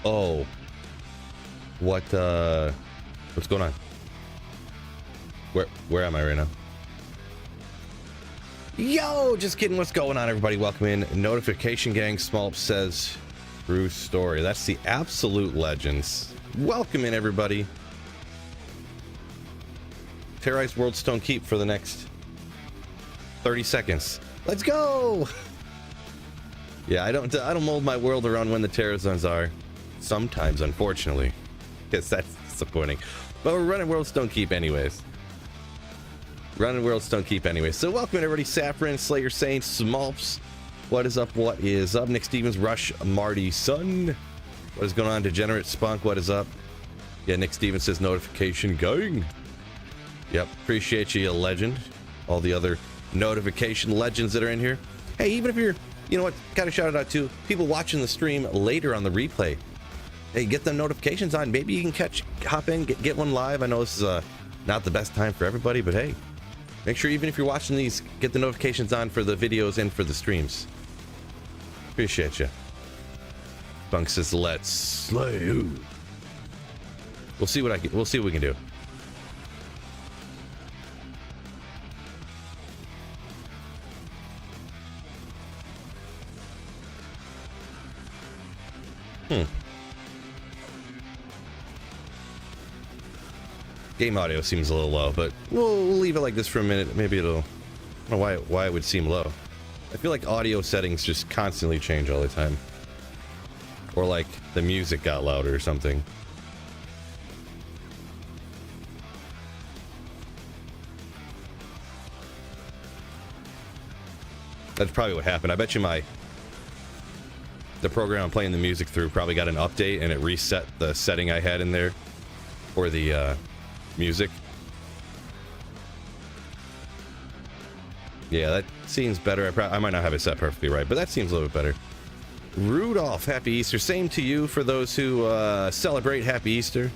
Oh. What's going on? Where am I right now? Yo, just kidding. What's going on, everybody? Welcome in. Notification Gang Smallp says true story. That's the absolute legends. Welcome in, everybody. Terrorize World Stone Keep for the next 30 seconds. Let's go. Yeah, I don't mold my world around when the terror zones are. Sometimes, unfortunately. Yes, that's disappointing. But we're running World Stone Keep anyways. So welcome everybody. Saffron, Slayer Saints, Smallps. What is up? What is up? Nick Stevens, Rush, Marty, Sun. What is going on? Degenerate Spunk, what is up? Yeah, Nick Stevens says notification going. Yep, appreciate you legend. All the other notification legends that are in here. Hey, even if you're, you know what, gotta shout it out to people watching the stream later on the replay. Hey, get them notifications on. Maybe you can hop in, get one live. I know this is not the best time for everybody, but hey, make sure even if you're watching these, get the notifications on for the videos and for the streams. Appreciate you. Bunk says, "Let's slay you." We'll see what we can do. Game audio seems a little low, but we'll leave it like this for a minute. Maybe it'll... I don't know why it would seem low. I feel like audio settings just constantly change all the time. Or like the music got louder or something. That's probably what happened. I bet you the program I'm playing the music through probably got an update and it reset the setting I had in there for the music. Yeah, that seems better. I might not have it set perfectly right, but that seems a little bit better. Rudolph, happy Easter. Same to you for those who celebrate. Happy Easter.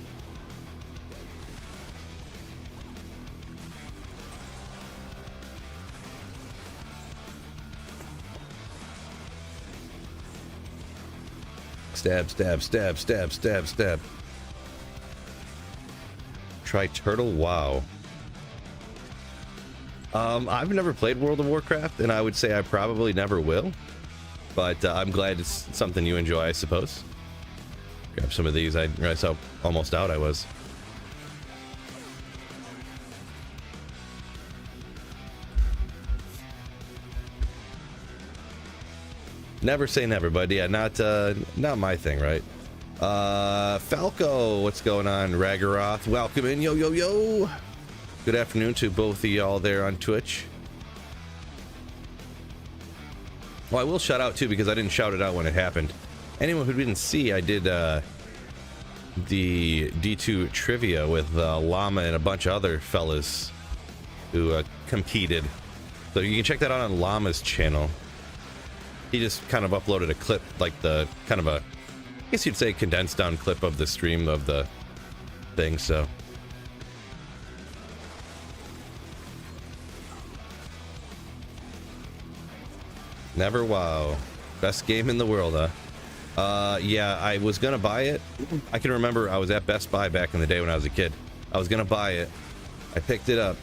Stab, stab, stab, stab, stab, stab. Try Turtle, wow. I've never played World of Warcraft, and I would say I probably never will. But I'm glad it's something you enjoy, I suppose. Grab some of these. I realized how almost out I was. Never say never, but yeah, not my thing, right? Falco, what's going on? Ragaroth, welcome in. Yo, yo, yo. Good afternoon to both of y'all there on Twitch. Well, I will shout out too, because I didn't shout it out when it happened. Anyone who didn't see, I did the D2 trivia with Llama and a bunch of other fellas who competed. So you can check that out on Llama's channel. He just kind of uploaded a clip, like the kind of a, I guess you'd say, condensed down clip of the stream of the thing, so. Never WoW. Best game in the world, huh? Yeah, I was gonna buy it. I can remember I was at Best Buy back in the day when I was a kid. I was gonna buy it. I picked it up.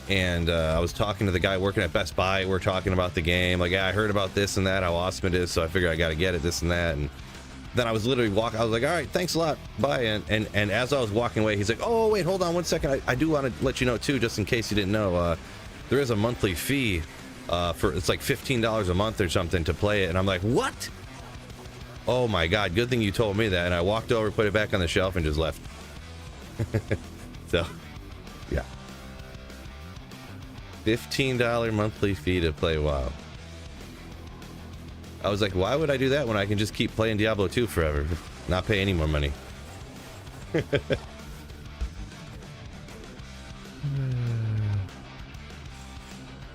And I was talking to the guy working at Best Buy. We're talking about the game. Like, yeah, I heard about this and that, how awesome it is. So I figured I got to get it, this and that. And then I was literally walking. I was like, all right, thanks a lot. Bye. And as I was walking away, he's like, oh, wait, hold on 1 second. I do want to let you know, too, just in case you didn't know. There is a monthly fee it's like $15 a month or something to play it. And I'm like, what? Oh, my God. Good thing you told me that. And I walked over, put it back on the shelf, and just left. So, yeah. $15 monthly fee to play WoW. I was like, why would I do that when I can just keep playing Diablo 2 forever? Not pay any more money.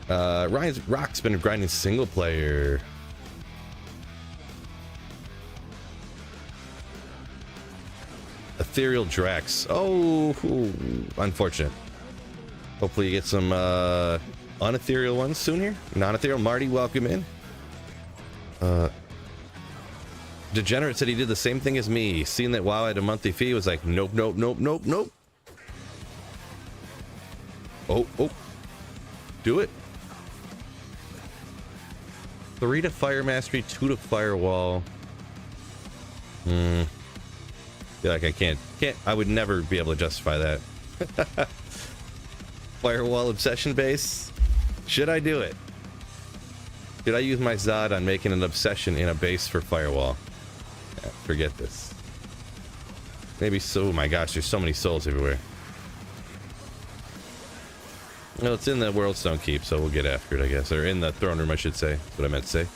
Ryan's Rock's been grinding single player. Ethereal Drax. Oh, unfortunate. Hopefully you get some unethereal ones soon here. Non-ethereal. Marty, welcome in. Degenerate said he did the same thing as me. Seeing that WoW had a monthly fee, was like, nope, nope, nope, nope, nope. Oh, oh. Do it. 3 to Fire Mastery, 2 to Firewall. Feel like I can't, I would never be able to justify that. Firewall Obsession base. Should I do it? Should I use my Zod on making an obsession in a base for Firewall? Yeah, forget this. Maybe so. Oh my gosh, there's so many souls everywhere. Well, it's in the World Stone Keep, so we'll get after it, I guess. Or in the throne room, I should say. That's what I meant to say.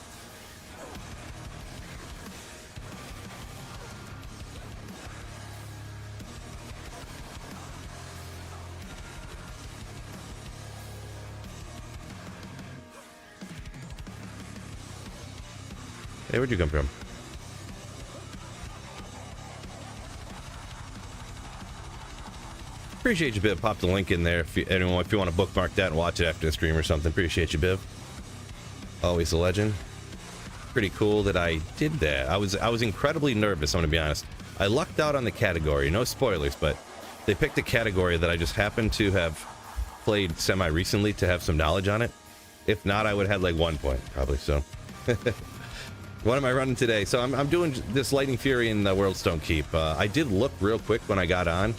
Hey, where'd you come from? Appreciate you, Biv. Pop the link in there if you want to bookmark that and watch it after the stream or something. Appreciate you, Biv. Always a legend. Pretty cool that I did that. I was incredibly nervous, I'm gonna be honest. I lucked out on the category. No spoilers, but they picked a category that I just happened to have played semi-recently to have some knowledge on it. If not, I would have had like 1 point, probably, so. What am I running today? So I'm doing this Lightning Fury in the World Stone Keep. I did look real quick when I got on,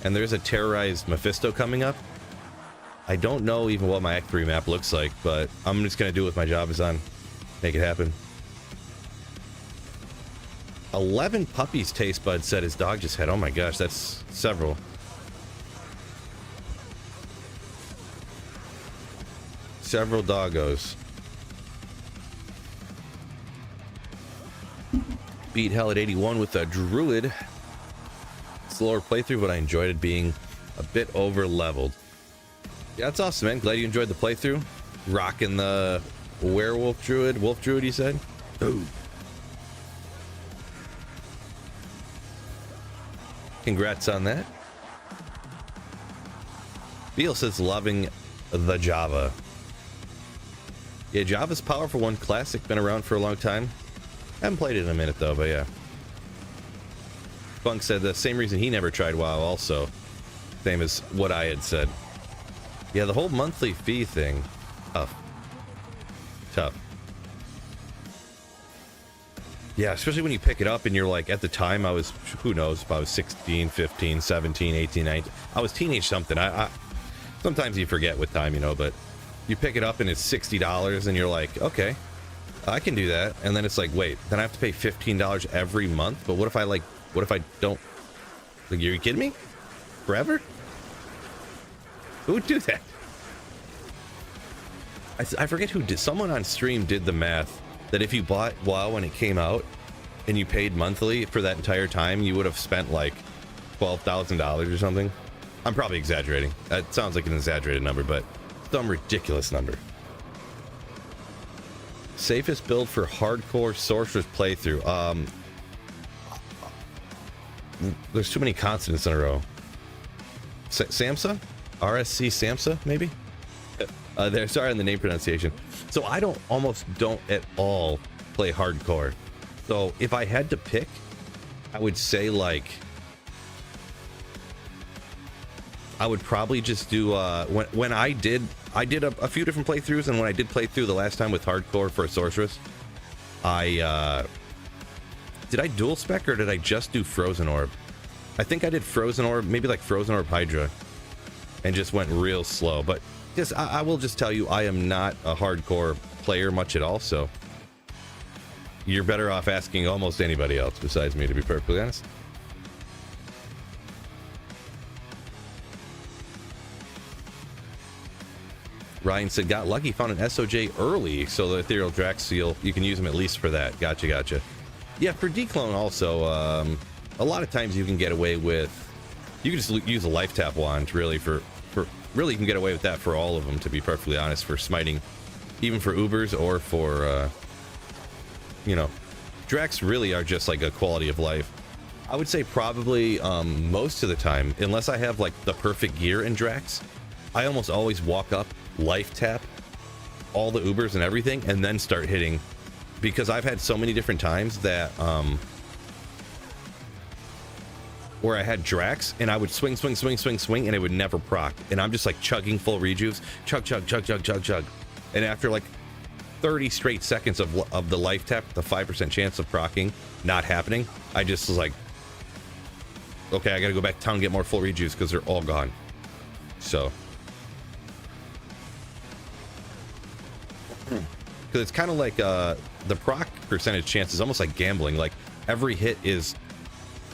and there's a terrorized Mephisto coming up. I don't know even what my Act 3 map looks like, but I'm just going to do what my job is on. Make it happen. 11 puppies, Taste Bud said his dog just had. Oh my gosh, that's several. Several doggos. Beat hell at 81 with a druid. Slower playthrough, but I enjoyed it being a bit over leveled. Yeah, that's awesome, man. Glad you enjoyed the playthrough. Rocking the werewolf druid, wolf druid, you said? Ooh. Congrats on that. Beal says loving the Java. Yeah, Java's a powerful one. Classic, been around for a long time. Haven't played it in a minute though, but yeah. Funk said the same reason he never tried WoW also. Same as what I had said. Yeah, the whole monthly fee thing. Tough. Tough. Yeah, especially when you pick it up and you're like, at the time I was, who knows, if I was 16, 15, 17, 18, 19. I was teenage something. I sometimes you forget with time, you know, but you pick it up and it's $60 and you're like, okay, I can do that. And then it's like, wait, then I have to pay $15 every month? But what if I don't? Like, are you kidding me? Forever? Who would do that? I forget who did. Someone on stream did the math that if you bought WoW when it came out and you paid monthly for that entire time, you would have spent like $12,000 or something. I'm probably exaggerating. That sounds like an exaggerated number, but some ridiculous number. Safest build for hardcore sorcerer's playthrough. There's too many consonants in a row. Samsa? RSC Samsa, maybe? Sorry on the name pronunciation. So I almost don't at all play hardcore. So if I had to pick, I would say like, I would probably just do, when I did a few different playthroughs, and when I did play through the last time with hardcore for a sorceress, did I dual spec or did I just do Frozen Orb? I think I did Frozen Orb, maybe like Frozen Orb Hydra, and just went real slow. But just I will just tell you, I am not a hardcore player much at all, so you're better off asking almost anybody else besides me, to be perfectly honest. Ryan said, got lucky, found an SOJ early, so the Ethereal Drax Seal, you can use them at least for that. Gotcha. Yeah, for declone also, a lot of times you can get away with, you can just use a life tap wand, really, really you can get away with that for all of them, to be perfectly honest, for smiting, even for Ubers or for, you know, Drax really are just like a quality of life. I would say probably most of the time, unless I have like the perfect gear in Drax, I almost always walk up, life tap all the Ubers and everything, and then start hitting because I've had so many different times that where I had Drax and I would swing, and it would never proc. And I'm just like chugging full rejuves, chug. And after like 30 straight seconds of the life tap, the 5% chance of proccing not happening, I just was like, okay, I gotta go back to town and get more full rejuves because they're all gone. So, because it's kind of like the proc percentage chance is almost like gambling. Like every hit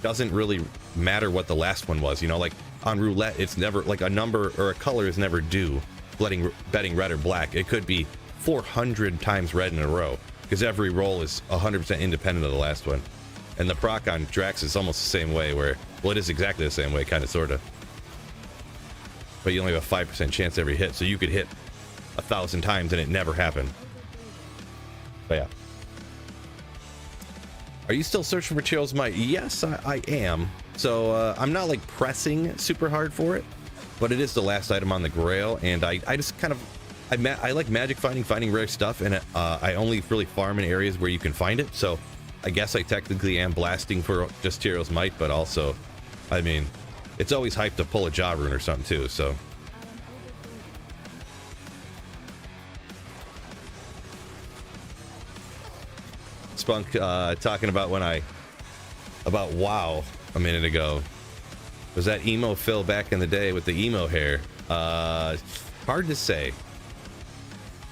doesn't really matter what the last one was, you know, like on roulette it's never like a number or a color is never due betting red or black. It could be 400 times red in a row because every roll is 100% independent of the last one. And the proc on Drax is almost the same way, where, well, it is exactly the same way, kind of, sort of, but you only have a 5% chance every hit, so you could hit 1,000 times and it never happened. But yeah. Are you still searching for Cheryl's Might? Yes, I am. So I'm not like pressing super hard for it, but it is the last item on the Grail, and I just kind of I like magic finding rare stuff, and I only really farm in areas where you can find it. So I guess I technically am blasting for just Cheryl's Might, but also, I mean, it's always hyped to pull a Jaw Rune or something too. So. Spunk talking about about WoW a minute ago. Was that emo Phil back in the day with the emo hair? Hard to say,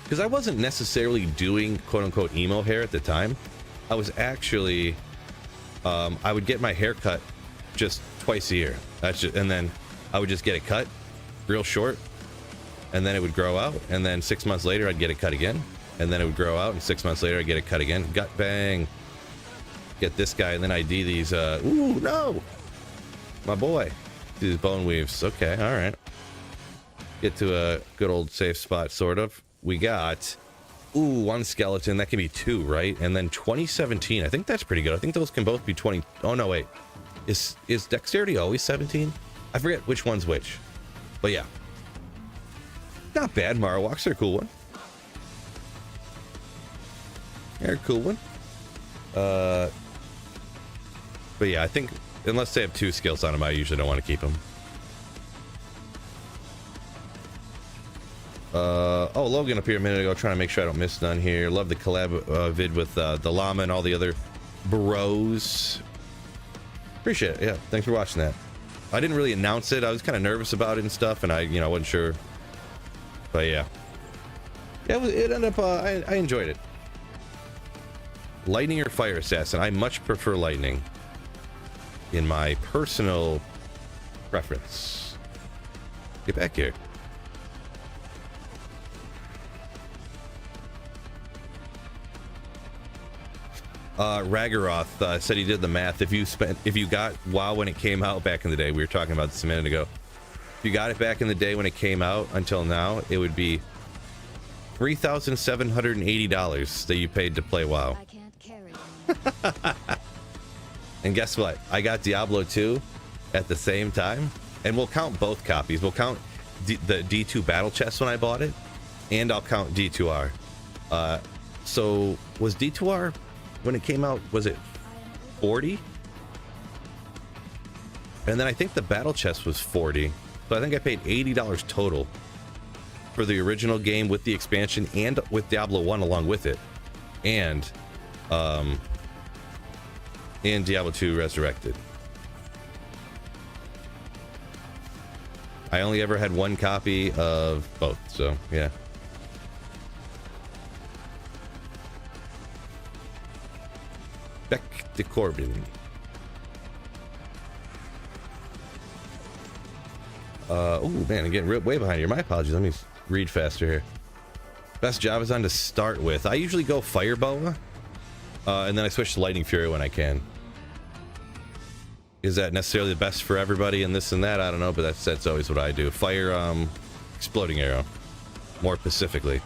because I wasn't necessarily doing quote unquote emo hair at the time. I was actually I would get my hair cut just twice a year. And then I would just get it cut real short, and then it would grow out, and then 6 months later I'd get it cut again. And then it would grow out, and 6 months later I get it cut again. Gut bang. Get this guy, and then I do these. Ooh, no, my boy. These bone weaves. Okay, all right. Get to a good old safe spot, sort of. We got, one skeleton. That can be 2, right? And then 2017. I think that's pretty good. I think those can both be 20. Oh no, wait. Is dexterity always 17? I forget which one's which. But yeah, not bad. Marowaks are a cool one. They're a cool one. But yeah, I think unless they have 2 skills on them, I usually don't want to keep them. Oh, Logan up here a minute ago, trying to make sure I don't miss none here. Love the collab vid with the llama and all the other bros. Appreciate it. Yeah, thanks for watching that. I didn't really announce it. I was kind of nervous about it and stuff, and I wasn't sure. But yeah, it ended up. I enjoyed it. Lightning or fire assassin? I much prefer lightning in my personal preference. Get back here. Ragaroth said he did the math. If you got WoW when it came out back in the day, we were talking about this a minute ago. If you got it back in the day when it came out until now, it would be $3,780 that you paid to play WoW. And guess what? I got Diablo 2 at the same time, and we'll count both copies. We'll count the D2 battle chest when I bought it, and I'll count D2R. So was D2R when it came out, was it 40? And then I think the battle chest was 40. So I think I paid $80 total for the original game with the expansion and with Diablo 1 along with it, and Diablo 2 Resurrected. I only ever had 1 copy of both, so yeah. Back to Corbin. Oh man, I'm getting way behind here. My apologies. Let me read faster here. Best Javazon to start with. I usually go Fireboa, and then I switch to Lightning Fury when I can. Is that necessarily the best for everybody and this and that? I don't know, but that's always what I do. Fire, Exploding Arrow, more specifically.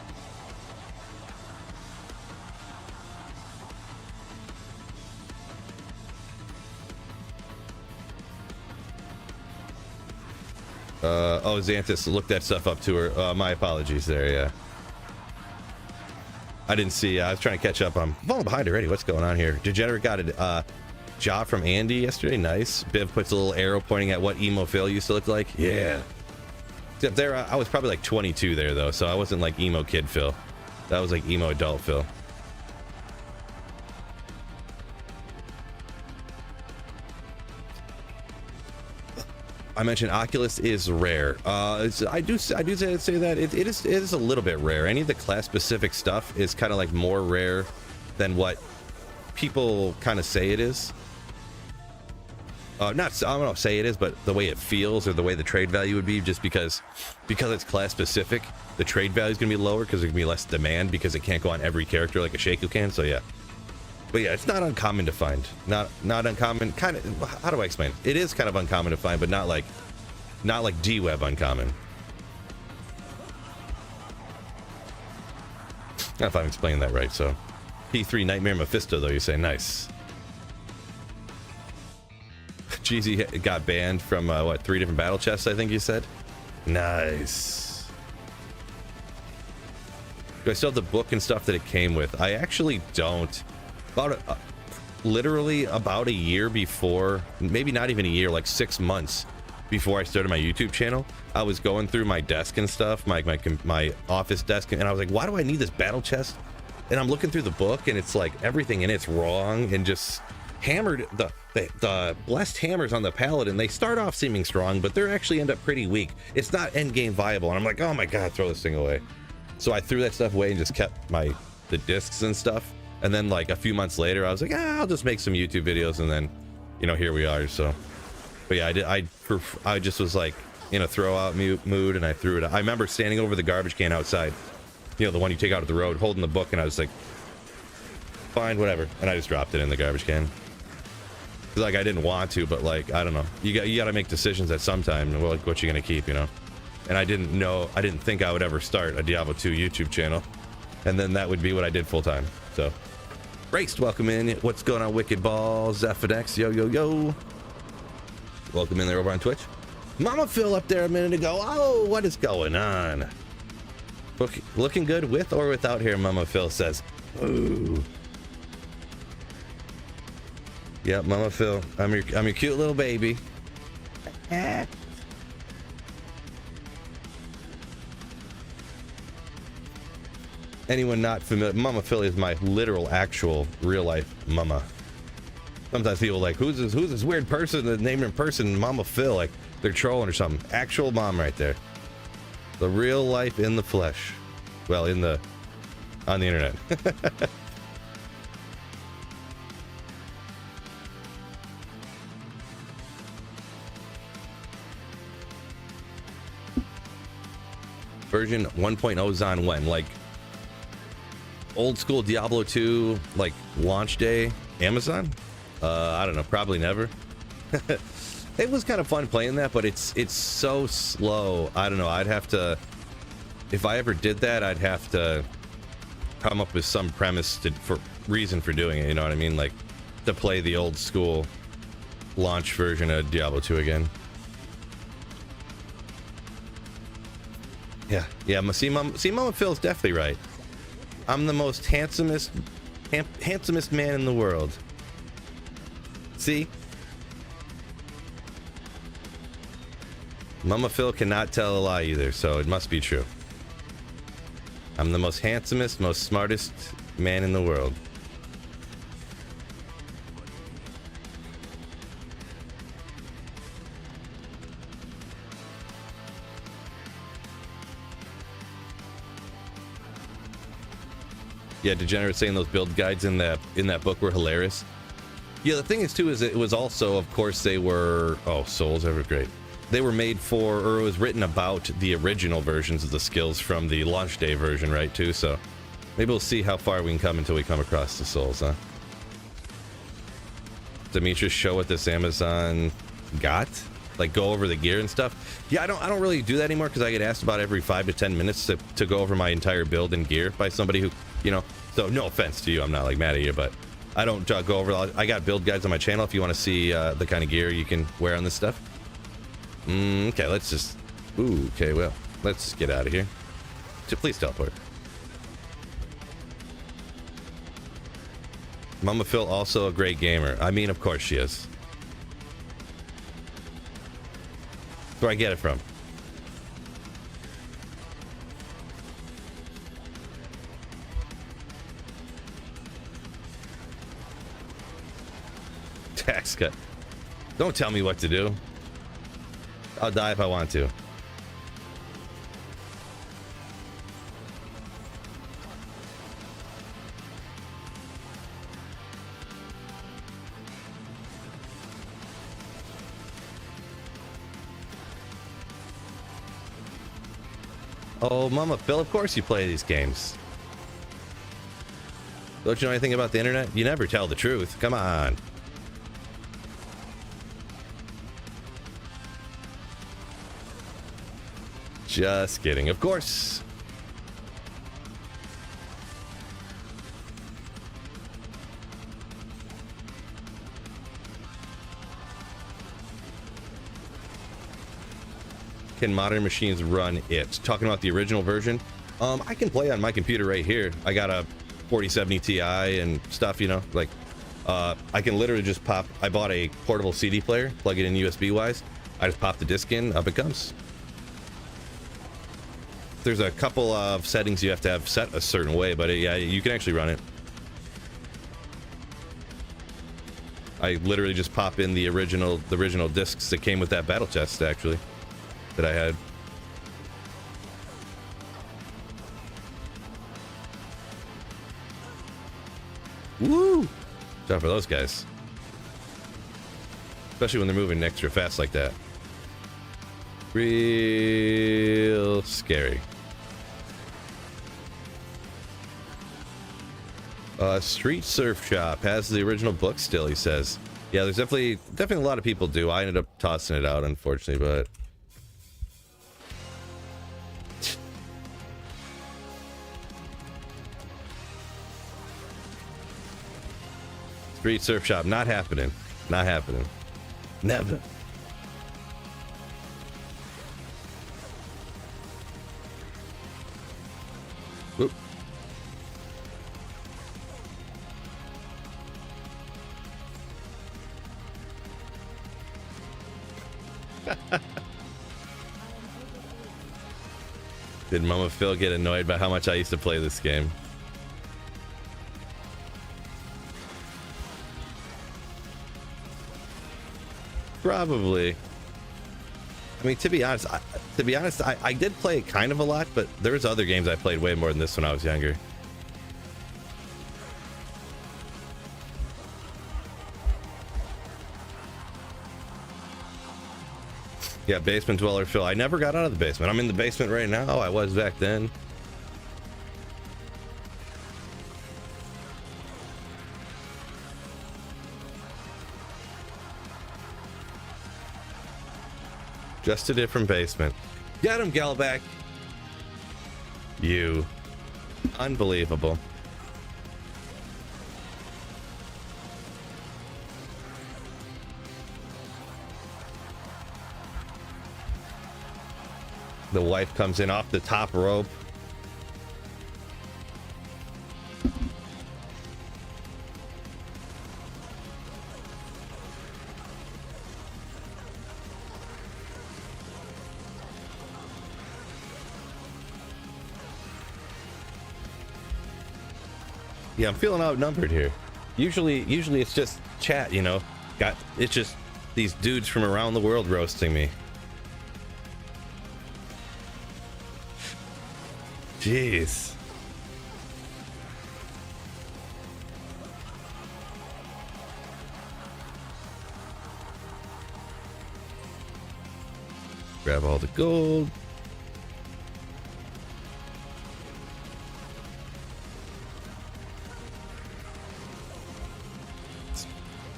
Oh, Xanthus looked that stuff up to her. My apologies there, yeah. I didn't see. I was trying to catch up. I'm falling behind already. What's going on here? Degenerate got a job from Andy yesterday. Nice. Biv puts a little arrow pointing at what emo Phil used to look like. Yeah. Except there, I was probably like 22 there though, so I wasn't like emo kid Phil. That was like emo adult Phil. I mentioned Oculus is rare. I do say that it is a little bit rare. Any of the class specific stuff is kind of like more rare than what people kind of say it is. I don't say it is, but the way it feels or the way the trade value would be, just because it's class specific, the trade value is gonna be lower because there's gonna be less demand because it can't go on every character like a Shaku can. So yeah. But yeah, it's not uncommon to find. Not uncommon. Kind of. How do I explain? It is kind of uncommon to find, but not like D-Web uncommon. I don't know if I'm explaining that right. So, P3 Nightmare Mephisto, though, you say nice. Jeezy got banned from what, 3 different battle chests? I think you said. Nice. Do I still have the book and stuff that it came with? I actually don't. Literally about a year before, maybe not even a year, like 6 months before I started my YouTube channel, I was going through my desk and stuff, my office desk, and I was like, why do I need this battle chest? And I'm looking through the book, and it's like everything in it's wrong, and just hammered the blessed hammers on the paladin. They start off seeming strong, but they're actually end up pretty weak. It's not end game viable, and I'm like, oh my god, throw this thing away. So I threw that stuff away and just kept the discs and stuff. And then like a few months later, I was like, I'll just make some YouTube videos, and then, you know, here we are. So, but yeah, I just was like, in a throw out mood, and I threw it out. I remember standing over the garbage can outside, you know, the one you take out of the road, holding the book, and I was like, fine, whatever, and I just dropped it in the garbage can. Like, I didn't want to, but like, I don't know, you got to make decisions at some time, like what you're gonna keep, you know. And I didn't think I would ever start a Diablo 2 YouTube channel, and then that would be what I did full time. So, Raced, welcome in. What's going on, Wicked Balls? Zephidex, yo. Welcome in there over on Twitch. Mama Phil up there a minute ago. Oh, what is going on? Looking good with or without hair, Mama Phil says. Ooh. Yep, Mama Phil, I'm your cute little baby. Anyone not familiar, Mama Phil is my literal, actual, real life mama. Sometimes people are like, who's this weird person that named in person Mama Phil? Like they're trolling or something. Actual mom right there. The real life in the flesh. Well, on the internet. Version 1.0's on when? Like old school Diablo 2, like launch day, Amazon? I don't know, probably never. It was kind of fun playing that, but it's so slow. I don't know, I'd have to, if I ever did that, I'd have to come up with some premise for reason for doing it, you know what I mean? Like to play the old school launch version of Diablo 2 again. Yeah, see, Mama Phil's definitely right. I'm the most handsomest man in the world. See? Mama Phil cannot tell a lie either, so it must be true. I'm the most handsomest, most smartest man in the world. Yeah, Degenerate saying those build guides in that book were hilarious. Yeah, the thing is too is it was also, of course, they were souls ever great. They were made for, or it was written about the original versions of the skills from the launch day version, right? Too. So maybe we'll see how far we can come until we come across the souls, huh? Demetrius, show what this Amazon got. Like go over the gear and stuff. Yeah, I don't really do that anymore because I get asked about every 5 to 10 minutes to go over my entire build and gear by somebody who, you know. So no offense to you, I'm not like mad at you, but I don't go over. I got build guides on my channel if you want to see the kind of gear you can wear on this stuff. Okay, let's just. Okay, well, let's get out of here. Please teleport. Mama Phil also a great gamer. I mean, of course she is. That's where I get it from. Tax cut. Don't tell me what to do. I'll die if I want to. Oh, Mama Phil, of course you play these games. Don't you know anything about the internet? You never tell the truth. Come on. Just kidding, of course. Can modern machines run it? Talking about the original version. I can play on my computer right here. I got a 4070 Ti and stuff, you know, like I can literally just pop. I bought a portable CD player, plug it in USB wise. I just pop the disc in, up it comes. There's a couple of settings you have to have set a certain way, but yeah, you can actually run it. I literally just pop in the original discs that came with that battle chest, actually, that I had. Woo! Time for those guys, especially when they're moving extra fast like that. Real scary. Street Surf Shop has the original book still, he says. Yeah, there's definitely a lot of people do. I ended up tossing it out, unfortunately, but Street Surf Shop, not happening. Not happening. Never. Whoop. Did Mama Phil get annoyed by how much I used to play this game? Probably. I mean, to be honest, I did play it kind of a lot, but there's other games I played way more than this when I was younger. Yeah, basement dweller Phil. I never got out of the basement. I'm in the basement right now. I was back then. Just a different basement. Get him, Galback. You. Unbelievable. The wife comes in off the top rope. Yeah, I'm feeling outnumbered here. Usually it's just chat, you know. It's just these dudes from around the world roasting me. Jeez. Grab all the gold.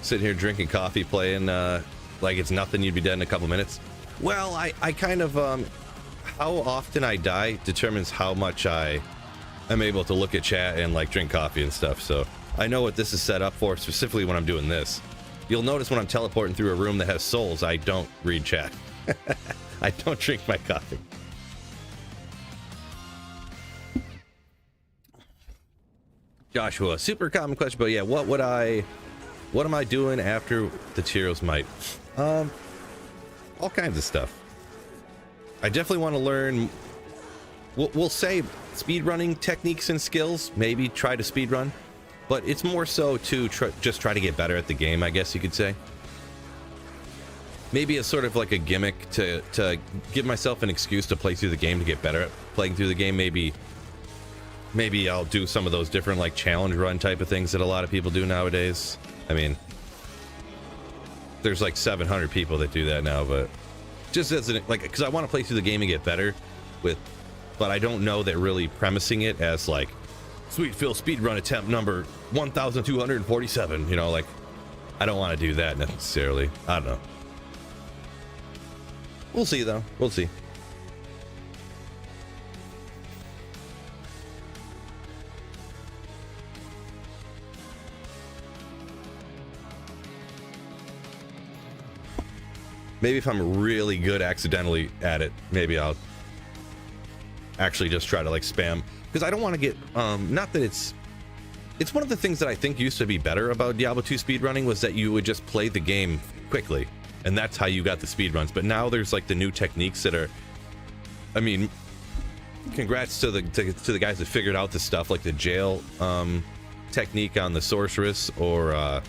Sitting here drinking coffee, playing like it's nothing, you'd be dead in a couple minutes. Well, I kind of how often I die determines how much I am able to look at chat and like drink coffee and stuff. So I know what this is set up for, specifically when I'm doing this. You'll notice when I'm teleporting through a room that has souls, I don't read chat. I don't drink my coffee. Joshua, super common question, but yeah, what am I doing after the Tyros Might? All kinds of stuff. I definitely want to learn, we'll say speedrunning techniques and skills, maybe try to speedrun, but it's more so to just try to get better at the game, I guess you could say. Maybe it's sort of like a gimmick to give myself an excuse to play through the game, to get better at playing through the game. Maybe I'll do some of those different like challenge run type of things that a lot of people do nowadays. I mean, there's like 700 people that do that now, but just as an, like, because I want to play through the game and get better with, but I don't know that really premising it as like Sweet Phil speedrun attempt number 1247, you know, like I don't want to do that necessarily. I don't know. We'll see though. We'll see. Maybe if I'm really good accidentally at it, maybe I'll actually just try to like spam, because I don't want to get not that it's one of the things that I think used to be better about Diablo 2 speedrunning was that you would just play the game quickly, and that's how you got the speedruns. But now there's like the new techniques that are, I mean, congrats to the guys that figured out this stuff, like the jail technique on the sorceress, or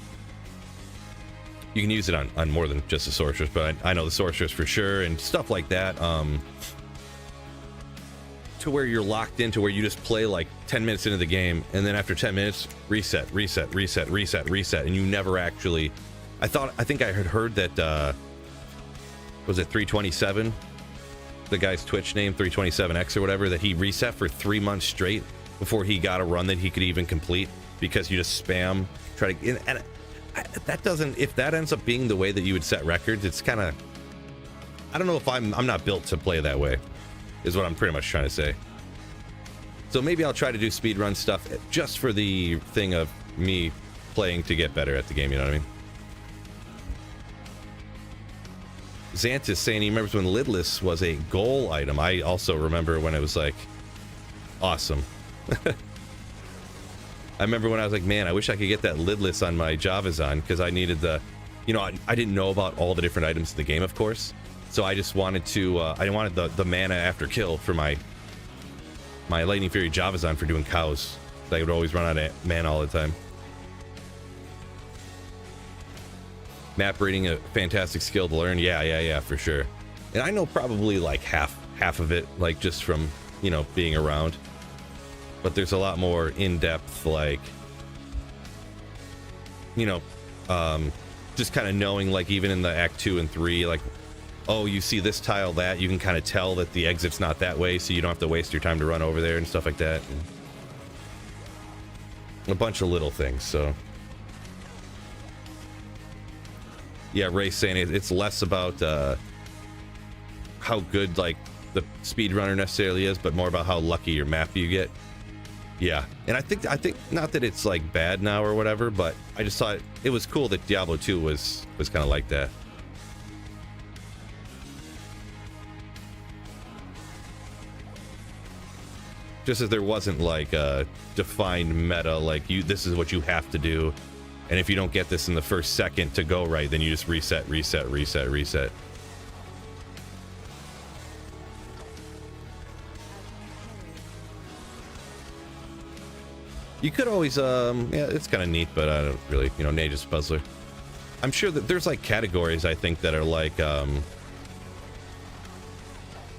you can use it on more than just the sorceress, but I know the sorceress for sure, and stuff like that, to where you're locked into where you just play like 10 minutes into the game, and then after 10 minutes reset, and you never actually, I think I had heard that was it 327, the guy's Twitch name, 327X or whatever, that he reset for 3 months straight before he got a run that he could even complete, because you just spam try to, and that doesn't, if that ends up being the way that you would set records, it's kind of, I don't know if I'm not built to play that way, is what I'm pretty much trying to say. So maybe I'll try to do speedrun stuff just for the thing of me playing to get better at the game, you know what I mean? Xantis saying he remembers when lidless was a goal item. I also remember when it was like awesome. I remember when I was like, man, I wish I could get that lidless on my Javazon, because I needed the, you know, I didn't know about all the different items in the game, of course. So I just wanted to, I wanted the mana after kill for my Lightning Fury Javazon for doing cows. I would always run out of mana all the time. Map reading, a fantastic skill to learn. Yeah, for sure. And I know probably like half of it, like just from, you know, being around. But there's a lot more in-depth, like, you know, just kind of knowing, like, even in the Act 2 and 3, like, oh, you see this tile, that, you can kind of tell that the exit's not that way, so you don't have to waste your time to run over there and stuff like that. And a bunch of little things, so. Yeah, Ray's saying it's less about how good, like, the speedrunner necessarily is, but more about how lucky your map you get. Yeah, and I think not that it's like bad now or whatever, but I just thought it was cool that Diablo 2 was kind of like that. Just as there wasn't like a defined meta, like this is what you have to do, and if you don't get this in the first second to go right, then you just reset. You could always, yeah, it's kind of neat, but I don't really, you know, Nate is a puzzler. I'm sure that there's like categories, I think, that are like,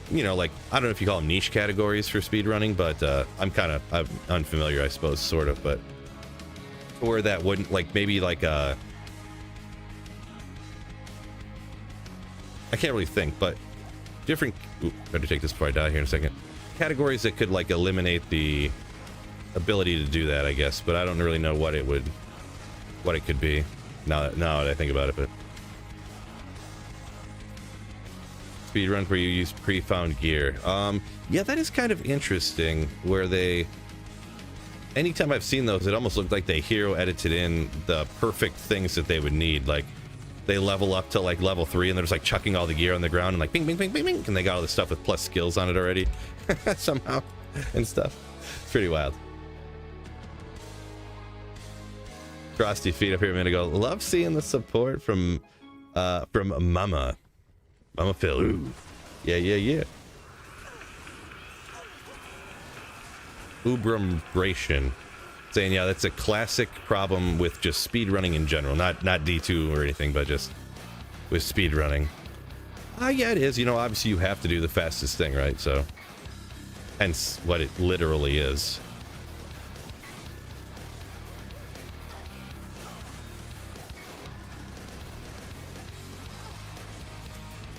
you know, like, I don't know if you call them niche categories for speedrunning, but I'm unfamiliar, I suppose, sort of, but where that wouldn't, like, maybe like, I can't really think, but different, better take this before I die here in a second. Categories that could like eliminate the ability to do that, I guess, but I don't really know what it could be now that I think about it. But speedruns where you use pre-found gear, yeah, that is kind of interesting, where anytime I've seen those, it almost looked like they hero edited in the perfect things that they would need. Like they level up to like level 3 and they're just like chucking all the gear on the ground and like bing bing bing bing bing, and they got all the stuff with plus skills on it already somehow and stuff. It's pretty wild. Frosty feet up here a minute ago. Love seeing the support from Mama Phil. Ooh. Yeah. Ubrumbration saying, yeah, that's a classic problem with just speed running in general, not D2 or anything, but just with speed running. Yeah, it is. You know, obviously you have to do the fastest thing, right? So hence what it literally is.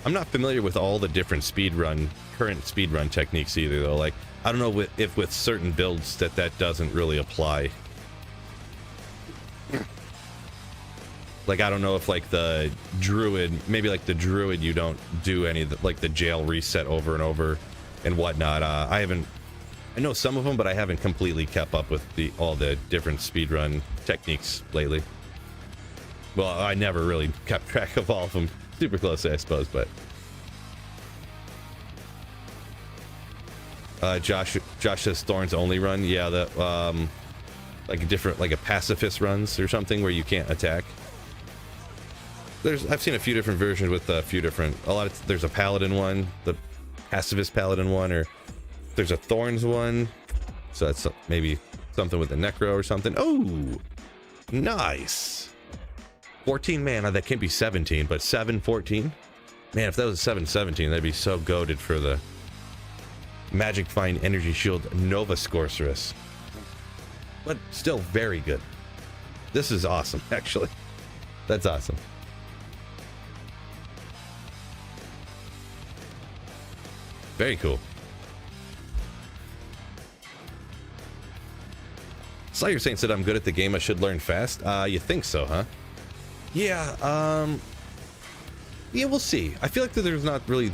I'm not familiar with all the different current speedrun techniques either, though. Like, I don't know if with certain builds that doesn't really apply. Like, I don't know if like the druid, maybe like the druid, you don't do any of the, like the jail reset over and over and whatnot. I know some of them, but I haven't completely kept up with all the different speedrun techniques lately. Well, I never really kept track of all of them super closely, I suppose, but Josh says Thorns only run. Yeah, that like a pacifist runs or something where you can't attack. I've seen a few different versions with a few different, there's a paladin one, the pacifist paladin one, or there's a Thorns one, so that's maybe something with the necro or something. Oh, nice. 14 mana, that can't be 17, but 7-14. Man, if that was 7-17, that'd be so goated for the Magic Find Energy Shield Nova Scorceress. But still very good. This is awesome, actually. That's awesome. Very cool. Slayer Saint said, I'm good at the game, I should learn fast. You think so, huh? Yeah, yeah, we'll see. I feel like that there's not really,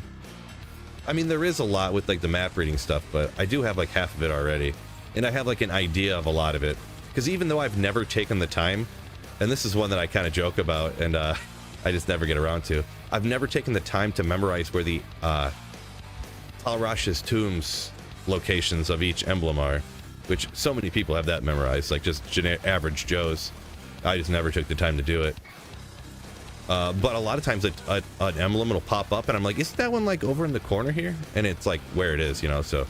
I mean, there is a lot with like the map reading stuff, but I do have like half of it already, and I have like an idea of a lot of it, because even though I've never taken the time, and this is one that I kind of joke about, and I just never get around to, I've never taken the time to memorize where the Talrash's tombs locations of each emblem are, which so many people have that memorized, like just average Joes. I just never took the time to do it. But a lot of times an emblem will pop up and I'm like, isn't that one like over in the corner here? And it's like where it is, you know? So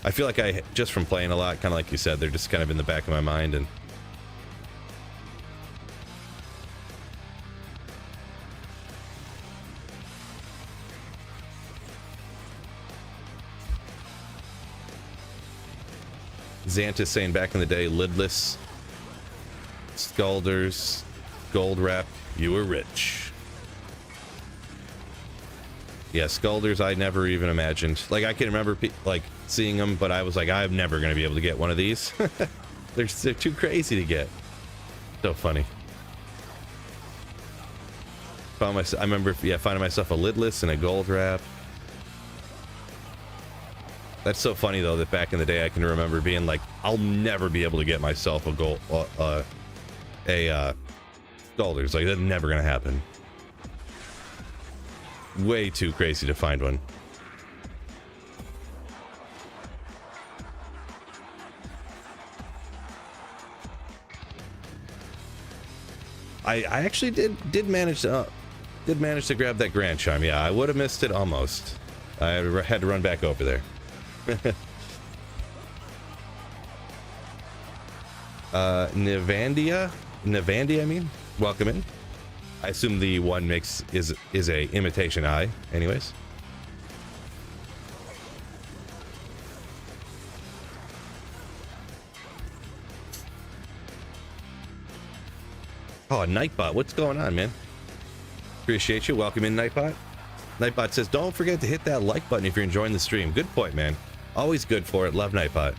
I feel like I, just from playing a lot, kind of like you said, they're just kind of in the back of my mind. And Xantis saying back in the day, lidless, Scalders, gold wrap, you were rich. Yeah, Scalders I never even imagined. Like, I can remember like seeing them, but I was like, I'm never going to be able to get one of these. They're too crazy to get. So funny. I remember, yeah, finding myself a lidless and a gold wrap. That's so funny though that back in the day I can remember being like, I'll never be able to get myself a gold, Scalders. Like, that's never gonna happen. Way too crazy to find one. I actually did manage to grab that Grand Chime. Yeah, I would have missed it almost. I had to run back over there. Nivandia, I mean, welcome in. I assume the one mix is a imitation eye, anyways. Oh, Nightbot, what's going on, man? Appreciate you. Welcome in, Nightbot. Nightbot says, don't forget to hit that like button if you're enjoying the stream. Good point, man. Always good for it. Love Nightbot.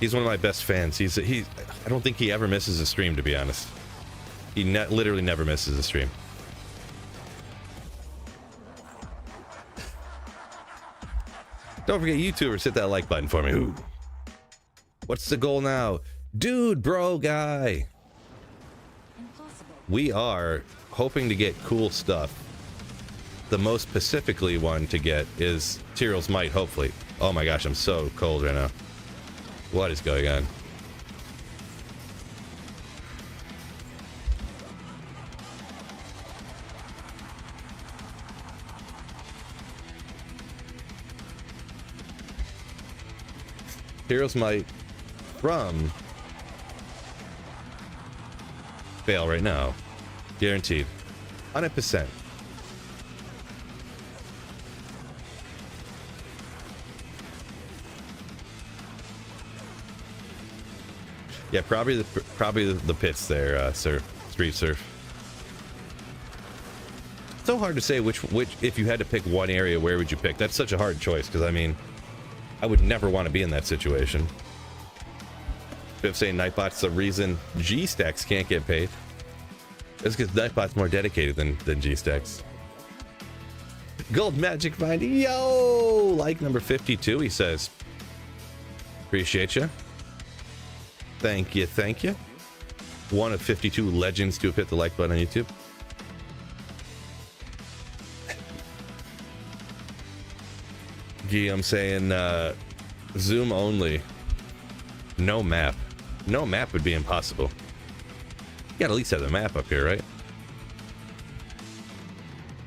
He's one of my best fans. I don't think he ever misses a stream, to be honest. He literally never misses a stream. Don't forget, YouTubers, hit that like button for me. Ooh. What's the goal now? Dude, bro, guy. Impossible. We are hoping to get cool stuff. The most specifically one to get is Tyrell's Might, hopefully. Oh my gosh, I'm so cold right now. What is going on? Heroes might from fail right now. Guaranteed. 100%. Yeah, probably the pits there, sir. Street Surf. So hard to say which if you had to pick one area, where would you pick? That's such a hard choice, because I mean, I would never want to be in that situation. If saying Nightbot's the reason G-Stacks can't get paid. It's because Nightbot's more dedicated than G-Stacks. Gold Magic Find, yo! Like number 52, he says. Appreciate you. Thank you, thank you. One of 52 legends to have hit the like button on YouTube. I'm saying zoom only, no map. No map would be impossible. You gotta at least have the map up here, right?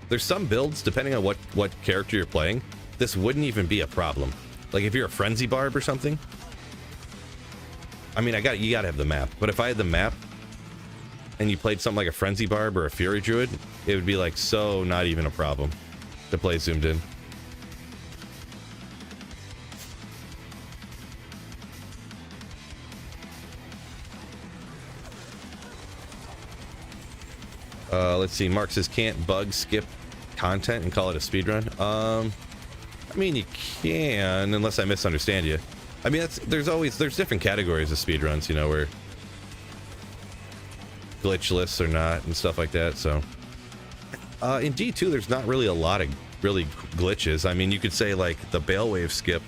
There's some builds, depending on what character you're playing, this wouldn't even be a problem. Like if you're a Frenzy Barb or something, I mean, you gotta have the map. But if I had the map and you played something like a Frenzy Barb or a Fury Druid, it would be like so not even a problem to play zoomed in. Let's see. Mark says can't bug skip content and call it a speedrun. I mean, you can, unless I misunderstand you. I mean, there's different categories of speedruns, you know, where glitchless or not and stuff like that. So in D2, there's not really a lot of really glitches. I mean, you could say like the Bale Wave skip,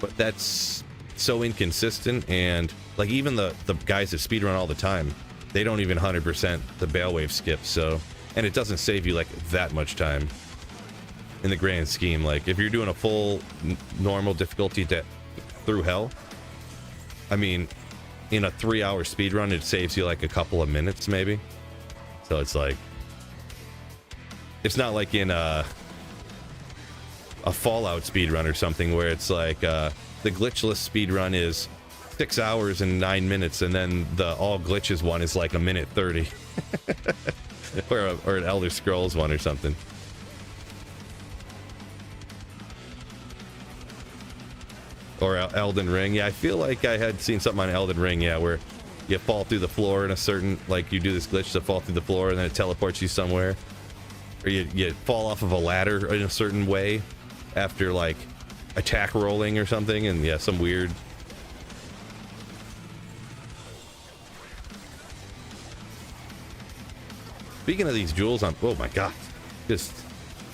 but that's so inconsistent, and like even the guys that speedrun all the time, they don't even 100% the Bale Wave skip. So, and it doesn't save you like that much time in the grand scheme. Like if you're doing a full normal difficulty through hell, I mean, in a 3-hour speedrun, it saves you like a couple of minutes maybe. So it's like, it's not like in a Fallout speedrun or something where it's like the glitchless speedrun is 6 hours and 9 minutes, and then the all glitches one is like 1:30. or an Elder Scrolls one or something. Or Elden Ring. Yeah, I feel like I had seen something on Elden Ring, yeah, where you fall through the floor in a certain, like you do this glitch to fall through the floor and then it teleports you somewhere. Or you fall off of a ladder in a certain way after like attack rolling or something, and yeah, some weird. Speaking of these jewels, oh my god, just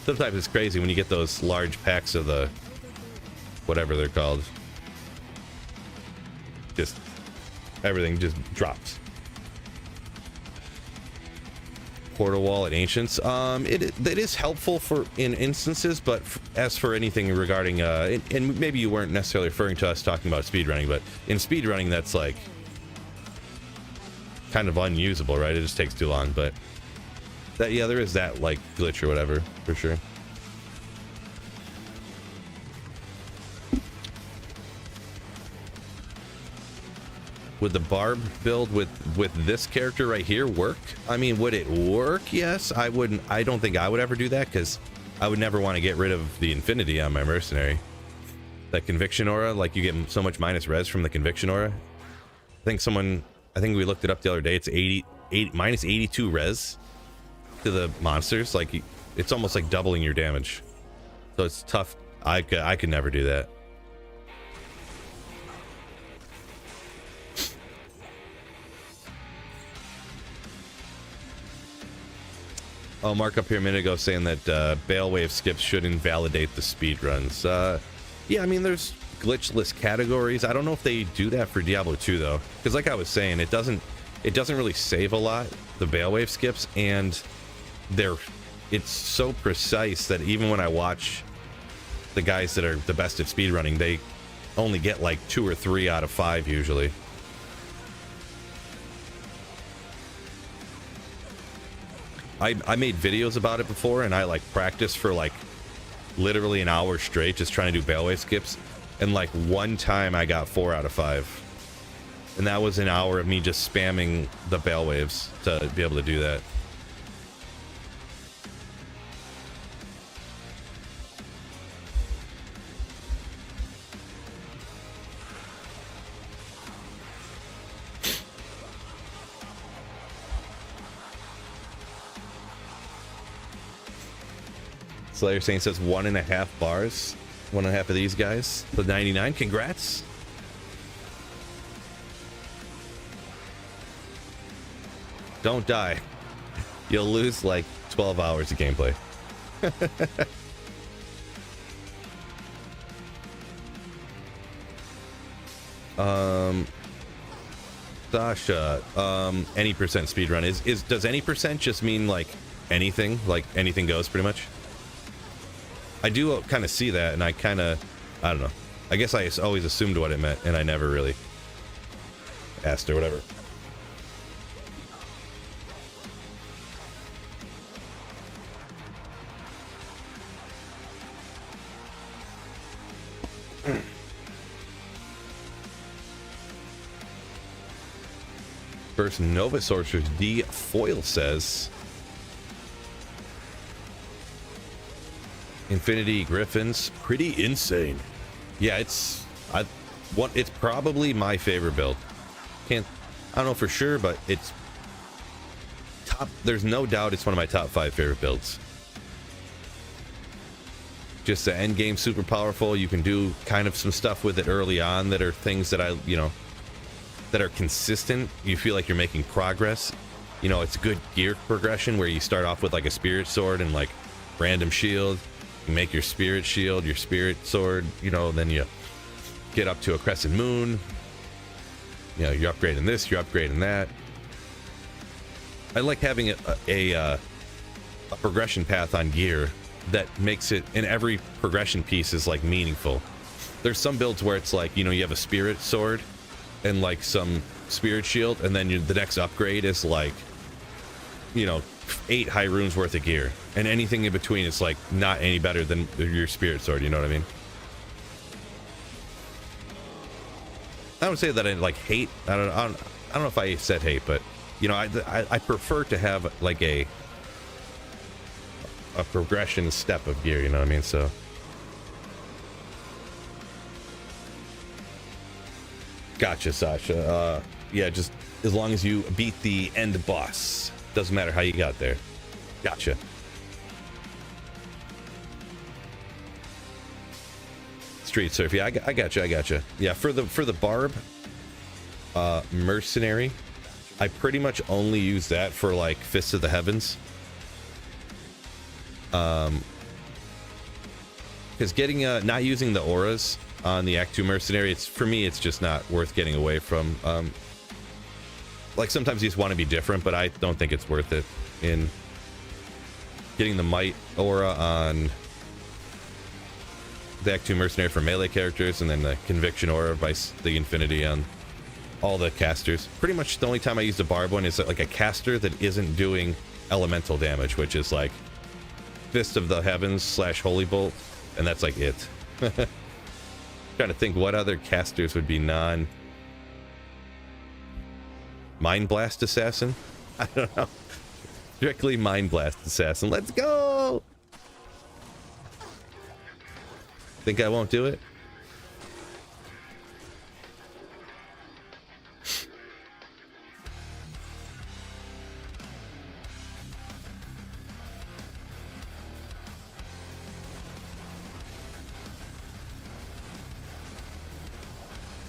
sometimes it's crazy when you get those large packs of the whatever they're called. Just everything just drops. Portal wall at Ancients. It is helpful for in instances, but as for anything regarding and maybe you weren't necessarily referring to us talking about speedrunning, but in speedrunning that's like kind of unusable, right? It just takes too long, but that, yeah, there is that like glitch or whatever for sure. Would the Barb build with this character right here work? I mean, would it work? Yes. I don't think I would ever do that, because I would never want to get rid of the Infinity on my Mercenary. That Conviction Aura, like you get so much minus res from the Conviction Aura. I think we looked it up the other day. It's minus 82 res to the monsters. Like it's almost like doubling your damage. So it's tough. I could never do that. Oh, Mark up here a minute ago saying that Bale Wave skips should invalidate the speedruns. Yeah, I mean, there's glitchless categories. I don't know if they do that for Diablo 2 though, because like I was saying, it doesn't really save a lot, the Bale Wave skips, and it's so precise that even when I watch the guys that are the best at speedrunning, they only get like 2 or 3 out of 5 usually. I made videos about it before, and I like practiced for like literally an hour straight just trying to do Bale Wave skips, and like one time I got 4 out of 5. And that was an hour of me just spamming the bale waves to be able to do that. Slayer Saint says 1.5 bars. 1.5 of these guys. The 99. Congrats. Don't die. You'll lose like 12 hours of gameplay. Sasha, any percent speedrun is does any percent just mean like anything? Like anything goes pretty much? I do kind of see that, and I don't know. I guess I always assumed what it meant, and I never really asked or whatever. First Nova Sorceress D Foil says Infinity Griffins, pretty insane. Yeah, it's probably my favorite build. I don't know for sure, but it's top. There's no doubt it's one of my top 5 favorite builds. Just the end game super powerful. You can do kind of some stuff with it early on that are things that that are consistent. You feel like you're making progress. It's good gear progression where you start off with like a spirit sword and like random shield. You make your spirit shield, your spirit sword, then you get up to a crescent moon. You're upgrading this, you're upgrading that. I like having a progression path on gear that makes it, and every progression piece is like meaningful. There's some builds where it's like, you have a spirit sword and like some spirit shield, and then the next upgrade is like 8 high runes worth of gear, and anything in between is like not any better than your spirit sword. You know what I mean? I don't say that I like hate. I don't know if I said hate, but I prefer to have like a progression step of gear. You know what I mean? So. Gotcha, Sasha. Yeah, just as long as you beat the end boss. Doesn't matter how you got there. Gotcha. Street Surf. Yeah, I gotcha. Yeah, for the Barb Mercenary, I pretty much only use that for like Fists of the Heavens. Because getting not using the auras on the Act 2 Mercenary, for me it's just not worth getting away from. Like sometimes you just want to be different, but I don't think it's worth it in getting the Might aura on the Act 2 Mercenary for melee characters, and then the Conviction aura by the Infinity on all the casters. Pretty much the only time I use the Barb one is like a caster that isn't doing elemental damage, which is like Fist of the Heavens / Holy Bolt, and that's like it. Trying to think what other casters would be Mind Blast Assassin? I don't know. Strictly Mind Blast Assassin. Let's go! Think I won't do it?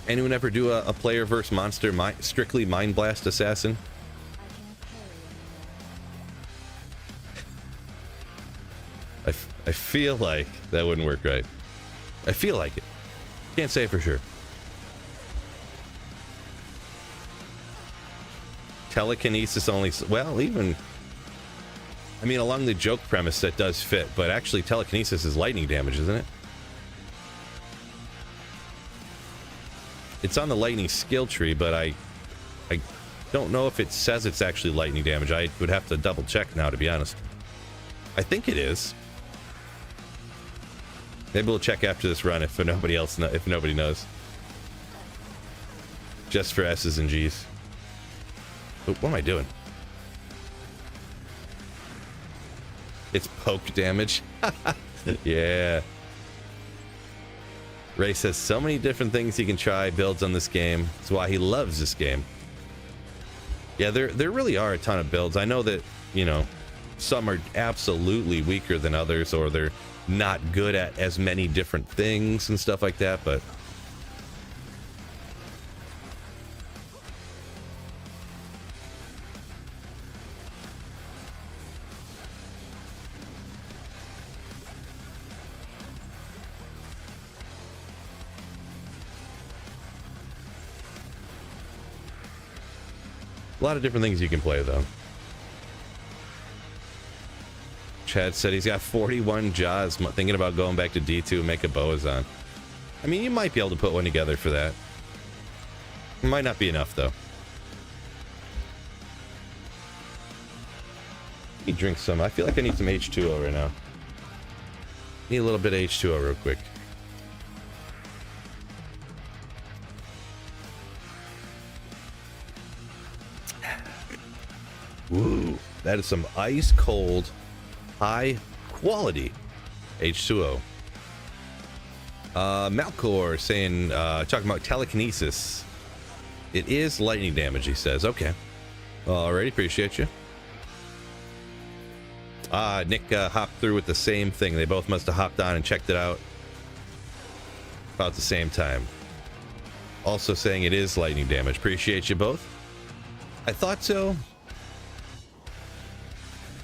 Anyone ever do a player versus monster strictly Mind Blast Assassin? I feel like that wouldn't work right. I feel like it. Can't say for sure. Telekinesis only. Well, even. I mean, along the joke premise, that does fit, but actually, telekinesis is lightning damage, isn't it? It's on the lightning skill tree, but I don't know if it says it's actually lightning damage. I would have to double check now, to be honest. I think it is. Maybe we'll check after this run if nobody else if nobody knows. Just for S's and G's. Oh, what am I doing? It's poke damage. Yeah. Ray says so many different things he can try, builds on this game. That's why he loves this game. Yeah, there really are a ton of builds. I know that, you know, some are absolutely weaker than others, or they're not good at as many different things and stuff like that, but a lot of different things you can play, though. Chad said he's got 41 jaws, thinking about going back to D2 and make a Boazon. I mean, you might be able to put one together for that. It might not be enough, though. Let me drink some. I feel like I need some H2O right now. Need a little bit of H2O real quick. Woo, that is some ice cold, high quality H2O. Malcor saying, talking about telekinesis. It is lightning damage, he says. Okay. Alrighty, appreciate you. Nick hopped through with the same thing. They both must have hopped on and checked it out about the same time. Also saying it is lightning damage. Appreciate you both. I thought so.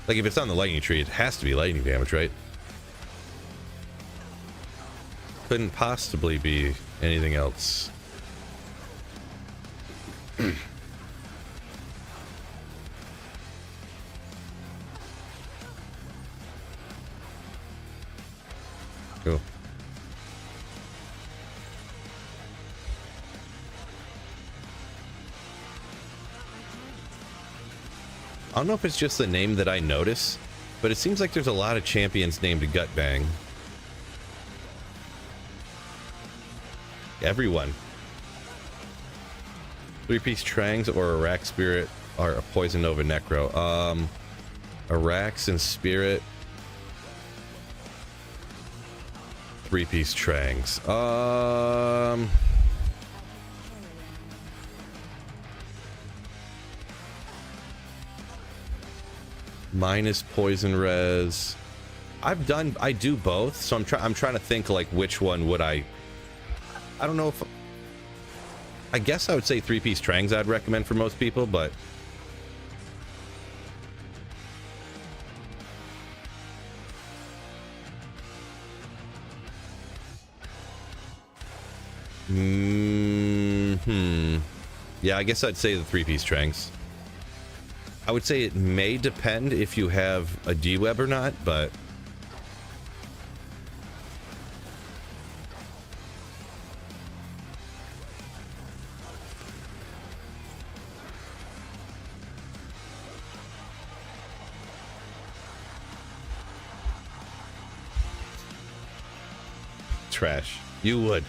Like, if it's on the lightning tree, it has to be lightning damage, right? Couldn't possibly be anything else. Cool. I don't know if it's just the name that I notice, but it seems like there's a lot of champions named Gutbang. Everyone. 3-piece Trangs or Arax Spirit are a Poison Nova Necro. Arax and Spirit. 3-piece Trangs. Minus poison res. I do both, so I'm trying to think like which one would I don't know if I guess I would say 3-piece Trangs I'd recommend for most people, but yeah, I guess I'd say the 3-piece Trangs. I would say it may depend if you have a D-Web or not, but trash. You would.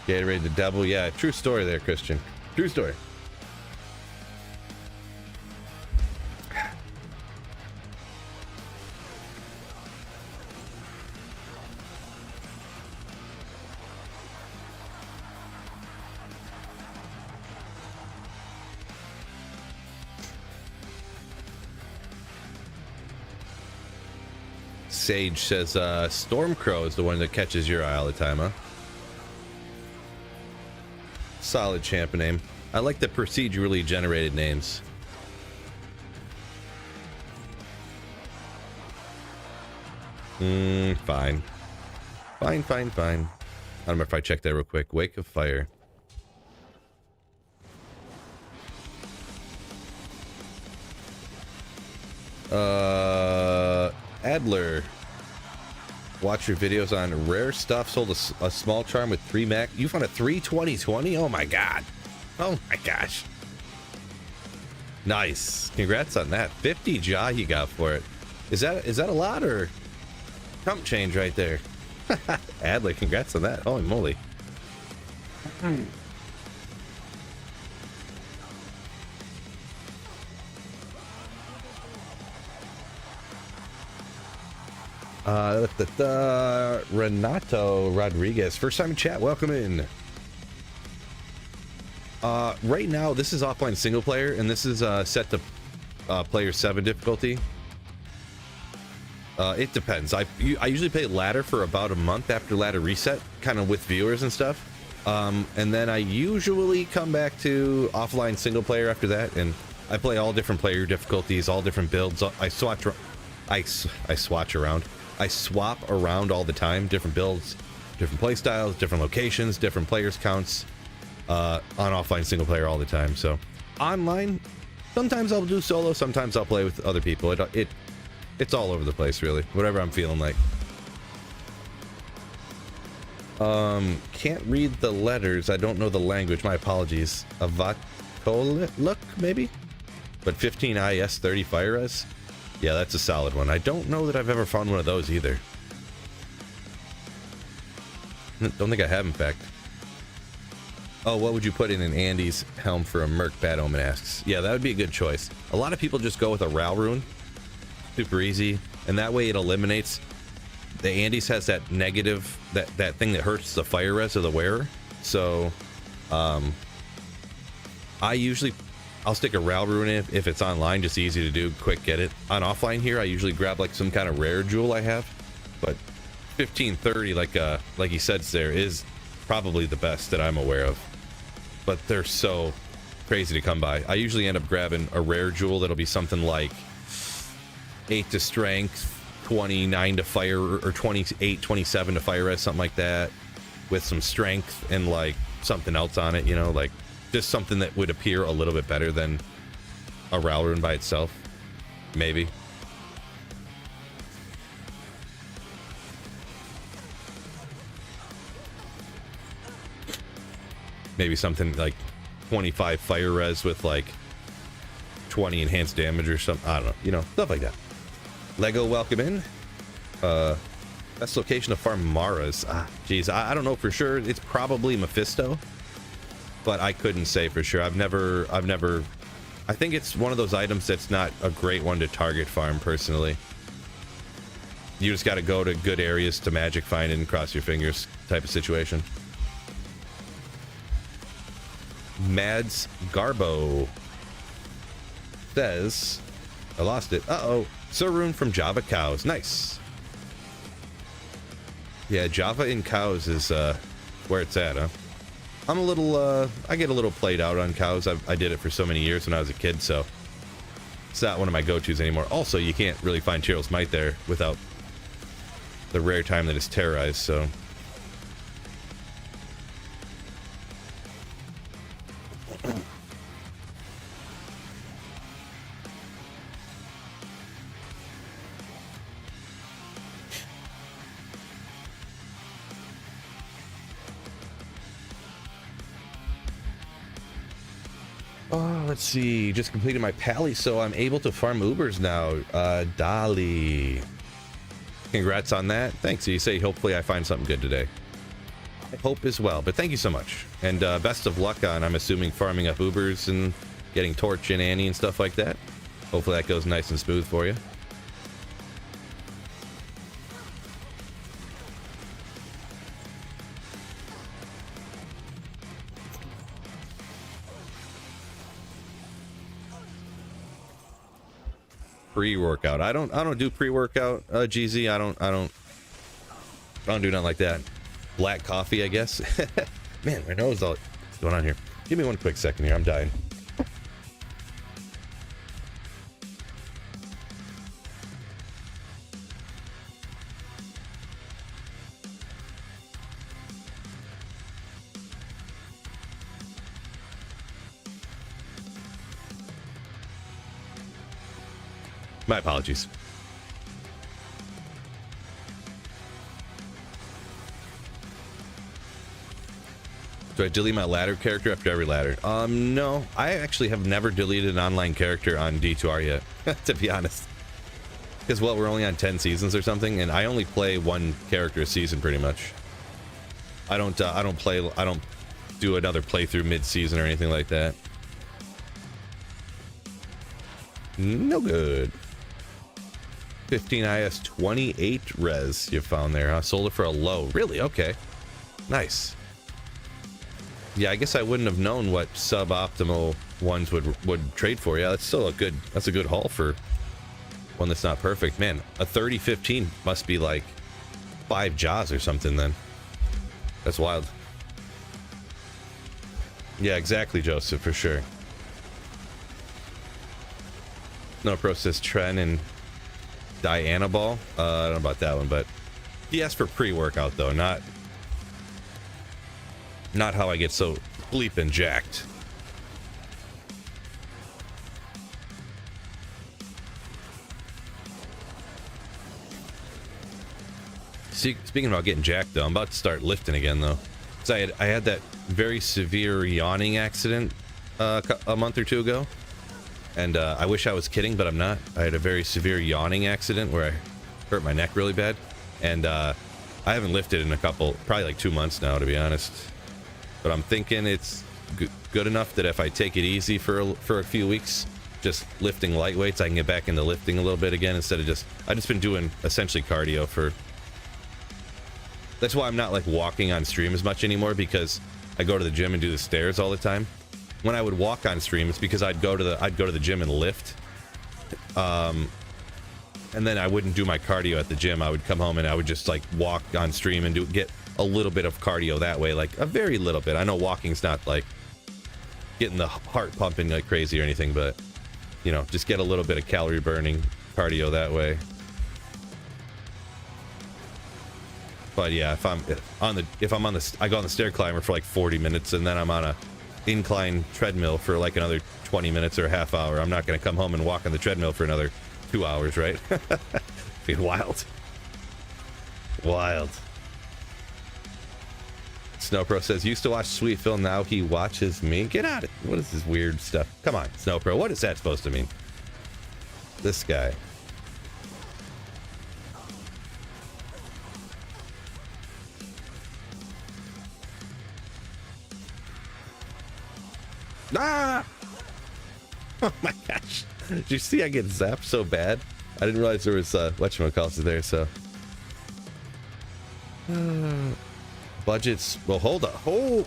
Gatorade the devil. Yeah, true story there, Christian. True story. Sage says Stormcrow is the one that catches your eye all the time, huh? Solid champ name. I like the procedurally generated names. Fine. Fine. I don't know if I check that real quick. Wake of Fire. Adler. Watch your videos on rare stuff. Sold a small charm with 3 max. You found a 3 2020? Oh my god. Oh my gosh. Nice. Congrats on that. 50 jaw you got for it. Is that a lot or chump change right there? Adley, congrats on that. Holy moly. Renato Rodriguez, first time in chat, welcome in. Right now this is offline single player and this is set to player 7 difficulty. It depends. I usually play ladder for about a month after ladder reset, kind of with viewers and stuff, and then I usually come back to offline single player after that, and I play all different player difficulties, all different builds. I swap around all the time, different builds, different play styles, different locations, different players counts, on offline single player all the time. So online, sometimes I'll do solo, sometimes I'll play with other people. It's all over the place, really, whatever I'm feeling like. Can't read the letters, I don't know the language, my apologies. Avatoluk maybe, but 15 IS 30 fire res. Yeah, that's a solid one. I don't know that I've ever found one of those either. Don't think I have, in fact. Oh, what would you put in an Andy's helm for a Merc? Bad Omen asks. Yeah, that would be a good choice. A lot of people just go with a Ral rune. Super easy. And that way it eliminates... The Andy's has that negative... That thing that hurts the fire res of the wearer. So... I'll stick a Ral rune in if it's online, just easy to do, quick get it. On offline here, I usually grab like some kind of rare jewel I have, but 1530, like he said there, is probably the best that I'm aware of. But they're so crazy to come by. I usually end up grabbing a rare jewel that'll be something like 8 to strength, 29 to fire, or 28, 27 to fire res, something like that, with some strength and like something else on it, you know, like just something that would appear a little bit better than a Ral rune by itself. Maybe. Maybe something like 25 fire res with like 20 enhanced damage or something. I don't know. You know, stuff like that. Lego, welcome in. Best location to farm Maras. Geez, I don't know for sure. It's probably Mephisto, but I couldn't say for sure. I've never, I think it's one of those items that's not a great one to target farm personally. You just got to go to good areas to magic find it and cross your fingers type of situation. Mads Garbo says, I lost it. Uh-oh. Sarun from Java Cows. Nice. Yeah, Java in cows is where it's at, huh? I'm a little, I get a little played out on cows. I did it for so many years when I was a kid, so it's not one of my go-tos anymore. Also, you can't really find Tyrell's Might there without the rare time that it's terrorized, so... Oh, let's see. Just completed my pally, so I'm able to farm Ubers now. Dolly. Congrats on that. Thanks. You say hopefully I find something good today. I hope as well, but thank you so much. And best of luck on, I'm assuming, farming up Ubers and getting Torch and Annie and stuff like that. Hopefully that goes nice and smooth for you. Pre-workout. I don't do pre-workout, GZ. I don't do nothing like that. Black coffee, I guess. Man, my nose all... What's going on here? Give me one quick second here. I'm dying. My apologies. Do I delete my ladder character after every ladder? No. I actually have never deleted an online character on D2R yet, to be honest. Because, well, we're only on 10 seasons or something, and I only play one character a season pretty much. I don't do another playthrough mid-season or anything like that. No good. 15 IS 28 res you found there. I sold it for a low. Really? Okay. Nice. Yeah, I guess I wouldn't have known what suboptimal ones would trade for. Yeah, that's still a good haul for one that's not perfect. Man, a 30-15 must be like 5 jaws or something then. That's wild. Yeah, exactly, Joseph, for sure. No process Tren and Diana Ball. I don't know about that one, but he asked for pre-workout though, not how I get so bleeping jacked. Speaking about getting jacked though, I'm about to start lifting again though. Because I had that very severe yawning accident a month or two ago. And I wish I was kidding, but I'm not. I had a very severe yawning accident where I hurt my neck really bad. And I haven't lifted in probably like 2 months now, to be honest. But I'm thinking it's good enough that if I take it easy for a few weeks, just lifting light weights, I can get back into lifting a little bit again instead of I've just been doing essentially cardio for... That's why I'm not like walking on stream as much anymore, because I go to the gym and do the stairs all the time. When I would walk on stream, it's because I'd go to the gym and lift, and then I wouldn't do my cardio at the gym. I would come home and I would just like walk on stream and get a little bit of cardio that way, like a very little bit. I know walking's not like getting the heart pumping like crazy or anything, but you know, just get a little bit of calorie burning cardio that way. But yeah, I go on the stair climber for like 40 minutes and then I'm on a incline treadmill for like another 20 minutes or a half hour. I'm not going to come home and walk on the treadmill for another 2 hours, right? Be wild. Wild. Snowpro says, used to watch Sweet Phil, now he watches me. Get out of it. What is this weird stuff? Come on, Snowpro. What is that supposed to mean? This guy. Ah! Oh my gosh. Did you see I get zapped so bad? I didn't realize there was whatchamacallit there, so. Budgets. Well, hold up. Hold.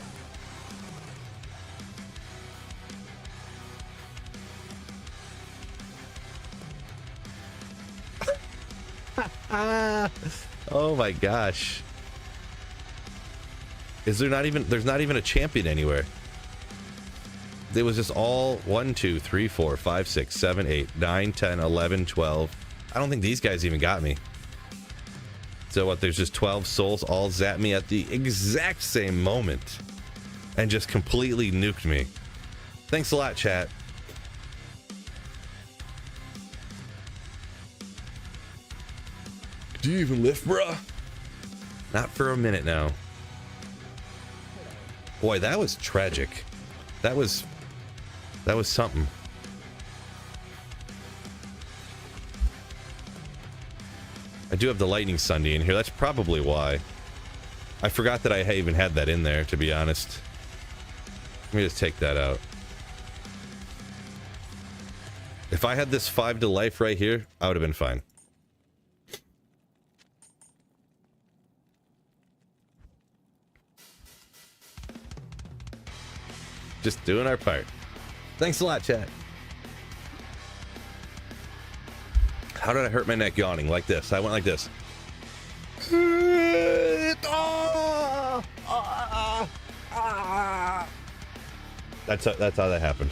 Oh my gosh. There's not even a champion anywhere. It was just all 1, 2, 3, 4, 5, 6, 7, 8, 9, 10, 11, 12. I don't think these guys even got me. So what, there's just 12 souls all zapped me at the exact same moment and just completely nuked me. Thanks a lot, chat. Do you even lift, bruh? Not for a minute now. Boy, that was tragic. That was something. I do have the lightning Sunday in here. That's probably why. I forgot that I even had that in there, to be honest. Let me just take that out. If I had this 5 to life right here, I would have been fine. Just doing our part. Thanks a lot, chat. How did I hurt my neck yawning? Like this. I went like this. That's how that happened.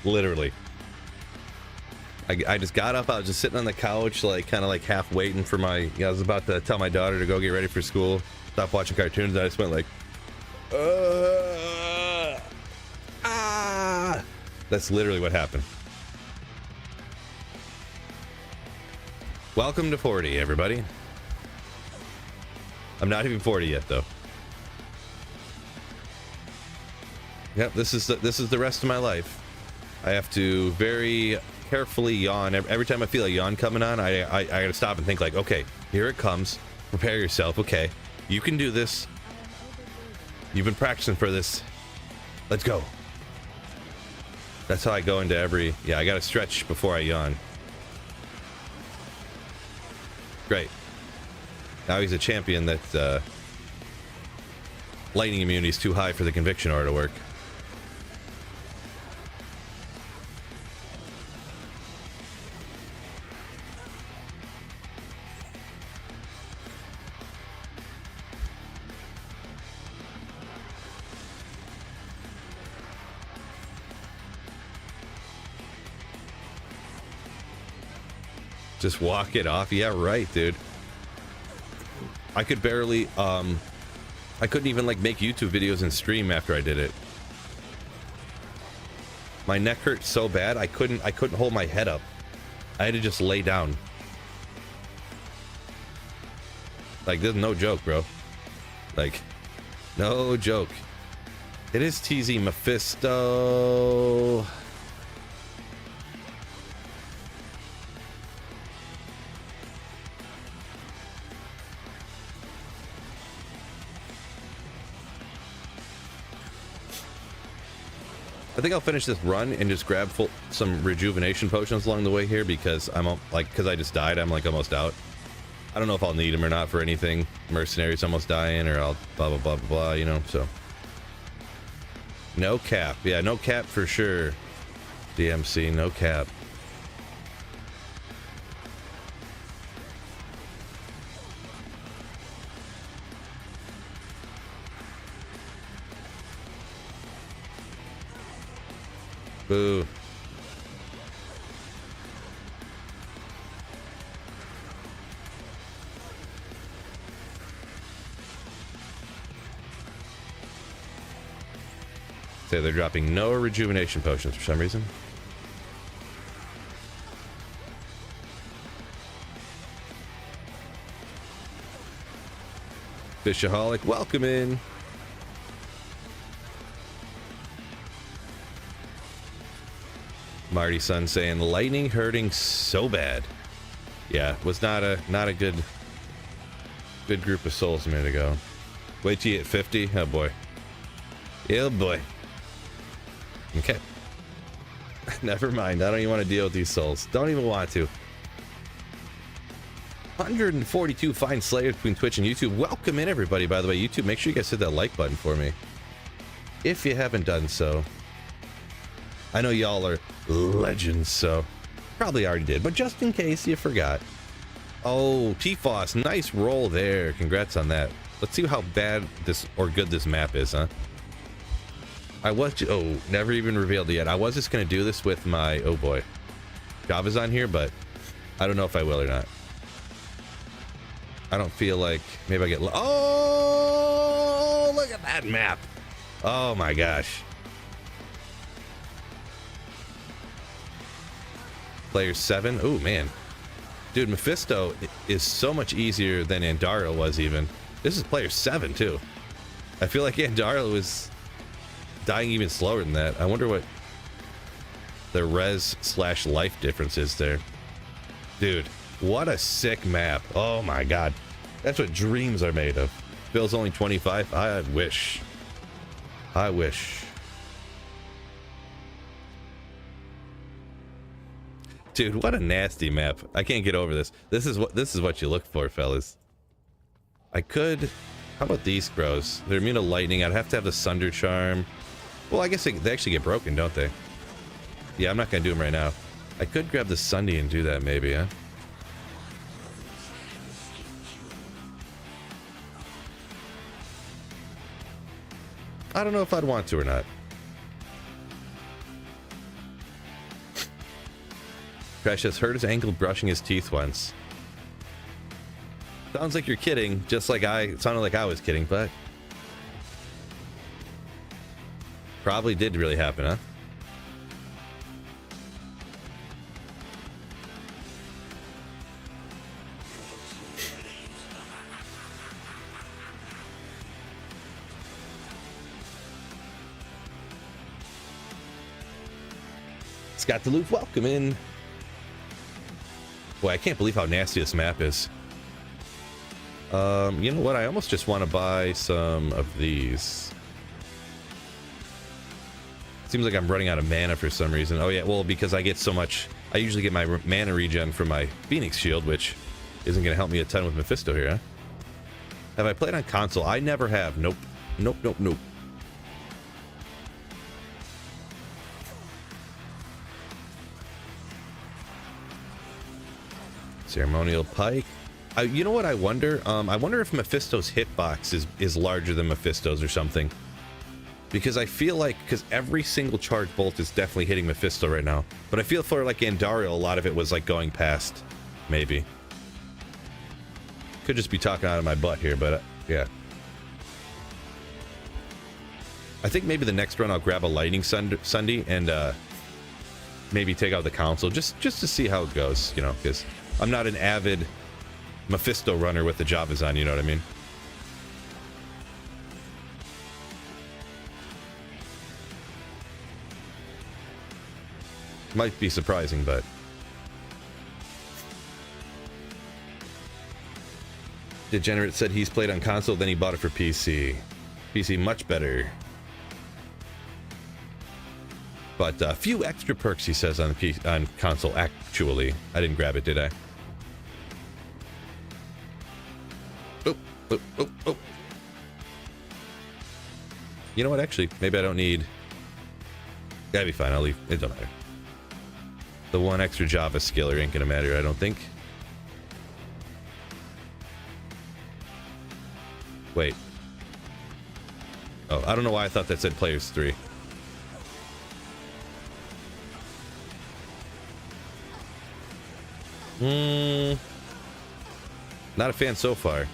Literally. I just got up. I was just sitting on the couch, like kind of like half waiting for I was about to tell my daughter to go get ready for school. Stop watching cartoons. And I just went like, That's literally what happened. Welcome to 40, everybody. I'm not even 40 yet, though. Yep, this is the rest of my life. I have to very carefully yawn. Every time I feel a yawn coming on, I gotta stop and think like, okay, here it comes. Prepare yourself. Okay, you can do this. You've been practicing for this. Let's go. That's how I go into every... Yeah, I gotta stretch before I yawn. Great. Now he's a champion that lightning immunity is too high for the conviction order to work. Just walk it off. Yeah, right, dude. I could barely, I couldn't even like make YouTube videos and stream after I did it. My neck hurt so bad I couldn't hold my head up. I had to just lay down. Like, there's no joke, bro. Like, no joke. It is TZ Mephisto. I think I'll finish this run and just grab some rejuvenation potions along the way here because because I just died, I'm like almost out. I don't know if I'll need them or not for anything. Mercenary's almost dying, or I'll blah blah blah blah blah, you know. So no cap. Yeah, no cap for sure. DMC, no cap. Boo. Say they're dropping no rejuvenation potions for some reason. Fishaholic, welcome in. Marty Sun saying lightning hurting so bad. Yeah, was not a good group of souls a minute ago. Wait till you hit 50. Oh boy. Oh boy. Okay. Never mind. I don't even want to deal with these souls. Don't even want to. 142 fine slayers between Twitch and YouTube. Welcome in, everybody. By the way, YouTube, make sure you guys hit that like button for me if you haven't done so. I know y'all are legends, so probably already did, but just in case you forgot. Oh, T-Foss, nice roll there. Congrats on that. Let's see how bad this or good this map is, huh? Never even revealed it yet. I was just gonna do this with my, oh boy, Java's on here, but I don't know if I will or not. I don't feel like, maybe I get, oh, look at that map. Oh my gosh. Player 7. Oh man, dude, Mephisto is so much easier than Andara was. Even this is player 7 too. I feel like Andara was dying even slower than that. I wonder what the res / life difference is there. Dude, what a sick map. Oh my god, that's what dreams are made of. Bill's only 25. I wish. Dude, what a nasty map. I can't get over this. This is what you look for, fellas. I could... How about these bros? They're immune to lightning. I'd have to have the Sunder Charm. Well, I guess they actually get broken, don't they? Yeah, I'm not going to do them right now. I could grab the Sunday and do that maybe, huh? I don't know if I'd want to or not. Crash has hurt his ankle brushing his teeth once. Sounds like you're kidding, just like it sounded like I was kidding, but probably did really happen, huh? Scott DeLuve, welcome in. Boy, I can't believe how nasty this map is. You know what? I almost just want to buy some of these. Seems like I'm running out of mana for some reason. Oh yeah, well, because I get so much. I usually get my mana regen from my Phoenix Shield, which isn't going to help me a ton with Mephisto here, huh? Have I played on console? I never have. Nope. Nope, nope, nope. Ceremonial Pike. You know what I wonder? I wonder if Mephisto's hitbox is larger than Mephisto's or something. Because I feel like, because every single charge bolt is definitely hitting Mephisto right now. But I feel for like Andariel, a lot of it was like going past, maybe. Could just be talking out of my butt here, but yeah. I think maybe the next run I'll grab a Lightning Sunday and maybe take out the console just to see how it goes, you know, because I'm not an avid Mephisto runner with the Javas on, you know what I mean? Might be surprising, but Degenerate said he's played on console, then he bought it for PC. PC much better. But a few extra perks, he says, on console, actually. I didn't grab it, did I? Oh, oh, oh, oh. You know what, actually, maybe I don't need... That'd be fine, I'll leave. It don't matter. The one extra Java skiller ain't gonna matter, I don't think. Wait. Oh, I don't know why I thought that said players 3. Not a fan so far.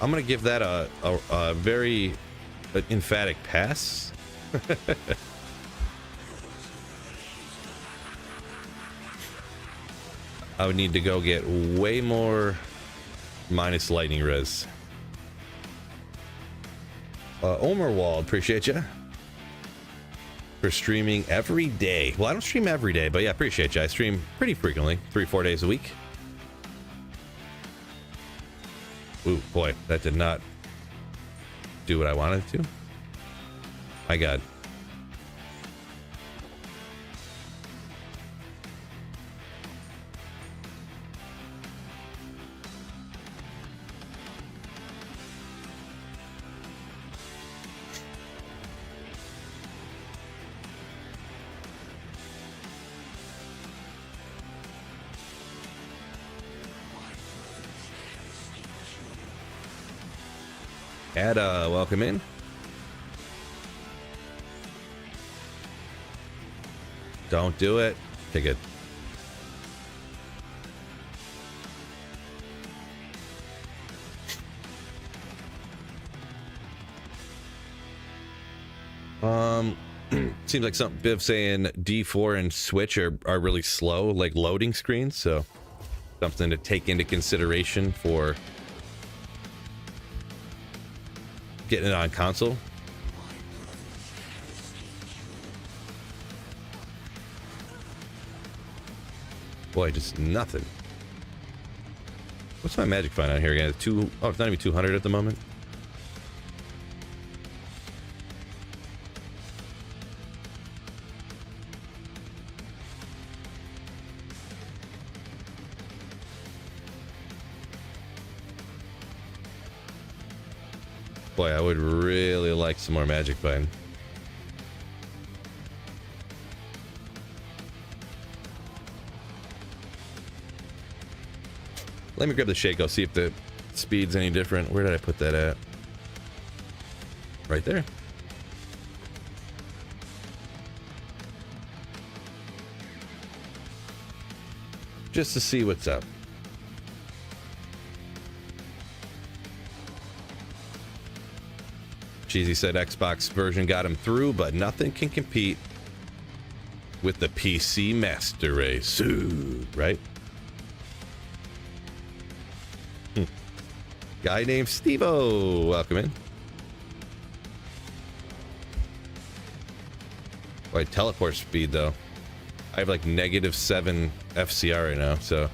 I'm gonna give that a very emphatic pass. I would need to go get way more minus lightning res. Omerwald, appreciate you for streaming every day. Well, I don't stream every day, but yeah, appreciate you. I stream pretty frequently, 3-4 days a week. Ooh, boy, that did not do what I wanted it to. My God. Ada, welcome in. Don't do it. Take it. Seems like something Biv saying D4 and Switch are really slow, like loading screens, so something to take into consideration for getting it on console. Boy, just nothing. What's my magic find on here again? Oh, it's not even 200 at the moment. Boy, I would really like some more magic find. Let me grab the Shaco, see if the speed's any different. Where did I put that at? Right there. Just to see what's up. Cheesy said Xbox version got him through, but nothing can compete with the PC Master Race. Right? Guy named Stevo. Welcome in. Wait, teleport speed though. I have like -7 FCR right now, so.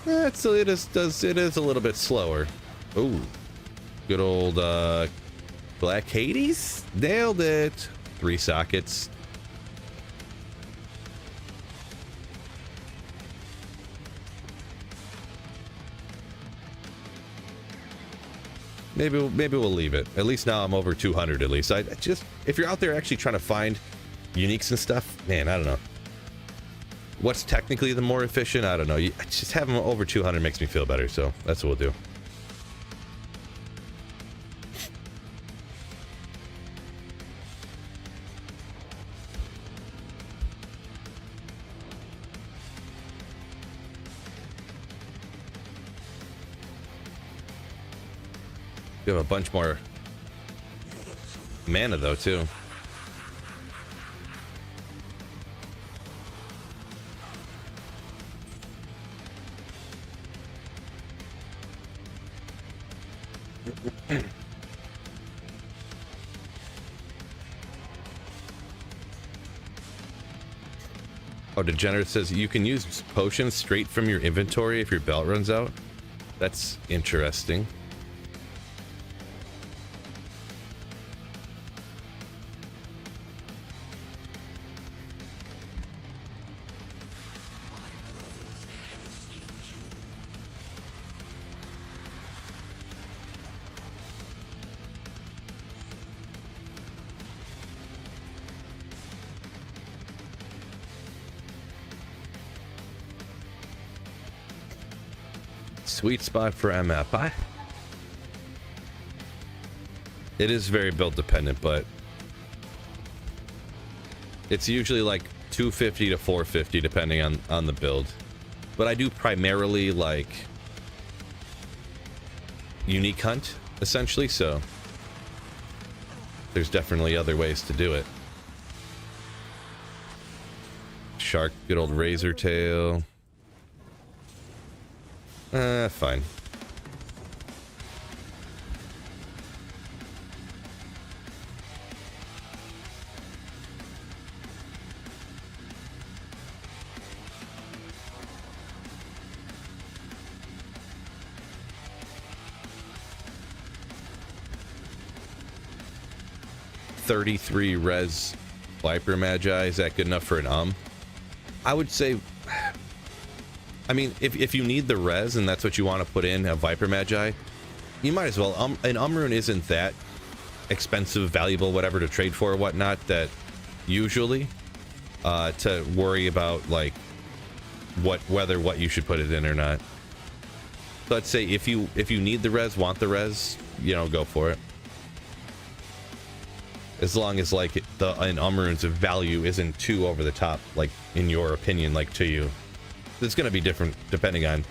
It is a little bit slower. Ooh. Good old Black Hades. Nailed it. 3 sockets. Maybe we'll leave it. At least now I'm over 200 at least. I just, if you're out there actually trying to find uniques and stuff, man, I don't know. What's technically the more efficient? I don't know. Just having over 200 makes me feel better, so that's what we'll do. We have a bunch more mana though too. Oh, Degenerate says you can use potions straight from your inventory if your belt runs out. That's interesting. Sweet spot for MF. It is very build dependent, but it's usually like 250 to 450 depending on the build. But I do primarily like unique hunt essentially, so there's definitely other ways to do it. Shark, good old razor tail. Fine. $33 res Viper Magi, is that good enough for an I would say, I mean, if you need the res and that's what you want to put in a Viper Magi, you might as well. An rune isn't that expensive, valuable, whatever to trade for or whatnot, that usually to worry about like whether what you should put it in or not. So I'd say if you need the res, want the res, you know, go for it. As long as like an rune's value isn't too over the top, like in your opinion, like to you. It's going to be different depending on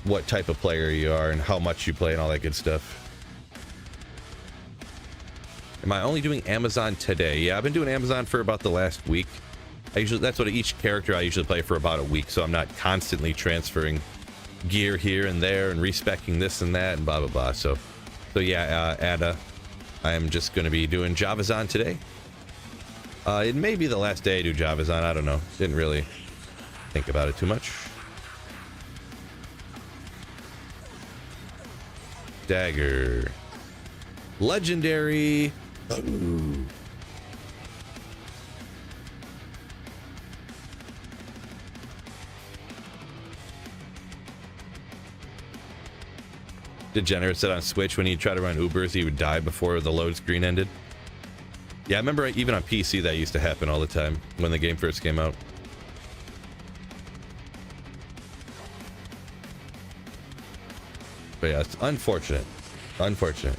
what type of player you are and how much you play and all that good stuff. Am I only doing Amazon today? Yeah, I've been doing Amazon for about the last week. That's what each character I usually play for about a week, so I'm not constantly transferring gear here and there and respecking this and that and blah blah blah. So yeah, Ada, I am just going to be doing Javazon today. It may be the last day I do Javazon. I don't know. Didn't really think about it too much. Dagger. Legendary. Ooh. Degenerate said on Switch when he tried to run Ubers, he would die before the load screen ended. Yeah, I remember even on PC that used to happen all the time when the game first came out. But yeah, it's unfortunate. Unfortunate.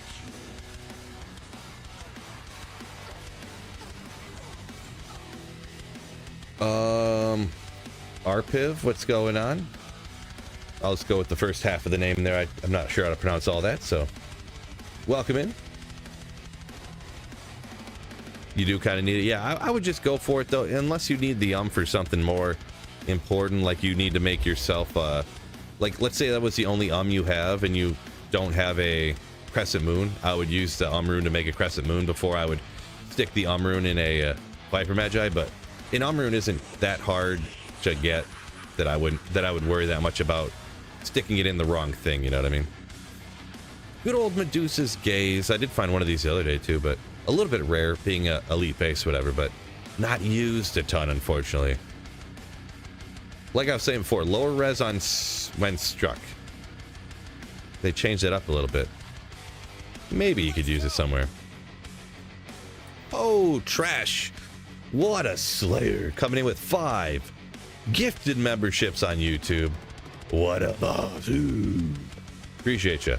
Arpiv, what's going on? I'll just go with the first half of the name there. I'm not sure how to pronounce all that, so welcome in. You do kind of need it. Yeah, I would just go for it though, unless you need the for something more important. Like you need to make yourself like let's say that was the only you have and you don't have a crescent moon. I would use the rune to make a crescent moon before I would stick the rune in a Viper Magi, but an rune isn't that hard to get that I would worry that much about sticking it in the wrong thing, you know what I mean? Good old Medusa's Gaze. I did find one of these the other day too, but a little bit rare, being a elite base, whatever, but not used a ton, unfortunately. Like I was saying before, lower res on when struck. They changed that up a little bit. Maybe you could use it somewhere. Oh, Trash. What a slayer. Coming in with 5 gifted memberships on YouTube. What a boss. Ooh. Appreciate you.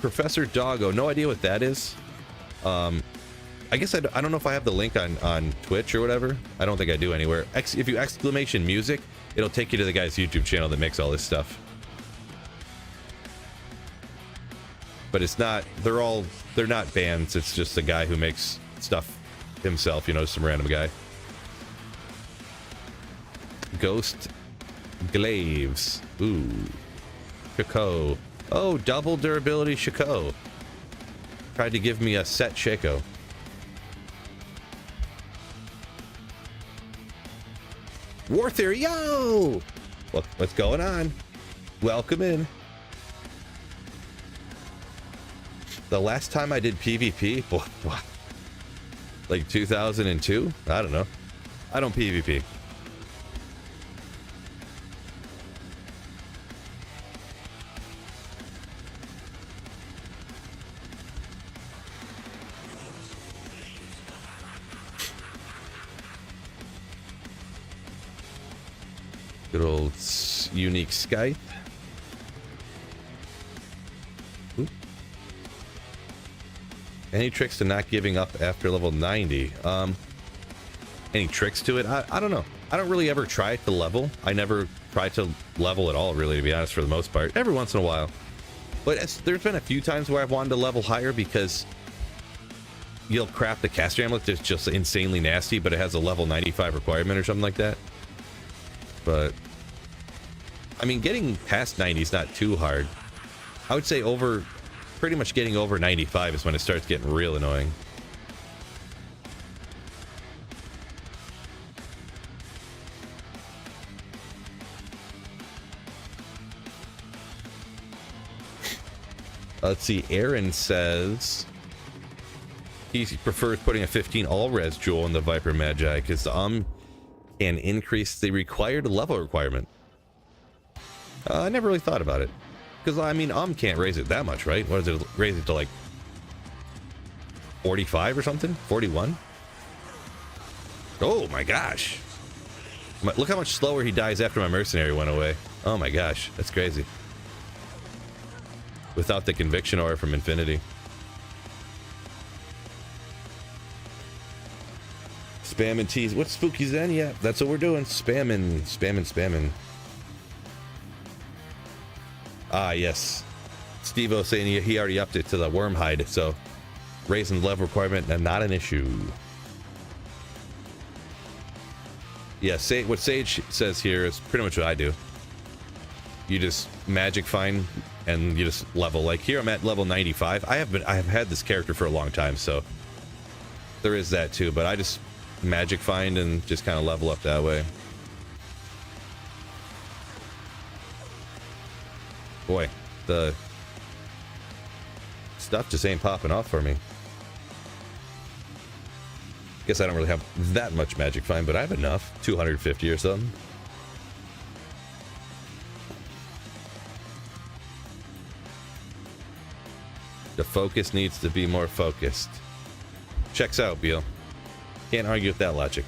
Professor Doggo. No idea what that is. I guess I don't know if I have the link on Twitch or whatever. I don't think I do anywhere. If you exclamation music, it'll take you to the guy's YouTube channel that makes all this stuff. But it's not, they're not bands. It's just a guy who makes stuff himself, you know, some random guy. Ghost Glaves. Ooh. Shaco. Oh, double durability Shaco. Tried to give me a set Shaco. War Theory, yo! What's going on? Welcome in. The last time I did PvP, like 2002? I don't know. I don't PvP. Good old unique Scythe. Ooh. Any tricks to not giving up after level 90? Any tricks to it? I don't know. I don't really ever try to level. I never try to level at all, really, to be honest, for the most part. Every once in a while. But there's been a few times where I've wanted to level higher because you'll craft the caster amulet that's just insanely nasty, but it has a level 95 requirement or something like that. But I mean, getting past 90 is not too hard. I would say pretty much getting over 95 is when it starts getting real annoying. Let's see, Aaron says he prefers putting a 15 all-res jewel in the Viper Magi because can increase the required level requirement. I never really thought about it. Because, I mean, can't raise it that much, right? What is it? Raise it to, like, 45 or something? 41? Oh, my gosh. Look how much slower he dies after my mercenary went away. Oh, my gosh. That's crazy. Without the conviction aura from Infinity. Spam and tease. What's Spooky Zen? Yeah, that's what we're doing. Spamming. Ah, yes. Steve-O saying he already upped it to the worm hide, so raising the level requirement, not an issue. Yeah, what Sage says here is pretty much what I do. You just magic find and you just level. Like here I'm at level 95. I have had this character for a long time, so there is that too, but I just magic find and just kind of level up that way. Boy, the stuff just ain't popping off for me. Guess I don't really have that much magic find, but I have enough. 250 or something. The focus needs to be more focused. Checks out, Beal. Can't argue with that logic.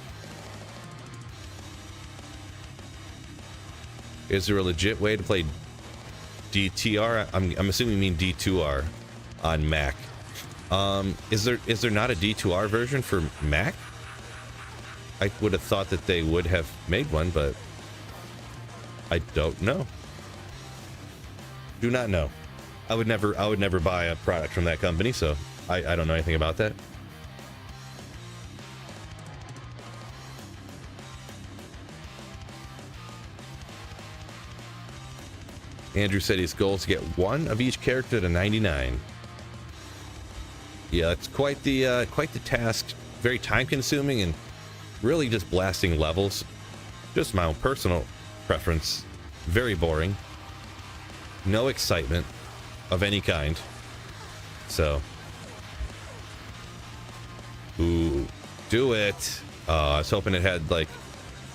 Is there a legit way to play DTR? I'm assuming you mean D2R on Mac. Is there not a D2R version for Mac? I would have thought that they would have made one, but I don't know. Do not know. I would never buy a product from that company, so I don't know anything about that. Andrew said his goal is to get one of each character to 99. Yeah, it's quite the task. Very time consuming and really just blasting levels. Just my own personal preference. Very boring. No excitement of any kind. So, ooh, do it. I was hoping it had like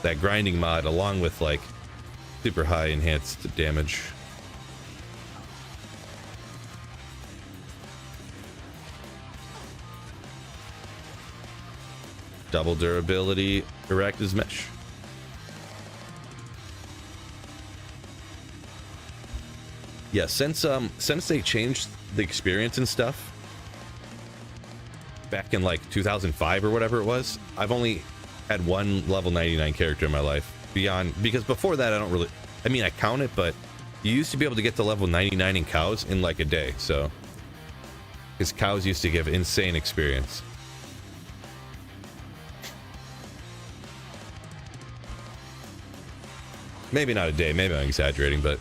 that grinding mod along with like super high enhanced damage. Double durability, erect as mesh. Yeah, since they changed the experience and stuff back in like 2005 or whatever it was, I've only had one level 99 character in my life. Because before that I count it, but you used to be able to get to level 99 in cows in like a day, so because cows used to give insane experience. Maybe not a day, maybe I'm exaggerating, but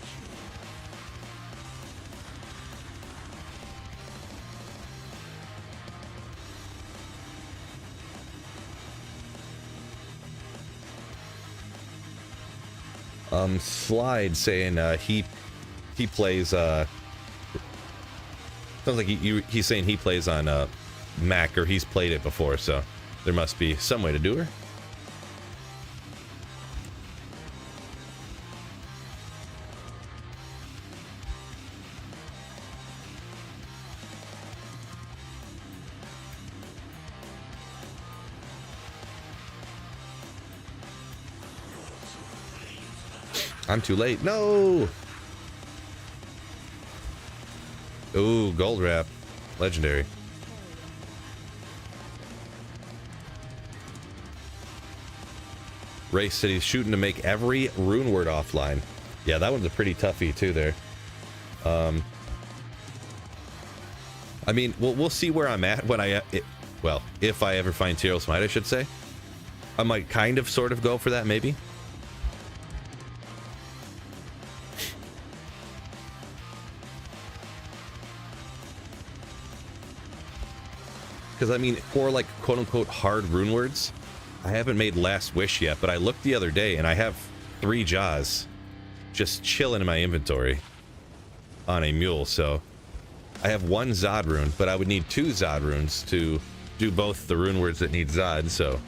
Slide saying he plays sounds like he's saying he plays on Mac, or he's played it before, so there must be some way to do her. I'm too late. No! Ooh, gold wrap. Legendary. Ray said he's shooting to make every rune word offline. Yeah, that one's a pretty toughie too there. I mean, we'll see where I'm at when if I ever find Tyrell Smite, I should say. I might kind of sort of go for that maybe. Because, I mean, for, like, quote-unquote hard rune words, I haven't made Last Wish yet, but I looked the other day, and I have 3 Jaws just chilling in my inventory on a mule, so I have 1 Zod rune, but I would need 2 Zod runes to do both the rune words that need Zod, so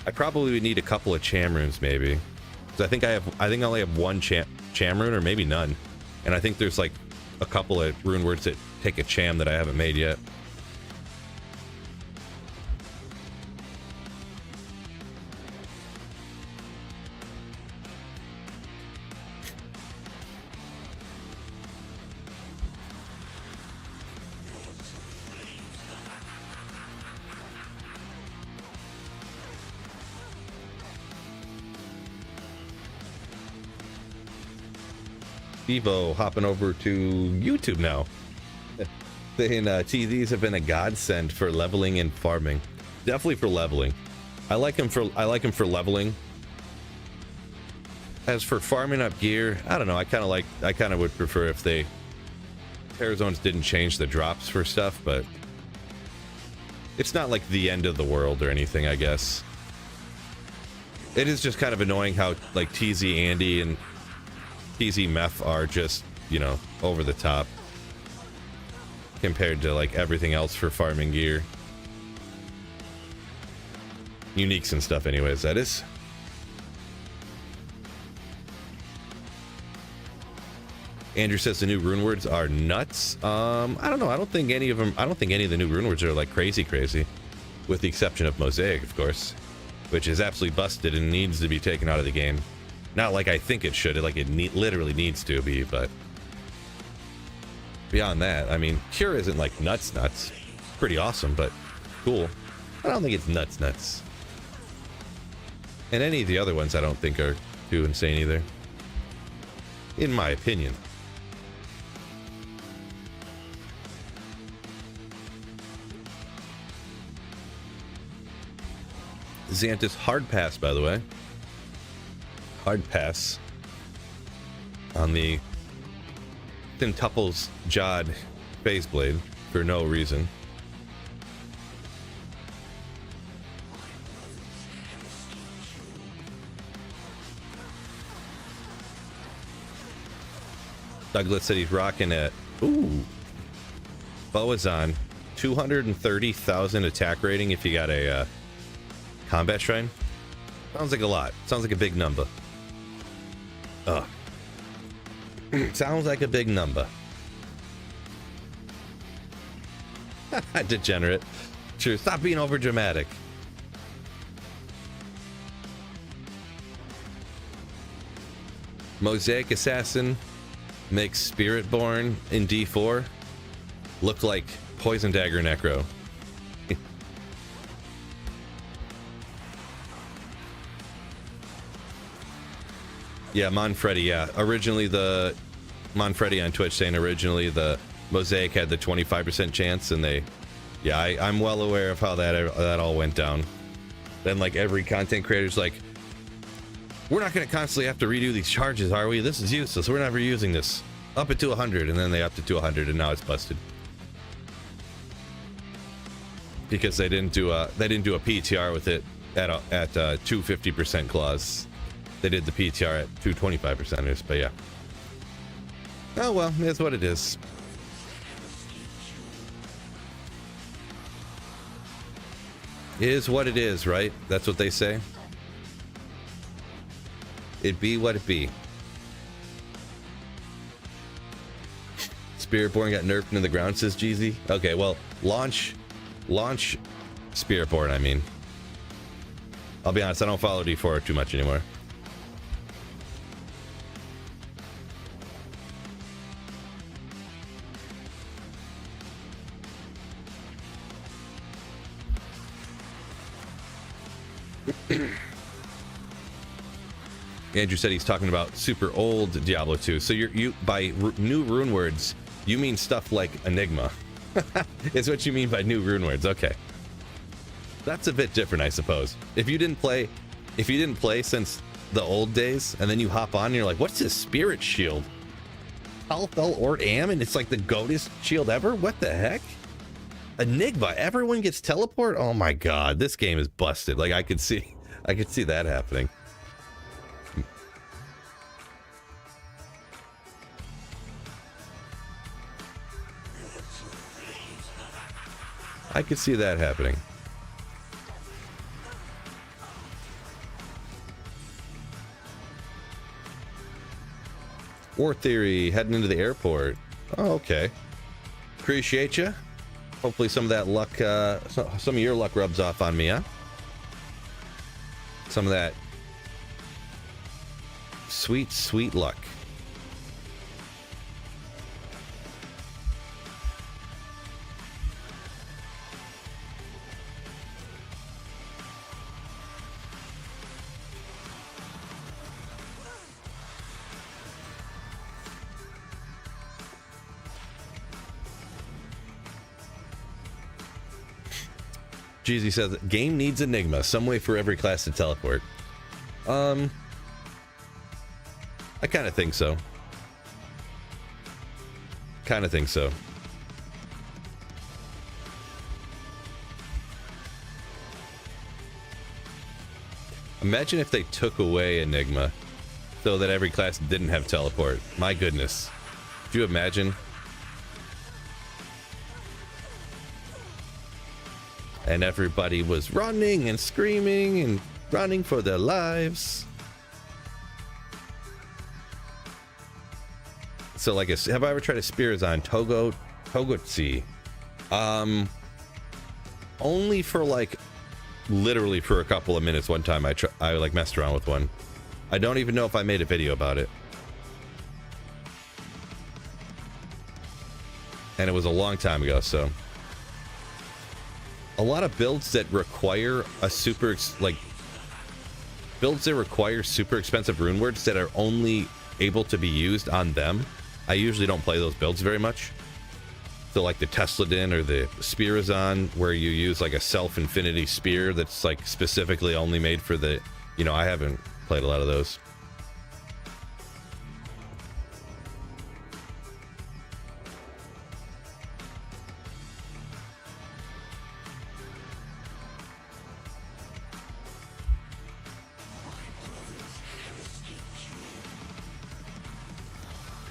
I probably would need a couple of Cham runes, maybe. Because I think I only have 1 Cham rune, or maybe none. And I think there's, like, a couple of rune words that take a Cham that I haven't made yet. Evo hopping over to YouTube now. Saying TZs have been a godsend for leveling and farming. Definitely for leveling. I like him for leveling. As for farming up gear, I don't know. I kind of would prefer if Terror Zones didn't change the drops for stuff, but it's not like the end of the world or anything, I guess. It is just kind of annoying how like TZ Andy and TZ Meth are just, you know, over the top compared to like everything else for farming gear. Uniques and stuff anyways, that is. Andrew says the new rune words are nuts. I don't know. I don't think any of the new rune words are like crazy, with the exception of Mosaic, of course, which is absolutely busted and needs to be taken out of the game. Not like I think it should, like it literally needs to be, but beyond that, I mean, Cure isn't like nuts. Pretty awesome, but cool. I don't think it's nuts. And any of the other ones I don't think are too insane either, in my opinion. Xanthus hard pass, by the way. Hard pass. on the Quintuple's Jod phase blade for no reason. Douglas said he's rocking it. Ooh. Boazon, 230,000 attack rating if you got a combat shrine. Sounds like a lot. Sounds like a big number. Ugh. Sounds like a big number. Degenerate. Sure, stop being over dramatic. Mosaic Assassin makes Spiritborn in D4 look like Poison Dagger Necro. Yeah, Monfreddy, yeah. Originally the Monfreddy on Twitch saying originally the Mosaic had the 25% chance, and they, yeah, I'm well aware of how that all went down. Then like every content creator's like, we're not going to constantly have to redo these charges, are we? This is useless. We're never using this. Up it to 100, and then they upped it to 100, and now it's busted because they didn't do a PTR with it at 250% clause. They did the PTR at 225%ers, but yeah. Oh well, it's what it is. It is what it is, right? That's what they say. It be what it be. Spiritborn got nerfed into the ground, says Jeezy. Okay, well, launch Spiritborn, I mean. I'll be honest, I don't follow D4 too much anymore. Andrew said he's talking about super old Diablo 2. So you by new rune words, you mean stuff like Enigma. Is what you mean by new rune words. Okay. That's a bit different, I suppose. If you didn't play since the old days, and then you hop on and you're like, what's this spirit shield? Alfel Ort Am, and it's like the goatest shield ever? What the heck? Enigma, everyone gets teleport? Oh my god, this game is busted. Like I could see that happening. I could see that happening. War Theory heading into the airport. Oh, okay. Appreciate you. Hopefully some of that luck, some of your luck rubs off on me, huh? Some of that sweet, sweet luck. Jeezy says, game needs Enigma, some way for every class to teleport. I kind of think so. Imagine if they took away Enigma so that every class didn't have teleport. My goodness. Could you imagine? And everybody was running and screaming and running for their lives. So like, have I ever tried a Spirazon Togotsi? Only for like, literally for a couple of minutes. One time I like messed around with one. I don't even know if I made a video about it. And it was a long time ago, so. A lot of builds that require a super expensive rune words that are only able to be used on them. I usually don't play those builds very much. So like the Tesladin or the Spirazon, where you use like a self-infinity spear that's like specifically only made for the, I haven't played a lot of those.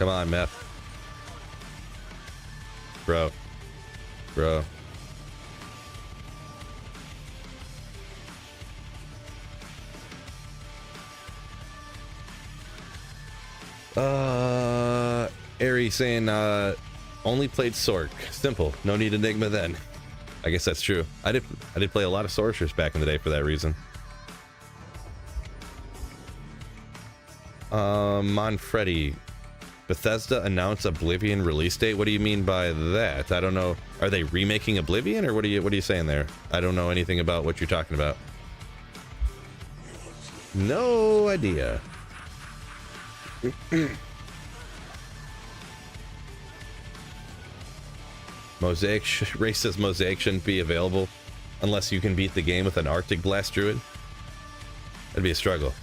Come on, Meth. Bro. Bro. Aries saying, only played Sork. Simple. No need Enigma then. I guess that's true. I did play a lot of Sorceress back in the day for that reason. Monfreddy. Bethesda announced Oblivion release date. What do you mean by that? I don't know. Are they remaking Oblivion, or what are you saying there? I don't know anything about what you're talking about. No idea. Mosaic Race says Mosaic shouldn't be available unless you can beat the game with an Arctic Blast Druid. That'd be a struggle.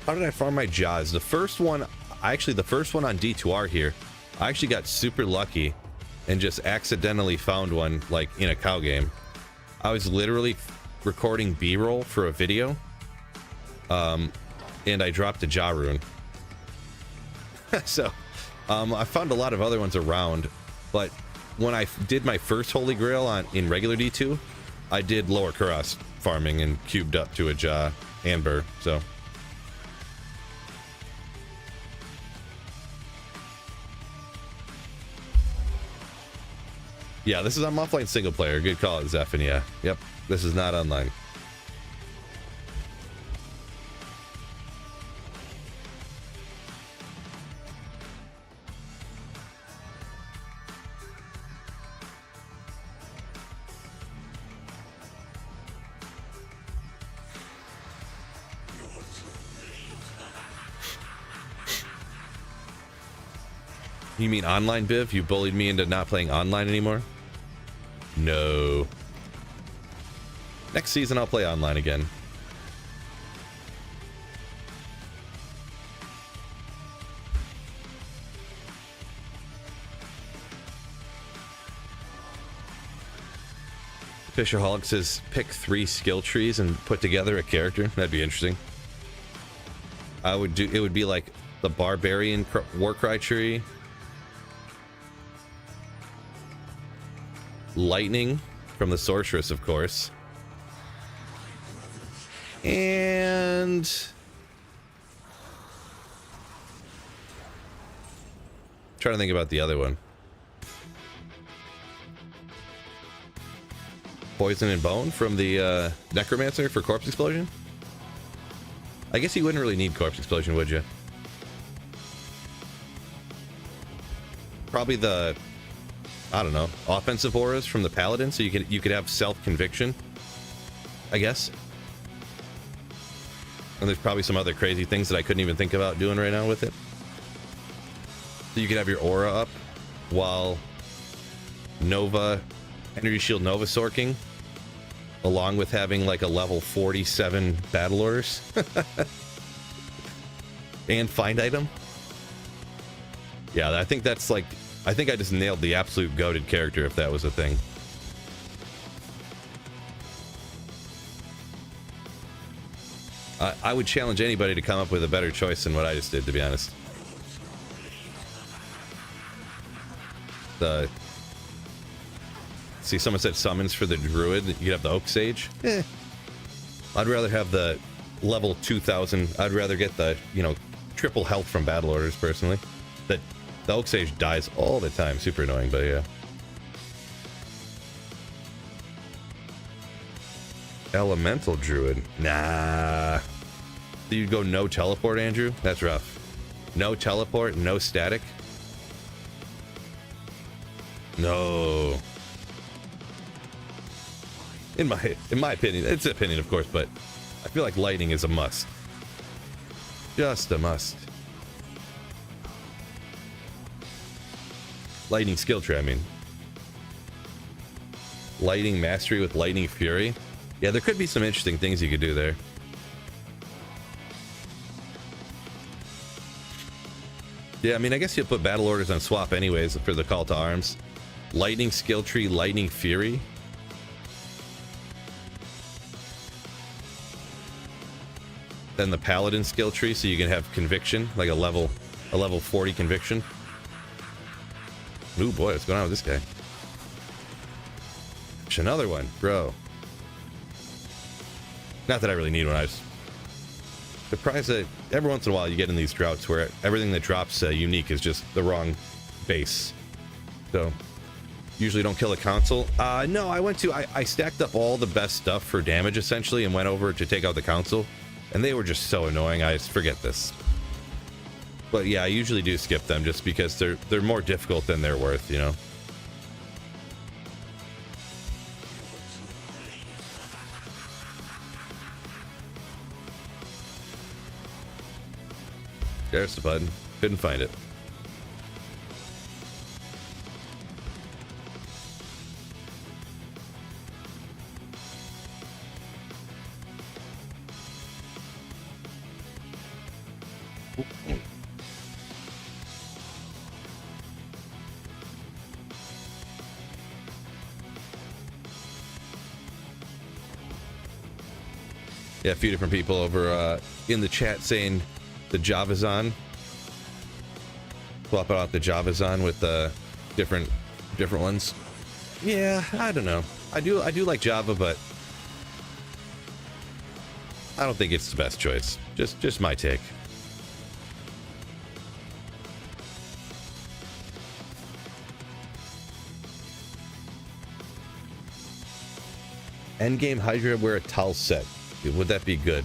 How did I farm my Jaws? The first one, the first one on D2R here, I actually got super lucky and just accidentally found one like in a cow game. I was literally recording B-roll for a video, and I dropped a Jaw rune. So I found a lot of other ones around, but when I did my first Holy Grail in regular D2, I did lower Kuros farming and cubed up to a Jaw Amber. So yeah, this is on offline single player. Good call, Zephin. Yeah, yep. This is not online. You mean online, Biv? You bullied me into not playing online anymore? No. Next season, I'll play online again. Fisherholic says pick 3 skill trees and put together a character. That'd be interesting. It would be like the Barbarian Warcry tree, Lightning from the Sorceress, of course, and trying to think about the other one. Poison and Bone from the Necromancer for Corpse Explosion. I guess you wouldn't really need Corpse Explosion, would you? Probably the, I don't know, offensive auras from the Paladin, so you could have self-conviction, I guess. And there's probably some other crazy things that I couldn't even think about doing right now with it. So you could have your aura up while Energy Shield Nova Sorking, along with having like a level 47 battle orders. And find item. Yeah, I think that's like, I think I just nailed the absolute goated character if that was a thing. I would challenge anybody to come up with a better choice than what I just did, to be honest. See, someone said summons for the Druid. You could have the Oak Sage. I'd rather have the level 2000. I'd rather get the, triple health from battle orders, personally. The Oak Sage dies all the time. Super annoying, but yeah. Elemental Druid. Nah. So you'd go no teleport, Andrew? That's rough. No teleport, no static. No. In my opinion, it's an opinion, of course, but I feel like lightning is a must. Just a must. Lightning skill tree, I mean. Lightning mastery with lightning fury. Yeah, there could be some interesting things you could do there. Yeah, I mean, I guess you'll put battle orders on swap anyways for the call to arms. Lightning skill tree, lightning fury. Then the paladin skill tree, so you can have conviction, like a level A level 40 conviction. Ooh, boy, what's going on with this guy? There's another one, bro. Not that I really need one. I was surprised that every once in a while you get in these droughts where everything that drops unique is just the wrong base. So, usually don't kill a console. No, I stacked up all the best stuff for damage, essentially, and went over to take out the console. And they were just so annoying, I just forget this. But yeah, I usually do skip them just because they're more difficult than they're worth, you know? There's the button. Couldn't find it. Yeah, a few different people over in the chat saying the Java's on. Swap out the Java's on with different ones. Yeah, I don't know. I do like Java, but I don't think it's the best choice. Just my take. Endgame Hydra wear a towel set. Would that be good?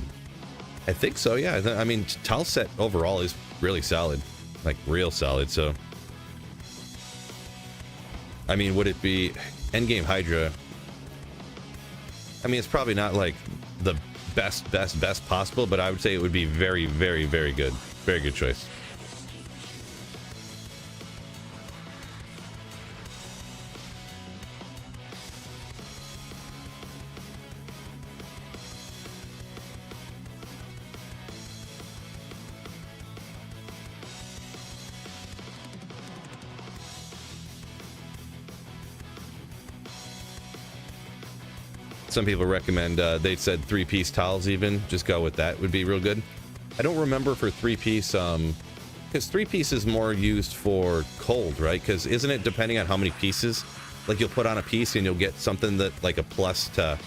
I think so, yeah. I mean, towel set overall is really solid. Like, real solid, so... I mean, would it be... Endgame Hydra... I mean, it's probably not, like, the best possible, but I would say it would be very, very, very good. Very good choice. Some people recommend, they said 3-piece towels even. Just go with that. Would be real good. I don't remember for 3-piece, because 3-piece is more used for cold, right? Because isn't it depending on how many pieces? Like you'll put on a piece and you'll get something that, like a plus to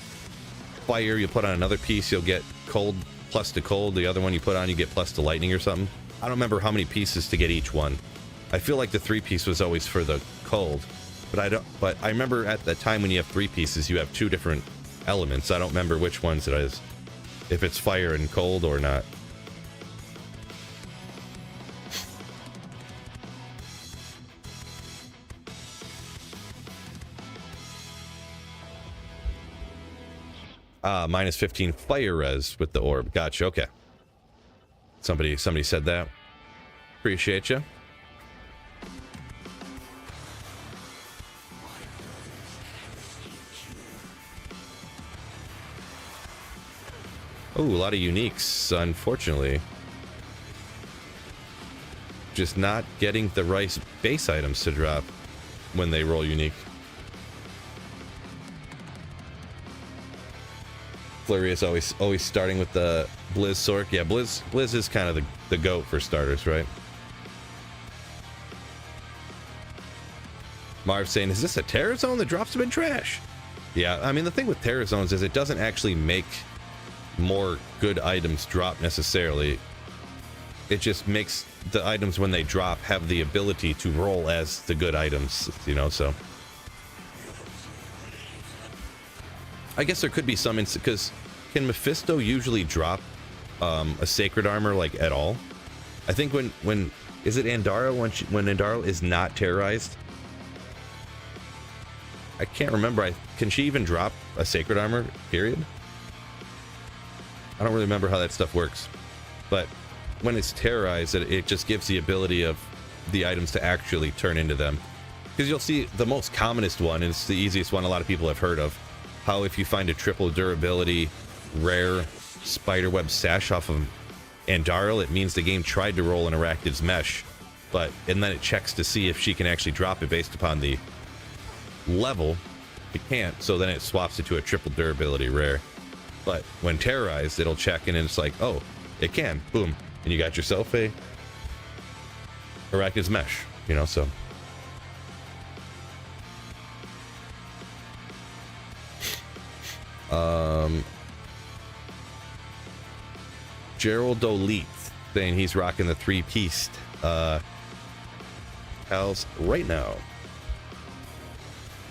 fire. You put on another piece, you'll get cold plus to cold. The other one you put on, you get plus to lightning or something. I don't remember how many pieces to get each one. I feel like the 3-piece was always for the cold. But I remember at the time when you have 3 pieces, you have 2 different elements. I don't remember which ones it is, if it's fire and cold or not. Minus 15 fire res with the orb. Gotcha. Okay. Somebody said that. Appreciate you. Oh, a lot of uniques, unfortunately. Just not getting the right base items to drop when they roll unique. Flurry is always starting with the Blizz Sork. Yeah, Blizz is kind of the GOAT for starters, right? Marv saying, is this a Terror Zone? The drops have been trash. Yeah, I mean, the thing with Terror Zones is it doesn't actually make more good items drop necessarily. It just makes the items when they drop have the ability to roll as the good items, you know, so I guess there could be some because can Mephisto usually drop a sacred armor like at all? I think when is it Andara when Andara is not terrorized? I can't remember. Can she even drop a sacred armor, period? I don't really remember how that stuff works, but when it's terrorized, it just gives the ability of the items to actually turn into them. Because you'll see the most commonest one, and it's the easiest one a lot of people have heard of, how if you find a triple durability rare spiderweb sash off of Andariel, it means the game tried to roll an Arachnid's Mesh, and then it checks to see if she can actually drop it based upon the level. It can't, so then it swaps it to a triple durability rare. But when terrorized, it'll check and it's like, oh, it can. Boom. And you got yourself a Arachid's mesh, you know, so. Gerald O'Leet saying he's rocking the three-piece pals right now.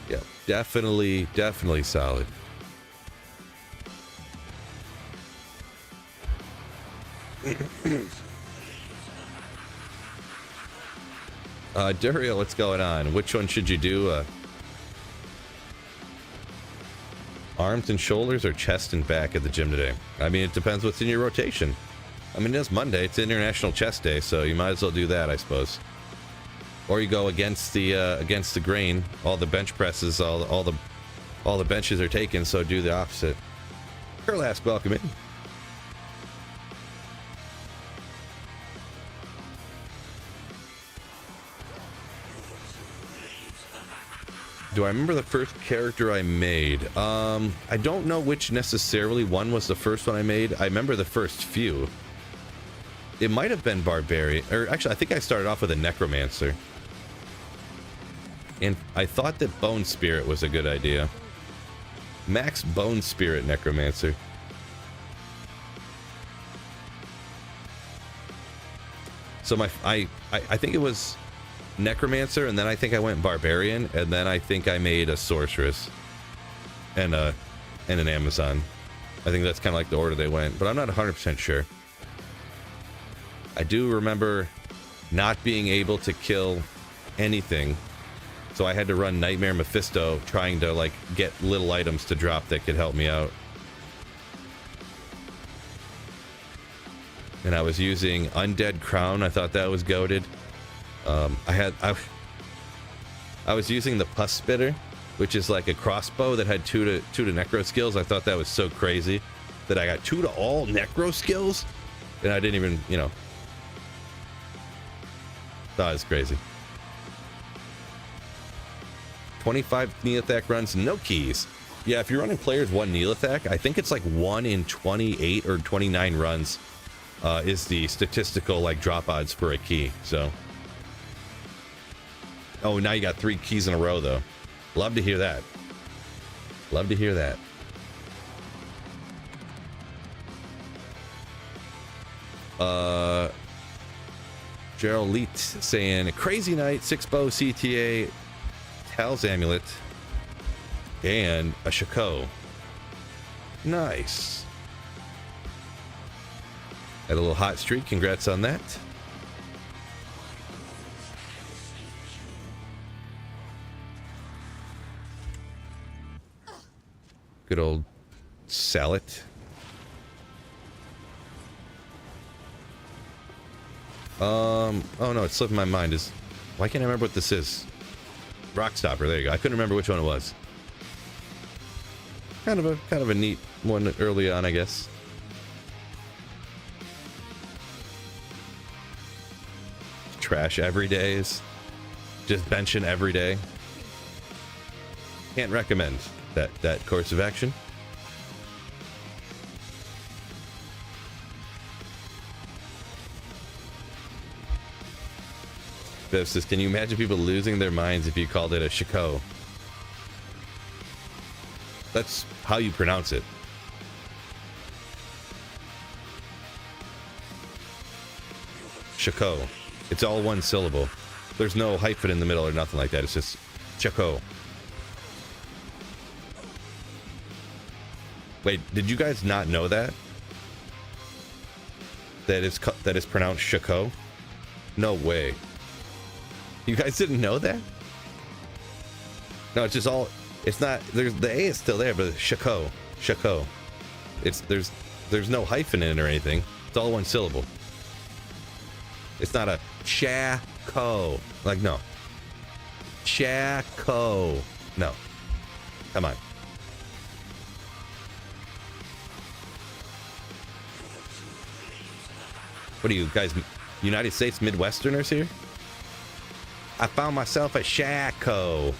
Yeah, definitely solid. Durio, what's going on? Which one should you do? Arms and shoulders or chest and back at the gym today? I mean, it depends what's in your rotation. I mean, it's Monday. It's International Chest Day, so you might as well do that, I suppose. Or you go against the grain. All the bench presses, all the benches are taken, so do the opposite. Kurlask, welcome in. Do I remember the first character I made? I don't know which necessarily one was the first one I made. I remember the first few. It might have been Barbarian, or actually I think I started off with a Necromancer. And I thought that Bone Spirit was a good idea. Max Bone Spirit Necromancer. So I think it was Necromancer, and then I think I went Barbarian, and then I think I made a Sorceress and an Amazon. I think that's kind of like the order they went, but I'm not 100% sure. I do remember not being able to kill anything, so I had to run Nightmare Mephisto trying to like get little items to drop that could help me out. And I was using Undead Crown. I thought that was goated. I was using the Pus Spitter, which is like a crossbow that had two to necro skills. I thought that was so crazy that I got 2 to all necro skills, and I didn't even, you know, thought it was crazy. 25 Neothak runs, no keys. Yeah, if you're running players 1 Neothak, I think it's like 1 in 28 or 29 runs is the statistical like drop odds for a key. So, oh, now you got 3 keys in a row though. Love to hear that. Love to hear that. Gerald Leet saying crazy night, 6-bow CTA, Tal's amulet, and a Shako. Nice. Had a little hot streak. Congrats on that. Good old salad. Oh no, it slipped my mind. Why can't I remember what this is? Rock Stopper, there you go. I couldn't remember which one it was. Kind of a neat one early on, I guess. Trash every day is just benching every day. Can't recommend that course of action. Bev says, can you imagine people losing their minds if you called it a Shako? That's how you pronounce it. Shako. It's all one syllable. There's no hyphen in the middle or nothing like that. It's just Shako. Wait, did you guys not know that? That is pronounced Shako? No way. You guys didn't know that? No, it's just all. It's not. There's the A is still there, but it's Shako. Shako. There's no hyphen in it or anything. It's all one syllable. It's not a Shako. Like, no. Shako. No. Come on. What are you guys, United States Midwesterners here? I found myself a Shako.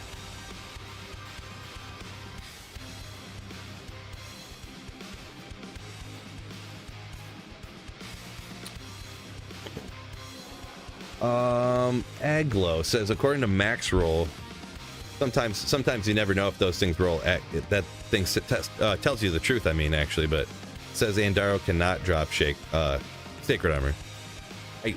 Aglo says, according to Max Roll, sometimes you never know if those things roll. That thing tells you the truth, I mean, actually, but says Andaro cannot drop Sacred Armor.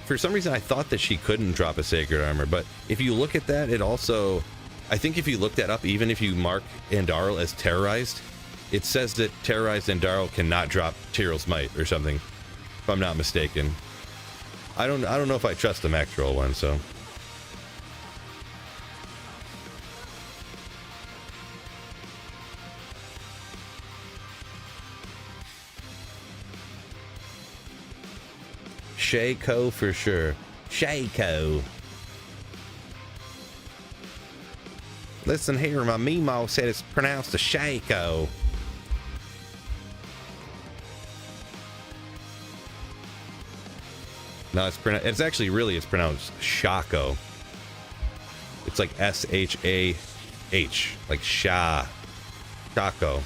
For some reason, I thought that she couldn't drop a Sacred Armor, but if you look at that, it also... I think if you look that up, even if you mark Andaro as terrorized, it says that terrorized Andaro cannot drop Tyrell's Might or something, if I'm not mistaken. I don't know if I trust the Max Roll one, so... Shaco for sure. Shaco. Listen here, my Meemaw said it's pronounced a Shaco. No, it's actually it's pronounced Shaco. It's like S-H-A-H, like Sha. Shaco.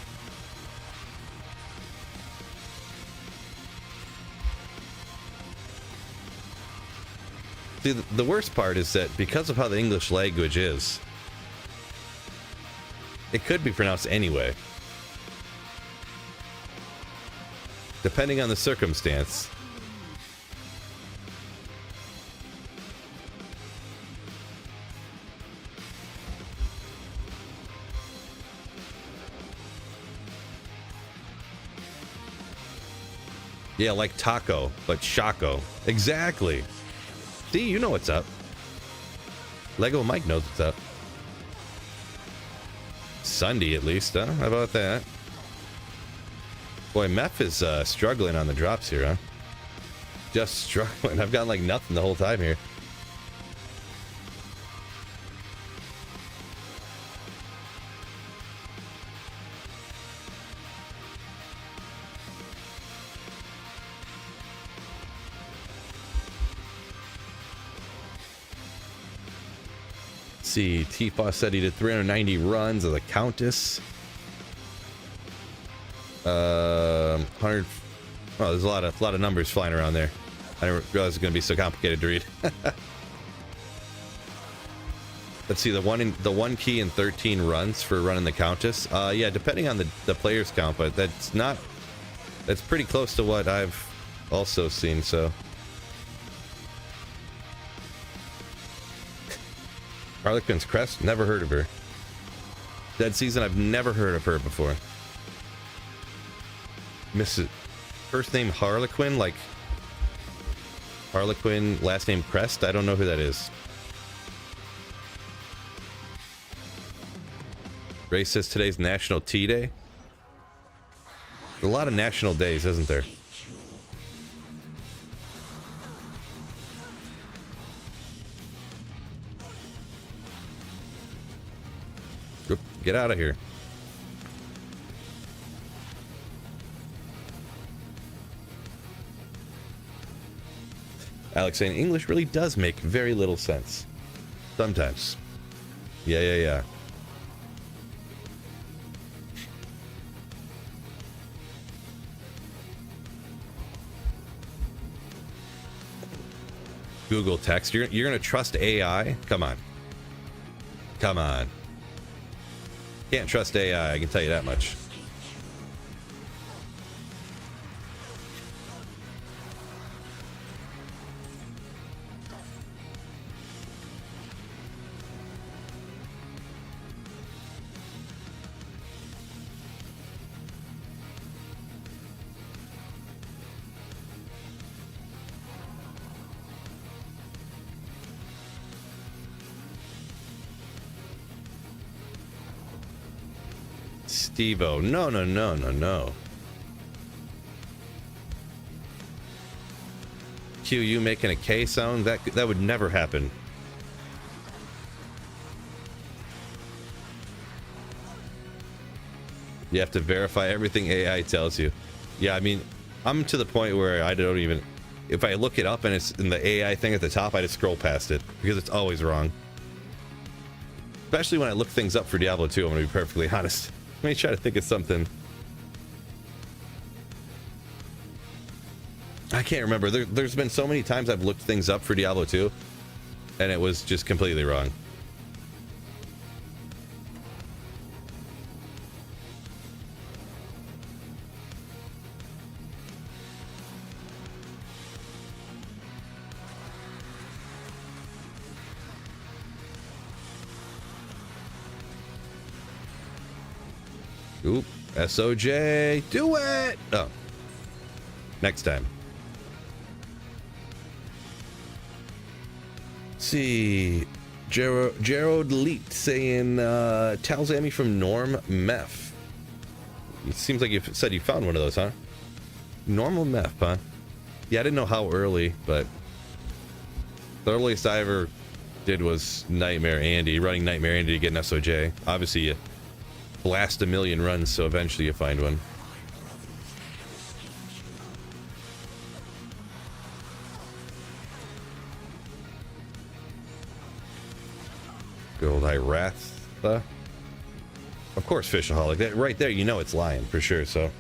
See, the worst part is that because of how the English language is, it could be pronounced anyway, depending on the circumstance. Yeah, like taco, but Shaco. Exactly. See, you know what's up. Lego Mike knows what's up. Sunday, at least, huh? How about that? Boy, Meph is struggling on the drops here, huh? Just struggling. I've gotten like nothing the whole time here. See, T-Foss said he did 390 runs of the Countess. 100. Oh, there's a lot of numbers flying around there. I didn't realize it was going to be so complicated to read. Let's see, the one key and 13 runs for running the Countess. Yeah, depending on the players count, but that's pretty close to what I've also seen. So. Harlequin's Crest? Never heard of her. Dead Season? I've never heard of her before. Mrs. First name Harlequin? Like Harlequin, last name Crest? I don't know who that is. Ray says today's National Tea Day. There's a lot of national days, isn't there? Get out of here. Alex saying English really does make very little sense. Sometimes. Yeah. Google text. You're gonna trust AI? Come on. Come on. Can't trust AI, I can tell you that much. Steve-O. No. Q, you making a K sound? That would never happen. You have to verify everything AI tells you. Yeah, I mean, I'm to the point where I don't even... If I look it up and it's in the AI thing at the top, I just scroll past it because it's always wrong. Especially when I look things up for Diablo 2, I'm going to be perfectly honest. Let me try to think of something. I can't remember. There's been so many times I've looked things up for Diablo 2, and it was just completely wrong. Oop, SOJ, do it! Oh, next time. Let's see, Gerald Leet saying, Talzami from Norm Meth. It seems like you said you found one of those, huh? Normal Meth, huh? Yeah, I didn't know how early, but the earliest I ever did was Nightmare Andy, running Nightmare Andy to get an SOJ. Obviously, you blast a million runs, so eventually you find one. Good old Iratha. Of course, Fishaholic. That right there, you know it's lying for sure. So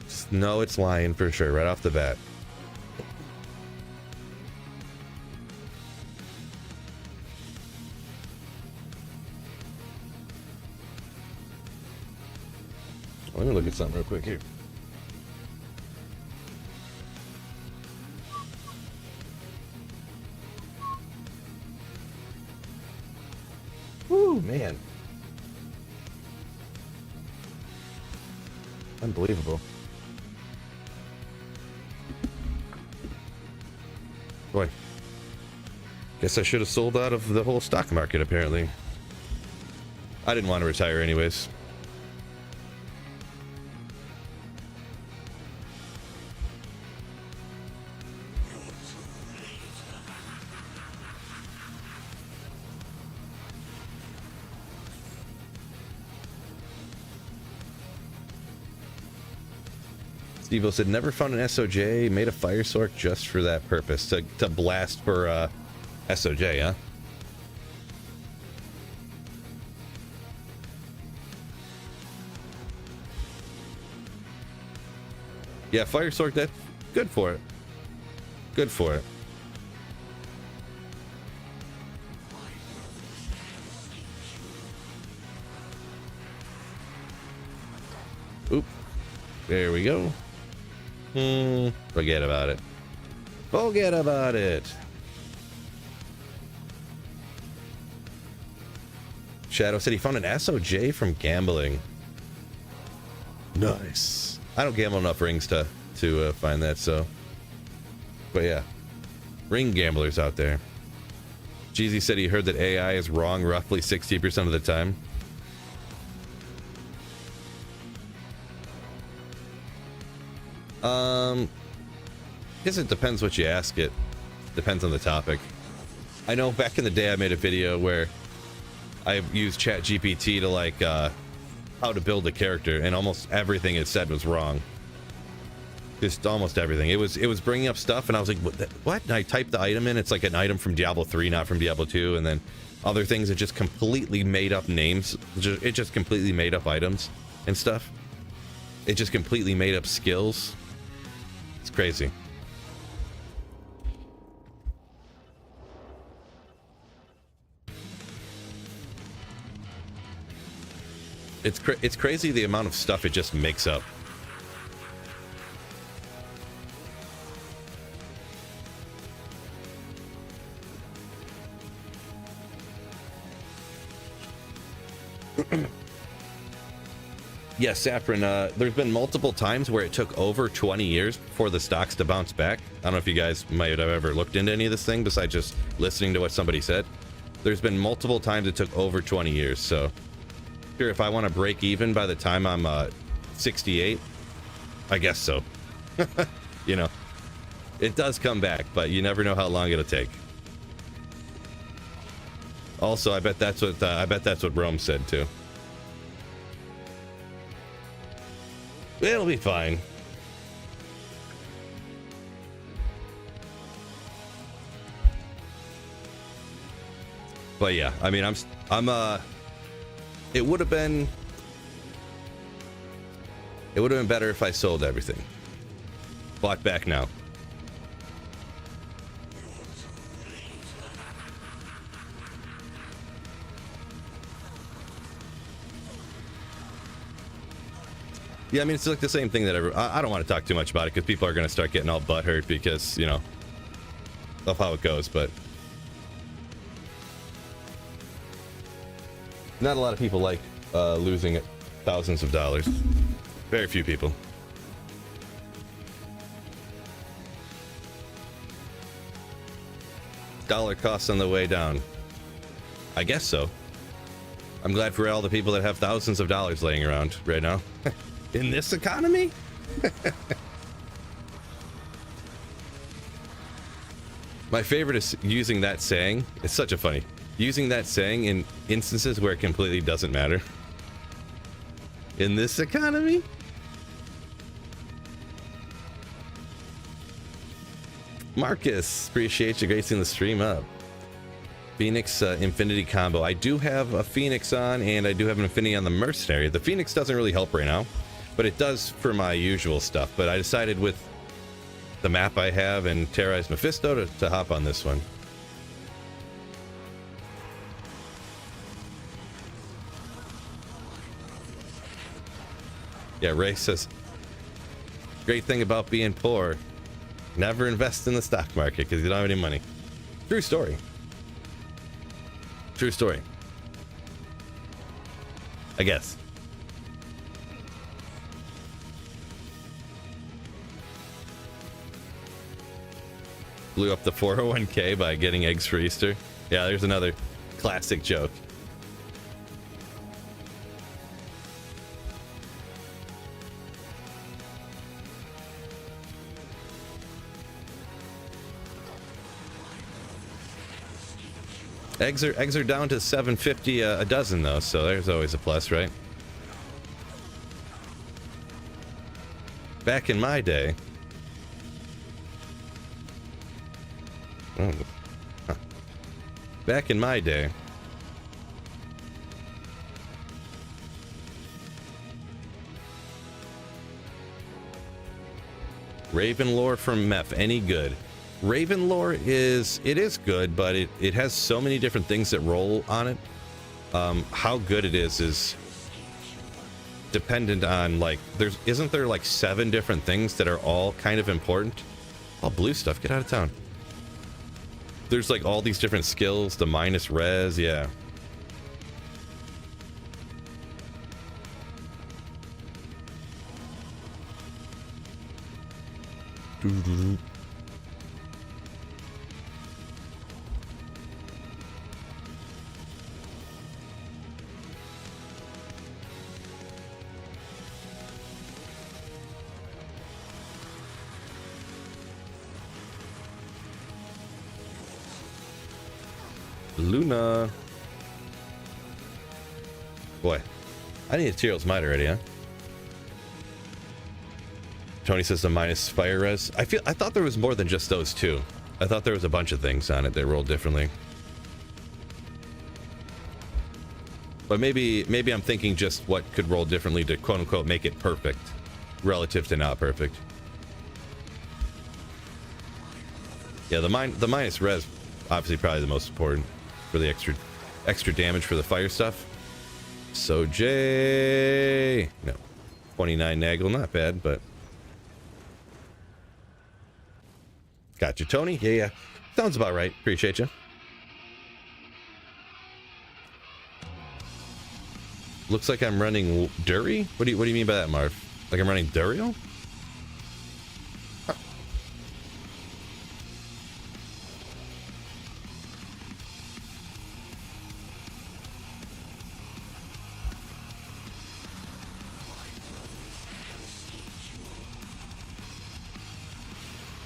just know it's lying for sure right off the bat. Let me look at something real quick here. Woo, man. Unbelievable. Boy. Guess I should have sold out of the whole stock market, apparently. I didn't want to retire anyways. Steve-O said, never found an SOJ, made a fire sork just for that purpose, to blast for SOJ, huh? Yeah, fire sork, that's good for it. Good for it. Oop. There we go. Forget about it. Forget about it. Shadow said he found an SOJ from gambling. Nice. I don't gamble enough rings to find that, so. But yeah, ring gamblers out there. Jeezy said he heard that AI is wrong roughly 60% of the time. I guess it depends what you ask it. Depends on the topic. I know back in the day I made a video where I used ChatGPT to like how to build a character, and almost everything it said was wrong. Just almost everything. It was bringing up stuff, and I was like, what? And I typed the item in. It's like an item from Diablo 3, not from Diablo 2, and then other things that just completely made up names. It just completely made up items and stuff. It just completely made up skills. It's crazy. It's crazy the amount of stuff it just makes up. Yeah, Saffron, there's been multiple times where it took over 20 years for the stocks to bounce back. I don't know if you guys might have ever looked into any of this thing besides just listening to what somebody said. There's been multiple times it took over 20 years, so sure, if I want to break even by the time I'm 68, I guess so. You know, it does come back, but you never know how long it'll take. Also, I bet that's what Rome said too. It'll be fine. But yeah, I mean, it would have been better if I sold everything. Bought back now. Yeah, I mean, it's like the same thing that I don't want to talk too much about it because people are going to start getting all butthurt because, you know, of how it goes, but not a lot of people like losing thousands of dollars. Very few people. Dollar costs on the way down. I guess so. I'm glad for all the people that have thousands of dollars laying around right now. In this economy? My favorite is using that saying. It's such a funny. Using that saying in instances where it completely doesn't matter. In this economy? Marcus, appreciate you gracing the stream up. Phoenix Infinity combo. I do have a Phoenix on, and I do have an Infinity on the Mercenary. The Phoenix doesn't really help right now, but it does for my usual stuff. But I decided with the map I have and Terrorize Mephisto to hop on this one. Yeah, Ray says, great thing about being poor, never invest in the stock market because you don't have any money. True story. True story. I guess. Blew up the 401k by getting eggs for Easter. Yeah, there's another classic joke. Eggs are down to $7.50 a dozen though, so there's always a plus, right? Back in my day. Oh. Huh. Back in my day. Raven lore from Meph, any good? Raven lore is good, but it has so many different things that roll on it. How good it is dependent on, like, isn't there like 7 different things that are all kind of important? Oh, blue stuff, get out of town. There's like all these different skills, the minus res, yeah. Doo-doo-doo. Luna. Boy, I need a Tyrell's Might already, huh? Tony says the minus fire res. I thought there was more than just those two. I thought there was a bunch of things on it that rolled differently. But maybe I'm thinking just what could roll differently to quote unquote make it perfect relative to not perfect. Yeah, the minus res obviously probably the most important for the extra damage for the fire stuff. So Jay, no, 29 Nagel, not bad, but got you, Tony. Yeah, sounds about right. Appreciate you. Looks like I'm running Dury. What do you mean by that, Marv? Like I'm running Duriel?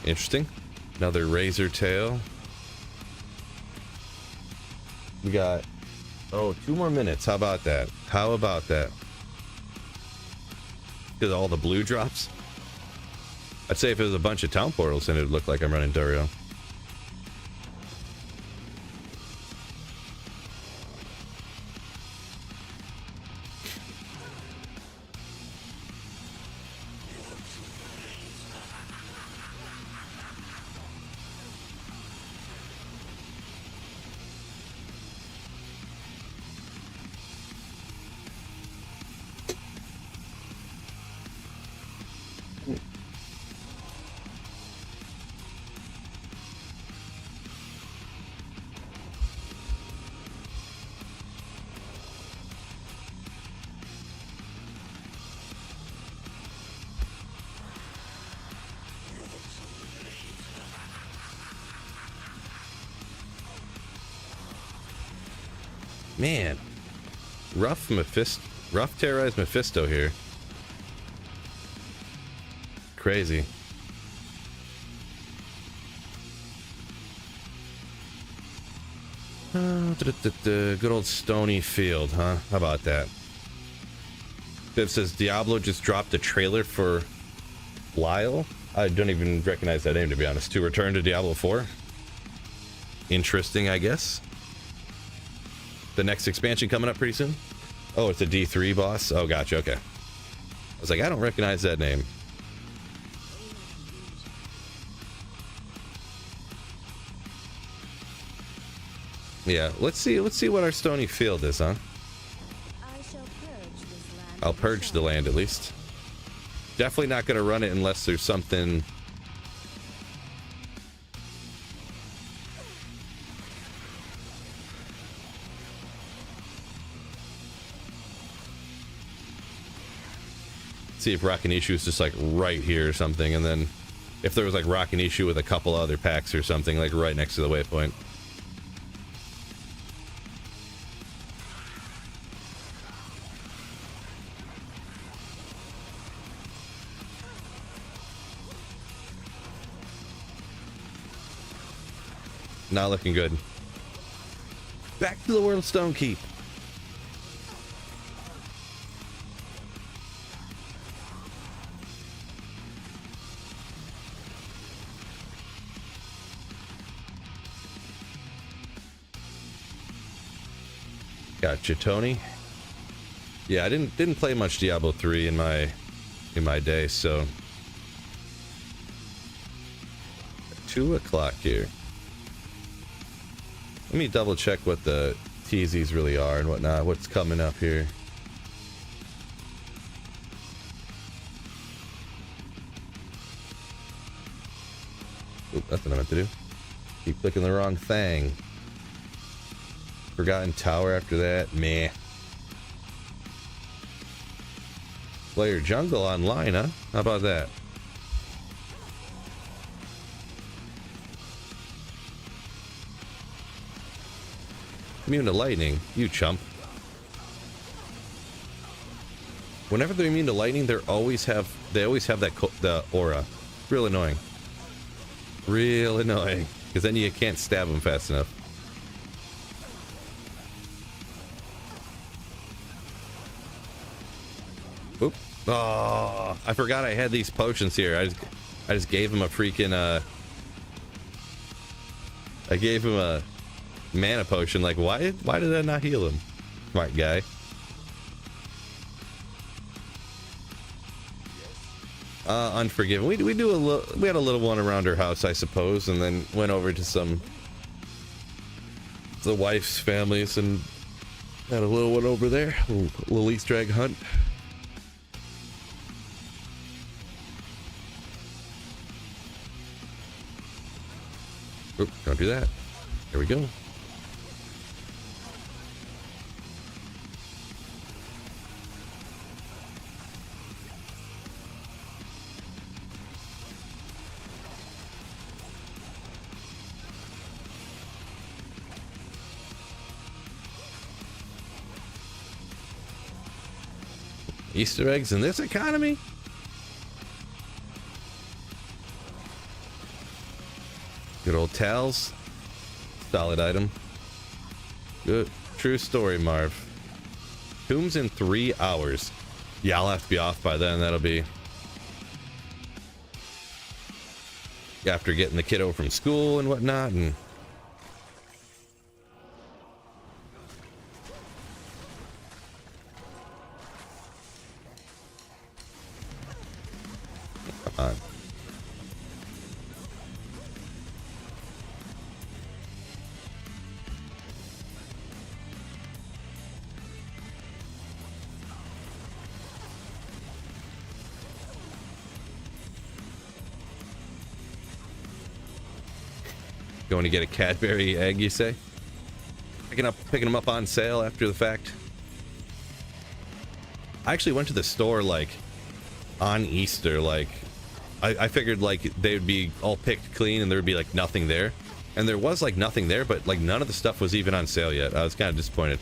Interesting. Another razor tail. We got 2 more minutes. How about that? How about that? Because all the blue drops. I'd say if it was a bunch of town portals, then it would look like I'm running Durio. Man, rough terrorized Mephisto here. Crazy. Good old Stony Field, huh? How about that? Viv says Diablo just dropped a trailer for Lyle. I don't even recognize that name, to be honest. To return to Diablo 4. Interesting, I guess. The next expansion coming up pretty soon. Oh, it's a D3 boss. Oh, gotcha. Okay. I was like, I don't recognize that name. Yeah, let's see what our Stony Field is, huh? I'll purge the land at least. Definitely not going to run it unless there's something. See if Rockinishu is just like right here or something, and then if there was like Rockinishu with a couple other packs or something like right next to the waypoint. Not looking good. Back to the World Stone Keep. Gotcha, Tony. Yeah, I didn't play much Diablo 3 in my day, so 2 o'clock here. Let me double check what the TZs really are and whatnot. What's coming up here? Oop, that's what I meant to do. Keep clicking the wrong thing. Forgotten Tower after that. Meh. Player Jungle online, huh? How about that? Immune to lightning, you chump. Whenever they're immune to lightning, they always have the aura. Real annoying. Real annoying. Because then you can't stab them fast enough. Oop. Oh, I forgot I had these potions here. I just gave him a freaking I gave him a mana potion. Like, why did I not heal him? Smart guy. Unforgiven. We had a little one around her house, I suppose, and then went over to the wife's families and had a little one over there. A little Easter egg hunt. Oop, don't do that. There we go. Easter eggs in this economy? Good old towels. Solid item. Good. True story, Marv. Tombs in 3 hours. Yeah, I'll have to be off by then. That'll be after getting the kiddo from school and whatnot, and going to get a Cadbury egg, you say? Picking them up on sale after the fact. I actually went to the store like on Easter. Like I figured like they would be all picked clean and there would be like nothing there, and there was like nothing there, but like none of the stuff was even on sale yet. I was kind of disappointed.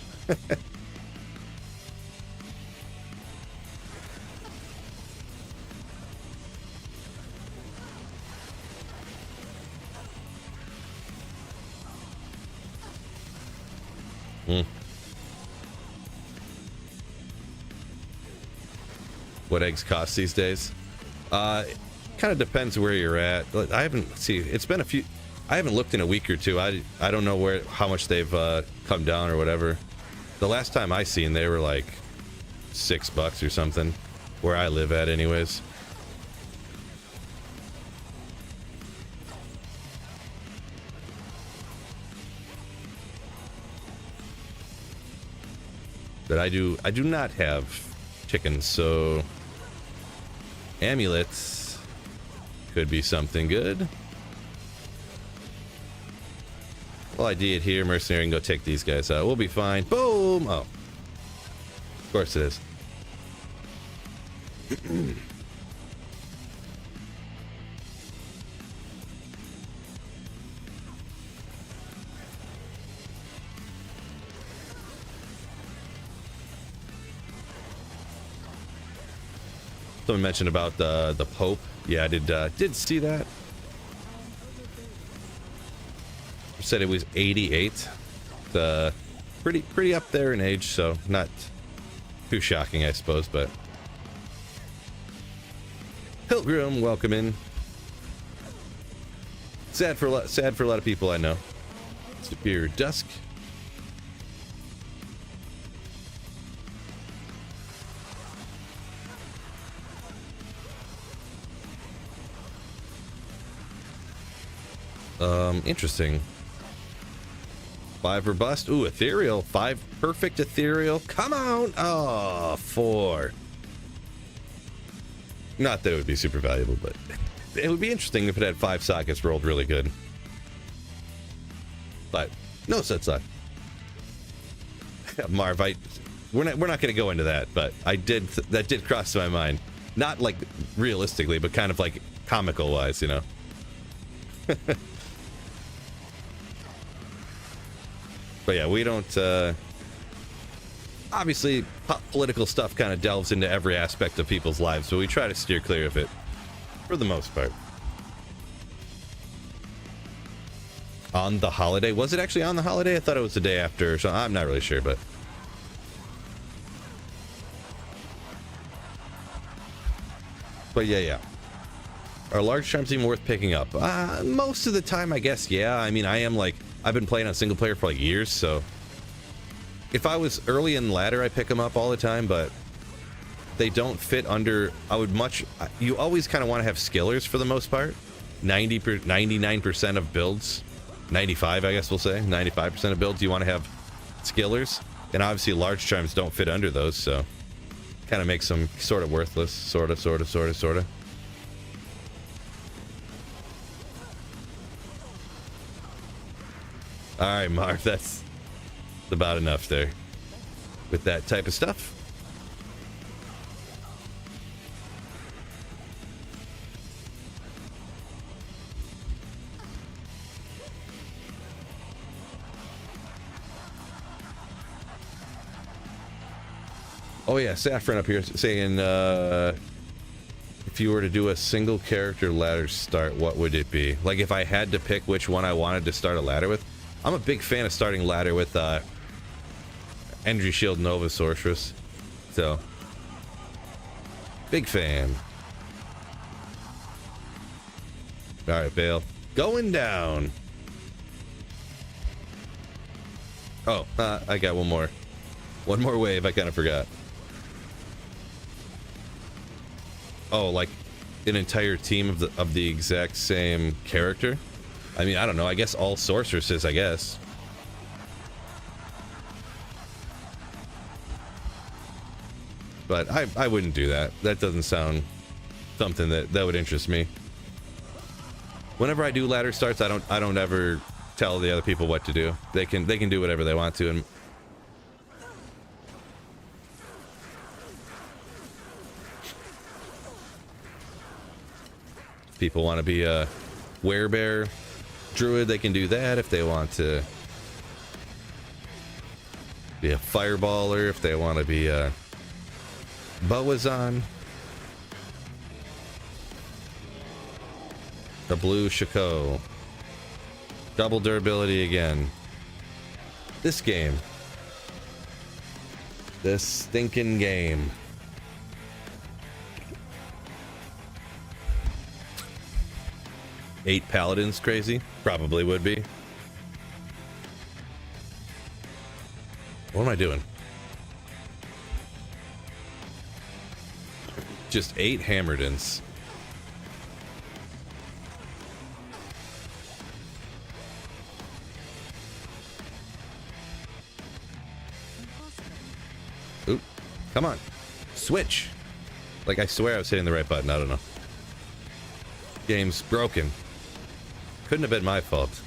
What eggs cost these days? Kind of depends where you're at. I haven't it's been a few. I haven't looked in a week or two. I don't know how much they've come down or whatever. The last time I seen, they were like $6 or something, where I live at, anyways. But I do not have chickens, so amulets could be something good. Well, I did here. Mercenary can go take these guys out. We'll be fine. Boom! Oh. Of course it is. Someone mentioned about the Pope. Yeah, I did see that. Said it was 88. Pretty up there in age, so not too shocking, I suppose. But Pilgrim, welcome in. Sad for a lot of people I know. Superior Dusk. Interesting. 5 or bust. Ooh, ethereal. 5 perfect ethereal. Come on. Oh, 4. Not that it would be super valuable, but it would be interesting if it had 5 sockets rolled really good. But no such luck. Marv, we're not going to go into that, but that did cross my mind. Not like realistically, but kind of like comical wise, you know. But yeah, we don't, obviously, political stuff kind of delves into every aspect of people's lives, but we try to steer clear of it, for the most part. On the holiday? Was it actually on the holiday? I thought it was the day after, so I'm not really sure, but... But yeah. Are large charms even worth picking up? Most of the time, I guess, yeah. I mean, I've been playing on single player for like years, so if I was early in ladder, I pick them up all the time, but they don't fit under. You always kind of want to have skillers for the most part. 99% of builds, 95, I guess we'll say, 95% of builds, you want to have skillers, and obviously large charms don't fit under those, so kind of makes them sort of worthless, sort of. All right, Marv, that's about enough there with that type of stuff. Oh yeah, Saffron up here saying, if you were to do a single character ladder start, what would it be? Like if I had to pick which one I wanted to start a ladder with, I'm a big fan of starting ladder with Energy Shield Nova Sorceress. So, big fan. Alright, Bale. Going down. Oh, I got one more. One more wave, I kind of forgot. Oh, like an entire team of the exact same character? I mean, I don't know. I guess all sorceresses, I guess. But I wouldn't do that. That doesn't sound something that would interest me. Whenever I do ladder starts, I don't ever tell the other people what to do. They can do whatever they want to, and people want to be a werebear druid, they can do that if they want to Be a fireballer if they want to be a Boazon. A blue Shaco. Double durability again. This game. This stinking game. Eight paladins, crazy? Probably would be. What am I doing? Just 8 Hammerdins. Oop. Come on. Switch. Like, I swear I was hitting the right button. I don't know. Game's broken. Couldn't have been my fault.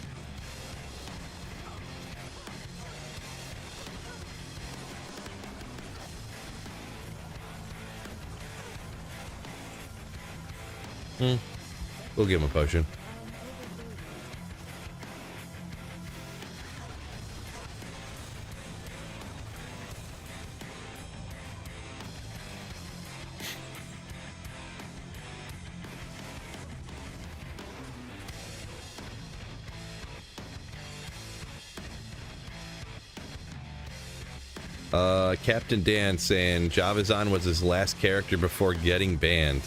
We'll give him a potion. Captain Dan saying Javazon was his last character before getting banned.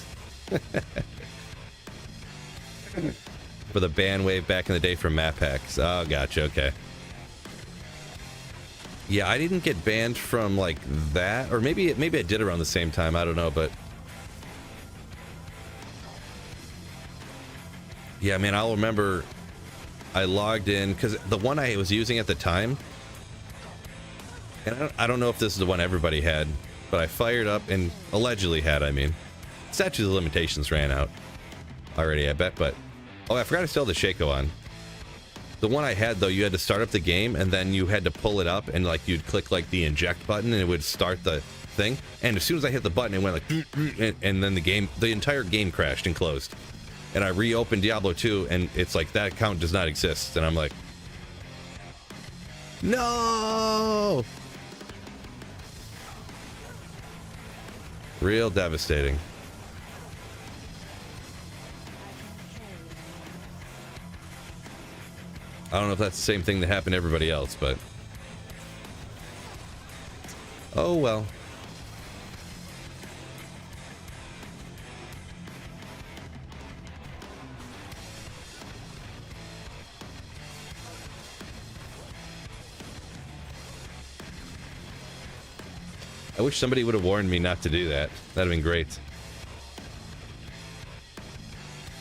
For the ban wave back in the day from map hacks. Oh, gotcha. Okay. Yeah, I didn't get banned from like that, or maybe I did around the same time. I don't know, but yeah, man, I'll remember I logged in because the one I was using at the time, and I don't know if this is the one everybody had, but I fired up and allegedly had. I mean, statute of limitations ran out already, I bet, but oh, I forgot to still have the Shaco on. The one I had, though, you had to start up the game, and then you had to pull it up, and, like, you'd click, like, the inject button, and it would start the thing. And as soon as I hit the button, it went, like, and then the entire game crashed and closed. And I reopened Diablo 2, and it's like, that account does not exist. And I'm like, no! Real devastating. I don't know if that's the same thing that happened to everybody else, but oh well. I wish somebody would have warned me not to do that. That'd have been great.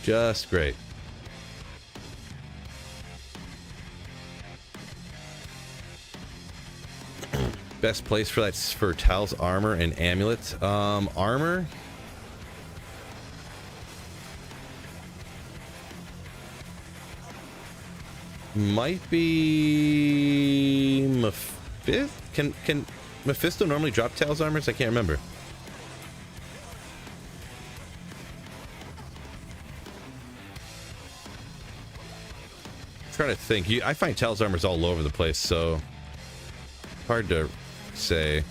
Just great. Best place for that's for Tal's armor and amulet. Armor. Might be Mephisto. Can Mephisto normally drop Tal's armors? I can't remember. I'm trying to think. I find Tal's armors all over the place, so hard to say.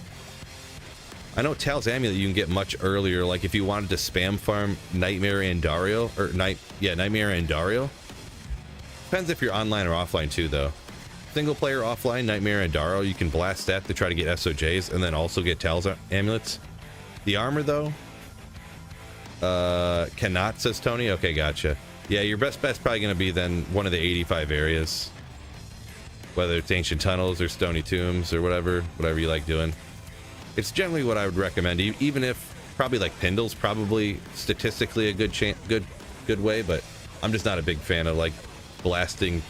I know Tal's amulet you can get much earlier, like if you wanted to spam farm Nightmare and Dario, or Nightmare and Dario. Depends if you're online or offline too, though. Single player offline, Nightmare and Dario, you can blast that to try to get SOJs and then also get Tal's amulets. The armor though, cannot, says Tony. Okay, gotcha. Yeah, your best bet's probably gonna be then one of the 85 areas. Whether it's ancient tunnels or stony tombs or whatever you like doing. It's generally what I would recommend, even if probably like Pindle's probably statistically a good way, but I'm just not a big fan of like blasting.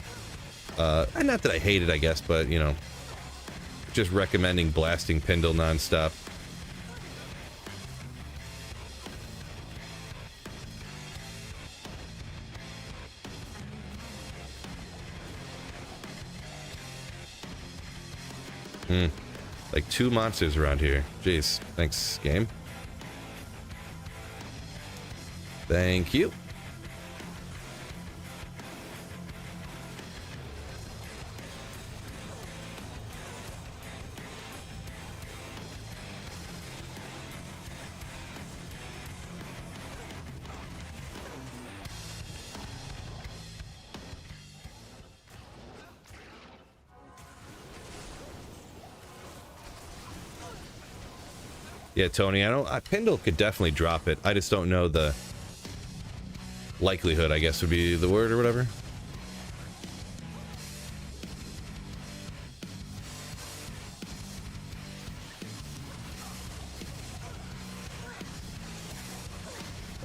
And not that I hate it, I guess, but you know, just recommending blasting Pindle nonstop. Like 2 monsters around here. Jeez. Thanks, game. Thank you. Yeah, Tony, Pendle could definitely drop it. I just don't know the likelihood, I guess would be the word or whatever.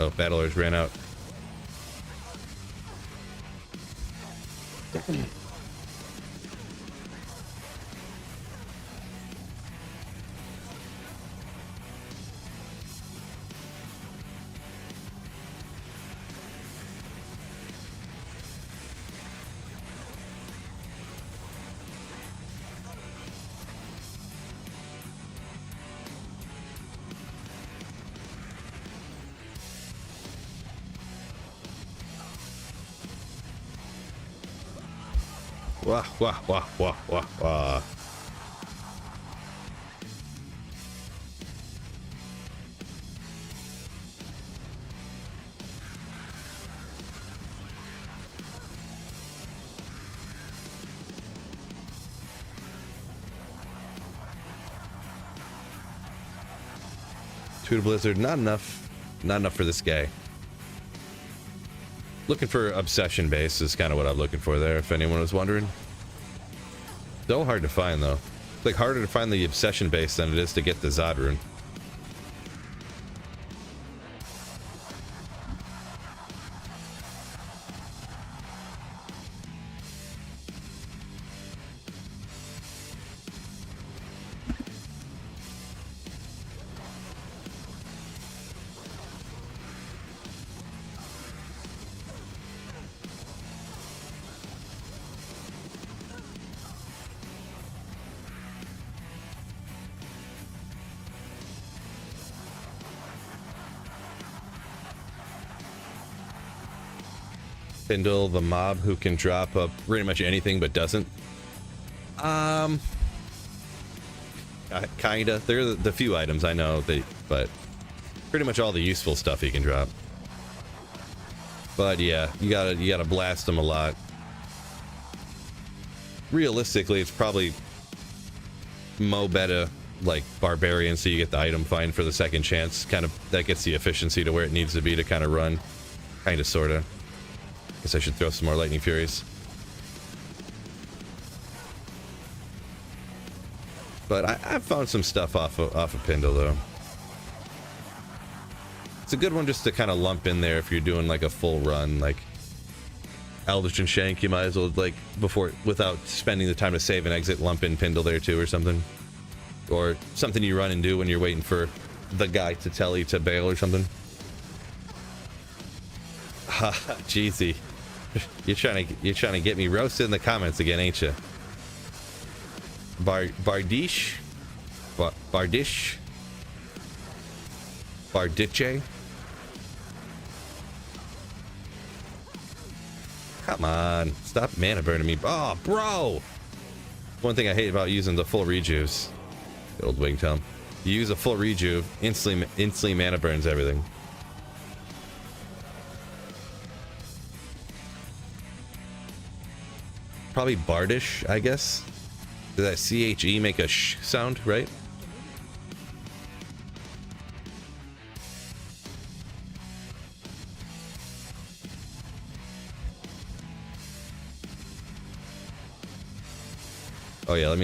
Oh, battlers ran out. Wah, wah, wah, wah, wah, wah. Two to Blizzard, not enough. Not enough for this guy. Looking for Obsession base is kind of what I'm looking for there, if anyone was wondering. So hard to find, though. It's like harder to find the Obsession base than it is to get the Zod rune. Spindle, the mob who can drop up pretty much anything but doesn't. Kinda. They're the few items I know, but pretty much all the useful stuff he can drop. But yeah, you gotta blast them a lot. Realistically, it's probably Mo beta like Barbarian, so you get the item find for the second chance. Kind of that gets the efficiency to where it needs to be to kind of run. Kinda, sorta. Guess I should throw some more Lightning Furies. But I've found some stuff off of Pendle, though. It's a good one just to kind of lump in there if you're doing like a full run, like Eldritch and Shank. You might as well, like, without spending the time to save and exit, lump in Pendle there too, or something. Or something you run and do when you're waiting for the guy to tell you to bail or something. Ha, jeezy. You're trying to get me roasted in the comments again, ain't you? Bardiche? Bardiche? Come on, stop mana burning me. Oh, bro! One thing I hate about using the full rejuves. The old Wingtail. You use a full rejuve, instantly mana burns everything. Probably Bardish, I guess. Does that CHE make a sh sound, right? Oh yeah,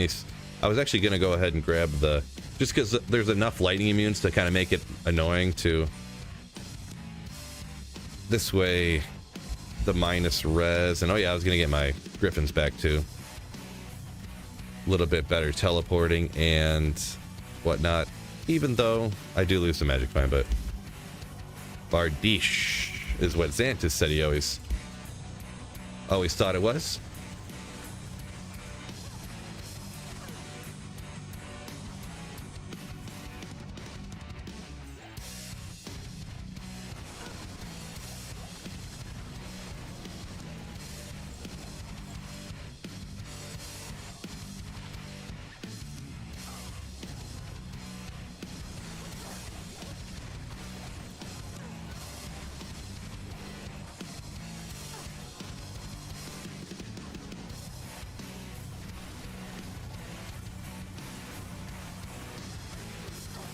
I was actually gonna go ahead and grab the, just because there's enough lightning immunes to kind of make it annoying to, this way, the minus res, and oh yeah, I was gonna get my Griffins back too. A little bit better teleporting and whatnot, even though I do lose the magic find, but Bardiche is what Xantus said he always thought it was.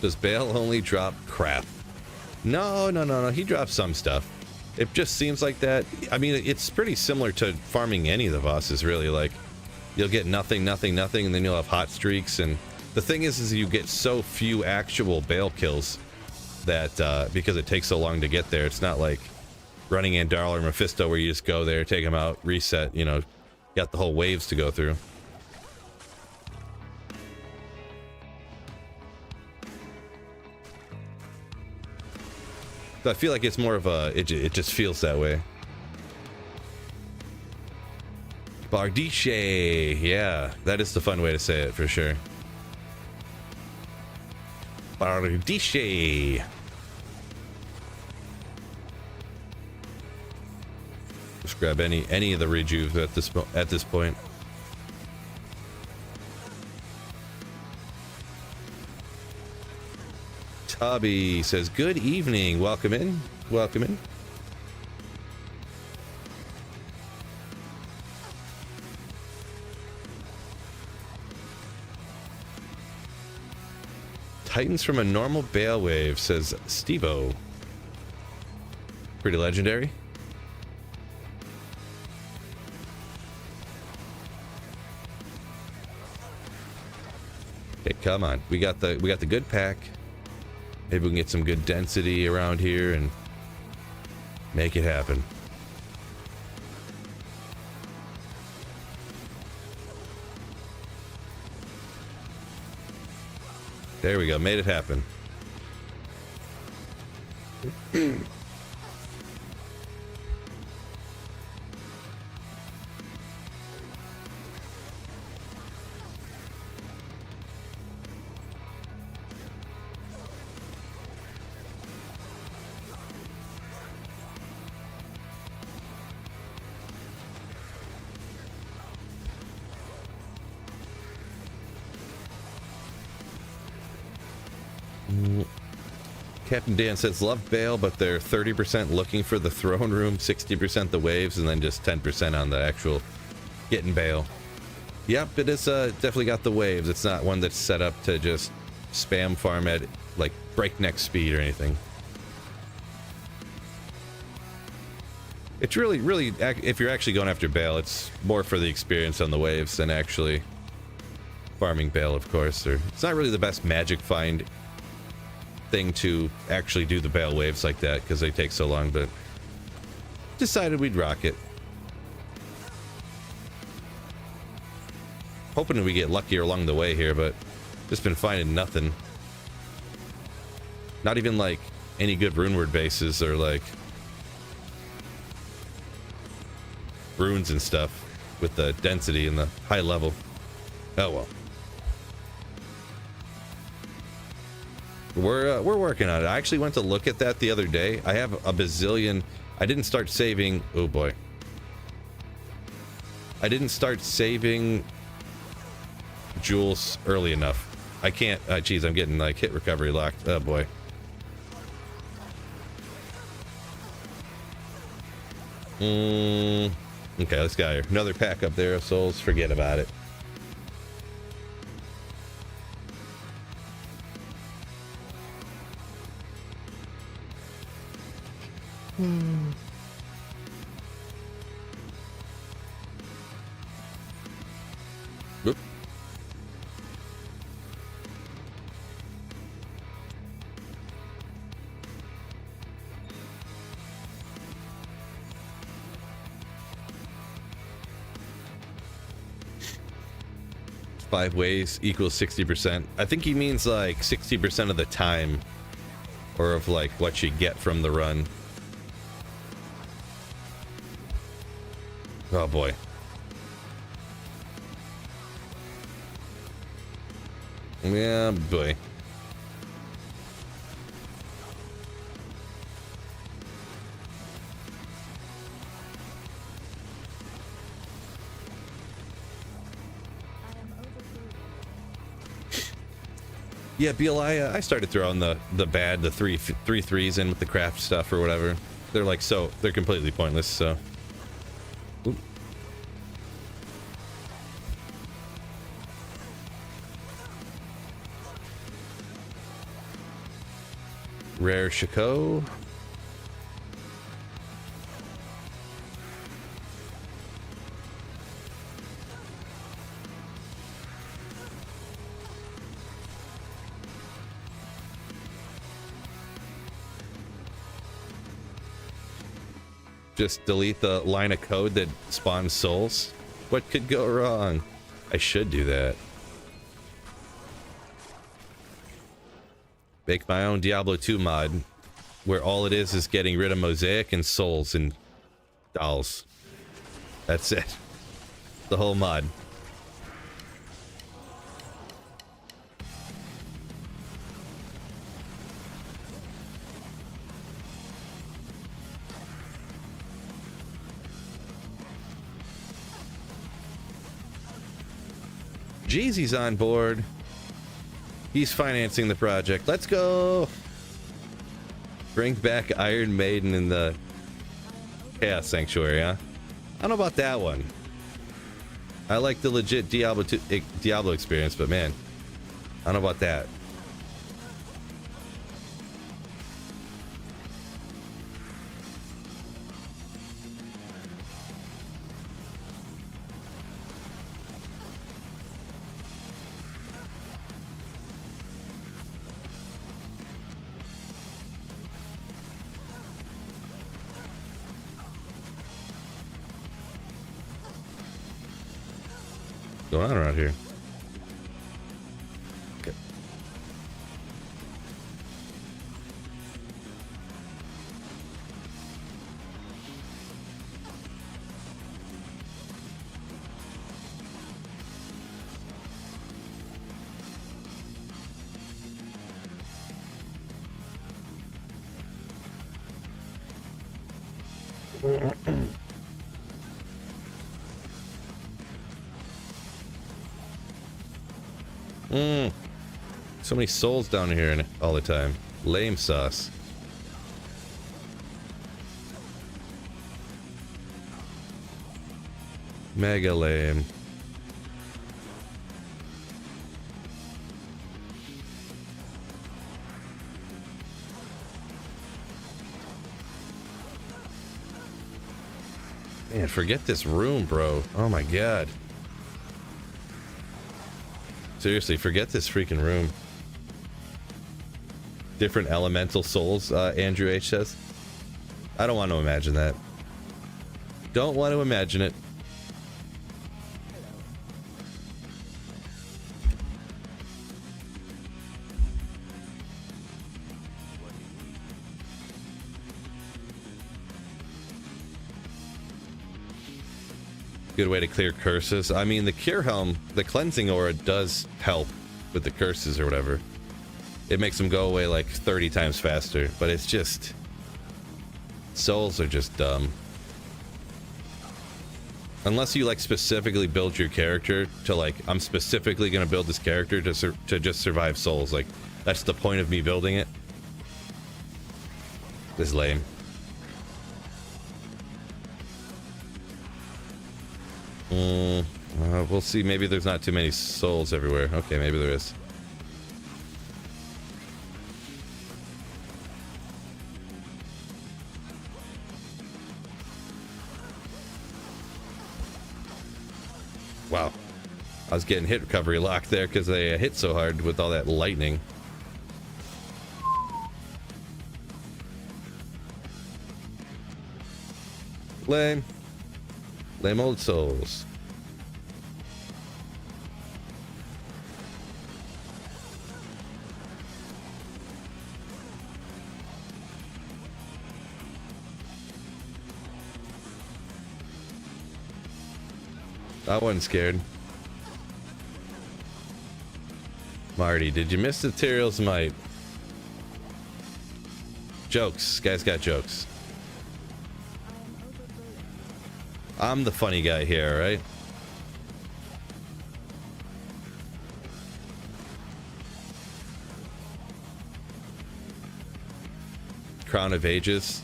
Does Bale only drop crap? No, no, no, no. He drops some stuff. It just seems like that. I mean, it's pretty similar to farming any of the bosses, really. Like, you'll get nothing, nothing, nothing, and then you'll have hot streaks. And the thing is you get so few actual Bale kills that because it takes so long to get there, it's not like running Andal or Mephisto where you just go there, take them out, reset, you know, got the whole waves to go through. I feel like it's more of a, it just feels that way. Bardiche, yeah, that is the fun way to say it for sure. Bardiche. Just grab any of the rejuves at this point. Tubby says, good evening. Welcome in. Welcome in. Titans from a normal Bale wave, says Steve-O. Pretty legendary. Okay, come on. We got the good pack. Maybe we can get some good density around here and make it happen. There we go. Made it happen. Captain Dan says, love Bale, but they're 30% looking for the throne room, 60% the waves, and then just 10% on the actual getting Bale. Yep, it is definitely got the waves. It's not one that's set up to just spam farm at like breakneck speed or anything. It's really, if you're actually going after Bale, it's more for the experience on the waves than actually farming Bale, of course. Or it's not really the best magic find thing to actually do the Bale waves like that because they take so long, but decided we'd rock it. Hoping we get luckier along the way here, but just been finding nothing. Not even like any good rune word bases or like runes and stuff with the density and the high level. Oh well. We're working on it. I actually went to look at that the other day. I have a bazillion. I didn't start saving. Oh boy. I didn't start saving jewels early enough. I can't. Geez, I'm getting like hit recovery locked. Oh boy. Okay, let's go here. Another pack up there of souls. Forget about it. Oop. 5 ways equals 60%. I think he means like 60% of the time, or of like what you get from the run. Oh boy. Yeah, boy. Yeah, BLI, I started throwing the three threes in with the craft stuff or whatever. They're like, so they're completely pointless, so. Oop. Rare Shiko. Just delete the line of code that spawns souls. What could go wrong? I should do that. Make my own Diablo 2 mod where all it is getting rid of mosaic and souls and dolls. That's it. The whole mod. Jeezy's on board. He's financing the project. Let's go. Bring back Iron Maiden in the Chaos Sanctuary, huh? I don't know about that one. I like the legit Diablo experience, but man, I don't know about that. What's going on around here? Okay. So many souls down here all the time. Lame sauce. Mega lame. Man, forget this room, bro. Oh my god. Seriously, forget this freaking room. Different elemental souls, Andrew H says. I don't want to imagine that. Don't want to imagine it. Good way to clear curses. I mean, the Cure Helm, the cleansing aura does help with the curses or whatever. It makes them go away like 30 times faster, but it's just... souls are just dumb. Unless you like specifically build your character to like, I'm specifically going to build this character to just survive souls. Like, that's the point of me building it. This is lame. We'll see. Maybe there's not too many souls everywhere. Okay, maybe there is. Wow. I was getting hit recovery locked there because they hit so hard with all that lightning. Lame. Lame old souls. I wasn't scared. Marty, did you miss the Tyrael's might? Jokes. Guys got jokes. I'm the funny guy here, right? Crown of Ages.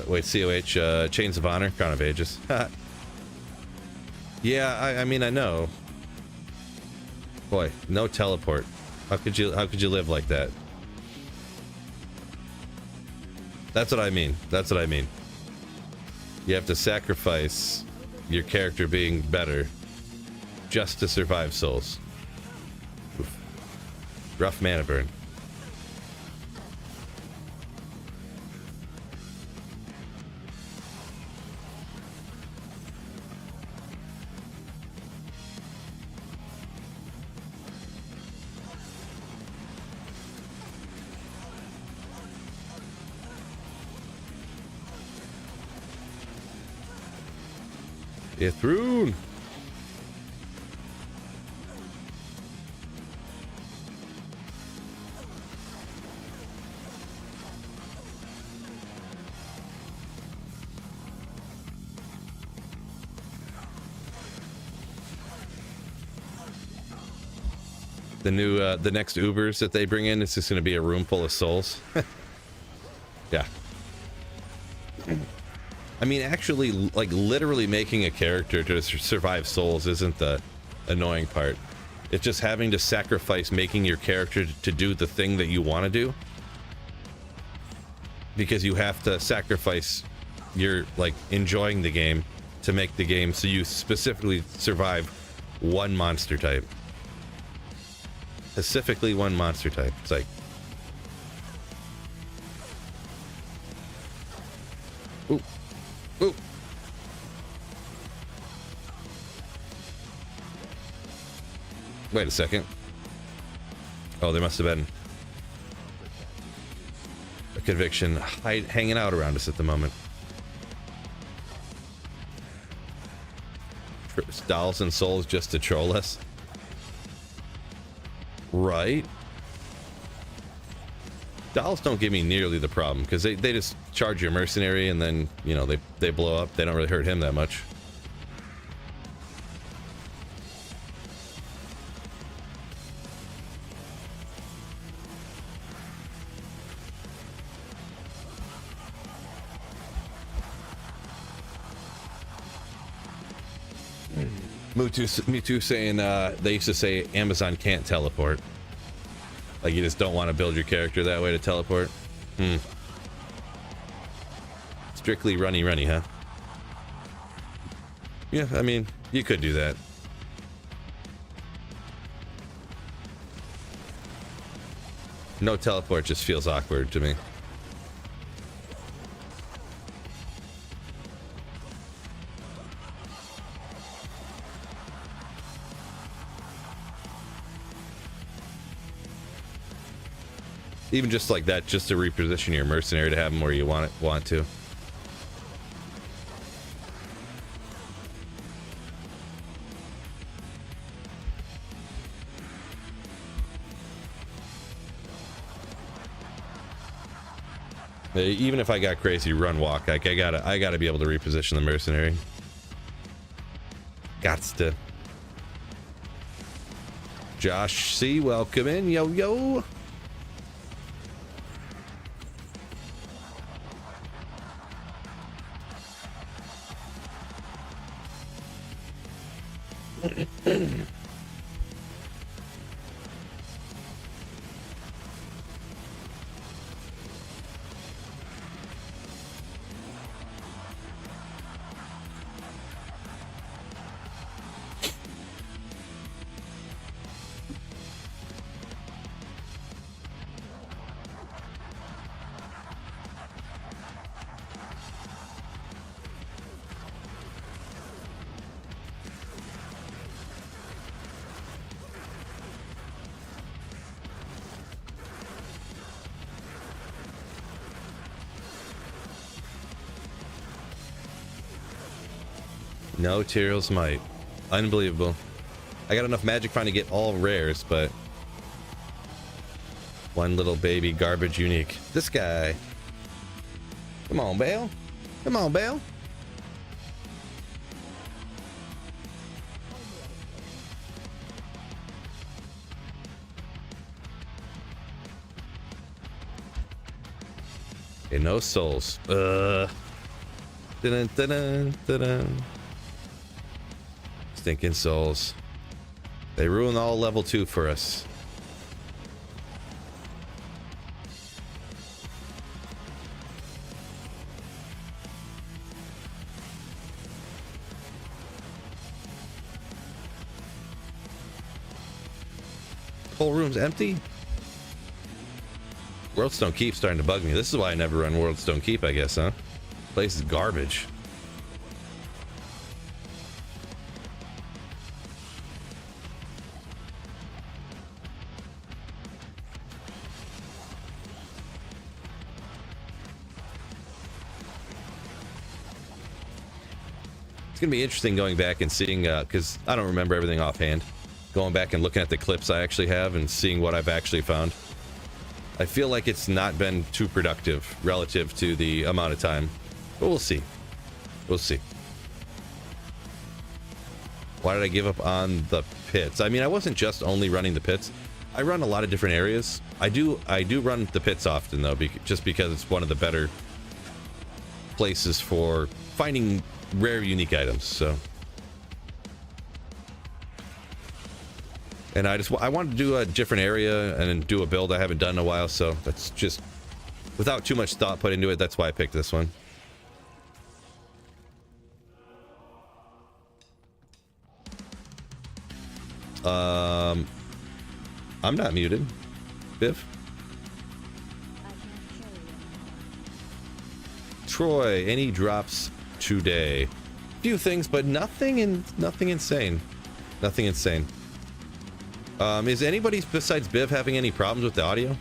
Wait, COH, Chains of Honor, Crown of Ages. Yeah, I mean, I know. Boy, no teleport. How could you live like that? That's what I mean. That's what I mean. You have to sacrifice your character being better just to survive souls. Oof. Rough mana burn. Ithroon. The next Ubers that they bring in, it's just going to be a room full of souls. Yeah. I mean, actually, like, literally making a character to survive souls isn't the annoying part. It's just having to sacrifice making your character to do the thing that you want to do. Because you have to sacrifice your, like, enjoying the game to make the game so you specifically survive one monster type. Specifically one monster type. It's like... Ooh. Ooh. Wait a second. Oh, there must have been a conviction hanging out around us at the moment. Dolls and souls just to troll us. Right. Dolls don't give me nearly the problem because they just charge you a mercenary and then, you know, they blow up. They don't really hurt him that much. Mewtwo saying they used to say Amazon can't teleport. Like you just don't want to build your character that way to teleport. Strictly runny, huh? Yeah, I mean, you could do that. No teleport just feels awkward to me. Even just like that, just to reposition your mercenary to have them where you want to. Even if I got crazy run walk, like I gotta be able to reposition the mercenary. Gots to. Josh C, welcome in, yo. No Tyrell's Might. Unbelievable. I got enough magic trying to get all rares, but one little baby garbage unique. This guy. Come on, Bale. Come on, Bale. Okay, no souls. Dun -dun -dun -dun -dun. Stinking souls. They ruin all level 2 for us. Whole room's empty? Worldstone Keep's starting to bug me. This is why I never run Worldstone Keep, I guess, huh? Place is garbage. It's gonna be interesting going back and seeing, because I don't remember everything offhand. Going back and looking at the clips I actually have and seeing what I've actually found. I feel like it's not been too productive relative to the amount of time, but we'll see. We'll see. Why did I give up on the pits? I mean, I wasn't just only running the pits. I run a lot of different areas. I do run the pits often though, just because it's one of the better places for finding rare unique items. So, and I wanted to do a different area and do a build I haven't done in a while, so that's just without too much thought put into it. That's why I picked this one. I'm not muted, Biv. Troy, any drops today? Few things, but nothing insane. Nothing insane. Is anybody besides Biv having any problems with the audio?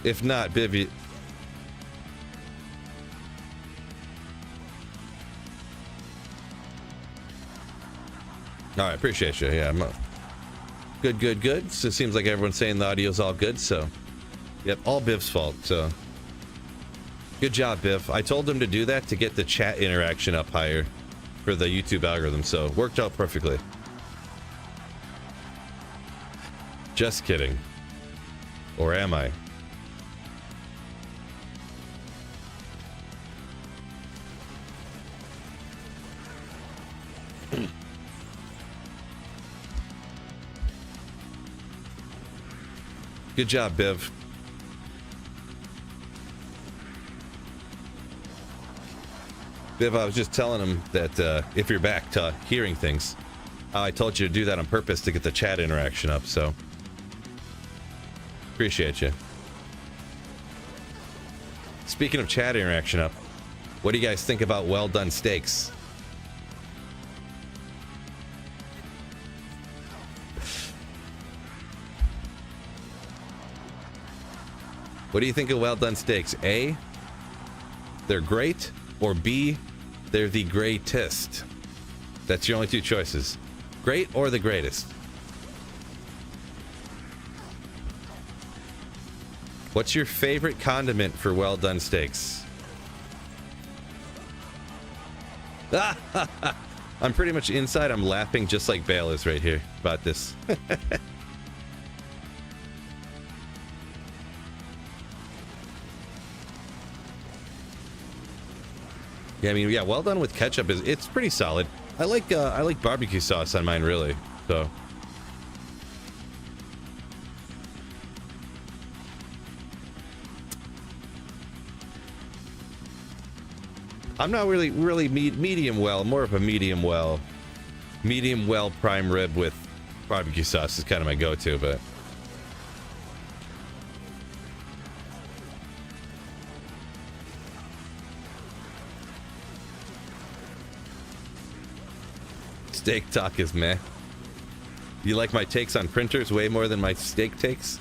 If not, Biv, all right, appreciate you. Yeah, good. So it seems like everyone's saying the audio's all good, so yep, all Biv's fault, so good job, Biv. I told him to do that to get the chat interaction up higher for the YouTube algorithm, so worked out perfectly. Just kidding. Or am I? Good job, Biv. Biv, I was just telling him that if you're back to hearing things, I told you to do that on purpose to get the chat interaction up, so appreciate you. Speaking of chat interaction up, what do you guys think about well done steaks? What do you think of well done steaks? A, they're great, or B, they're the greatest. That's your only two choices. Great or the greatest. What's your favorite condiment for well done steaks? I'm pretty much inside. I'm laughing just like Bale is right here about this. Yeah, I mean, yeah, well done with ketchup it's pretty solid. I like barbecue sauce on mine, really. So I'm not really medium well, more of a medium well prime rib with barbecue sauce is kind of my go-to, but steak talk is meh. You like my takes on printers way more than my steak takes?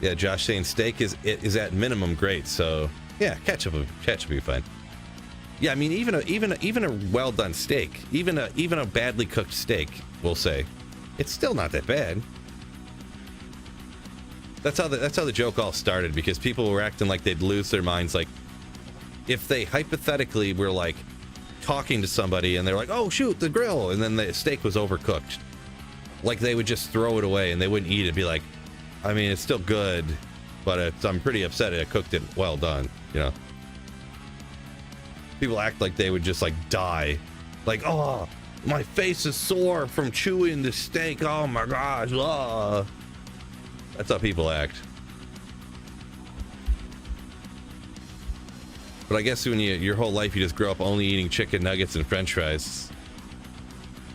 Yeah, Josh saying steak is at minimum great, so yeah, ketchup would be fine. Yeah, I mean, even a well done steak, even a badly cooked steak, we'll say, it's still not that bad. That's how the joke all started, because people were acting like they'd lose their minds, like if they hypothetically were like talking to somebody and they're like, oh shoot, the grill, and then the steak was overcooked, like they would just throw it away and they wouldn't eat it. Be like, I mean, it's still good, but I'm pretty upset I cooked it well done, you know. People act like they would just like die. Like, oh, my face is sore from chewing the steak. Oh my gosh. Oh. That's how people act. But I guess when your whole life you just grow up only eating chicken nuggets and french fries,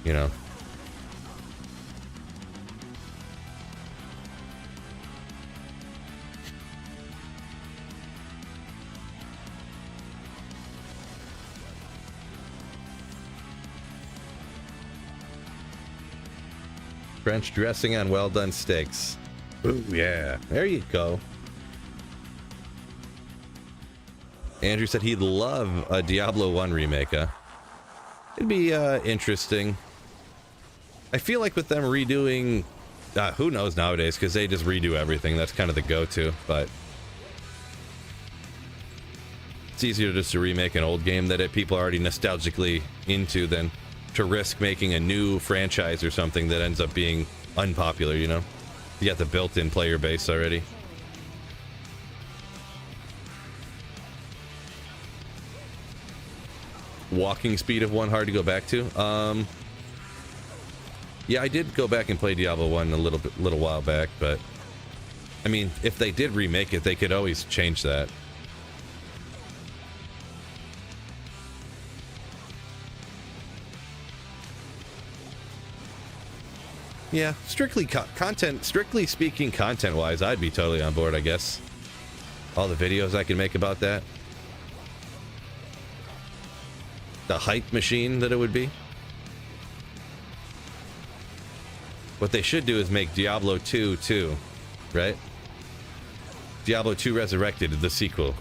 you know. French dressing on well done steaks. Ooh, yeah. There you go. Andrew said he'd love a Diablo 1 remake. It'd be interesting. I feel like with them redoing... who knows nowadays, because they just redo everything. That's kind of the go-to, but... It's easier just to remake an old game that people are already nostalgically into than to risk making a new franchise or something that ends up being unpopular, you know? You got the built-in player base already. Walking speed of 1 hard to go back to. Yeah, I did go back and play Diablo 1 a little while back, but I mean, if they did remake it, they could always change that. Yeah, strictly speaking, content-wise, I'd be totally on board, I guess. All the videos I can make about that. The hype machine that it would be. What they should do is make Diablo 2 too, right? Diablo 2 Resurrected, the sequel.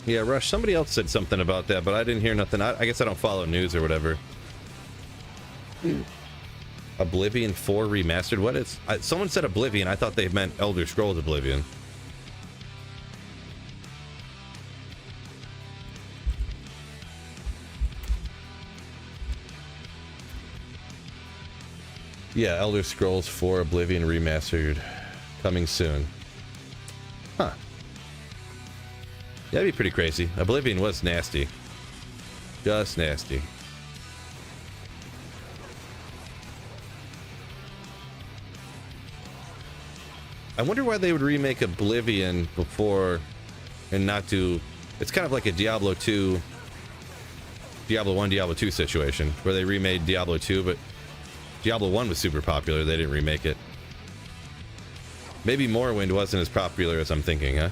Yeah, Rush, somebody else said something about that, but I didn't hear nothing. I guess I don't follow news or whatever. Oblivion 4 remastered? What is... someone said Oblivion. I thought they meant Elder Scrolls Oblivion. Yeah, Elder Scrolls 4 Oblivion remastered. Coming soon. Huh. That'd be pretty crazy. Oblivion was nasty. Just nasty. I wonder why they would remake Oblivion before and not do... It's kind of like a Diablo 2... Diablo 1, Diablo 2 situation, where they remade Diablo 2, but Diablo 1 was super popular. They didn't remake it. Maybe Morrowind wasn't as popular as I'm thinking, huh?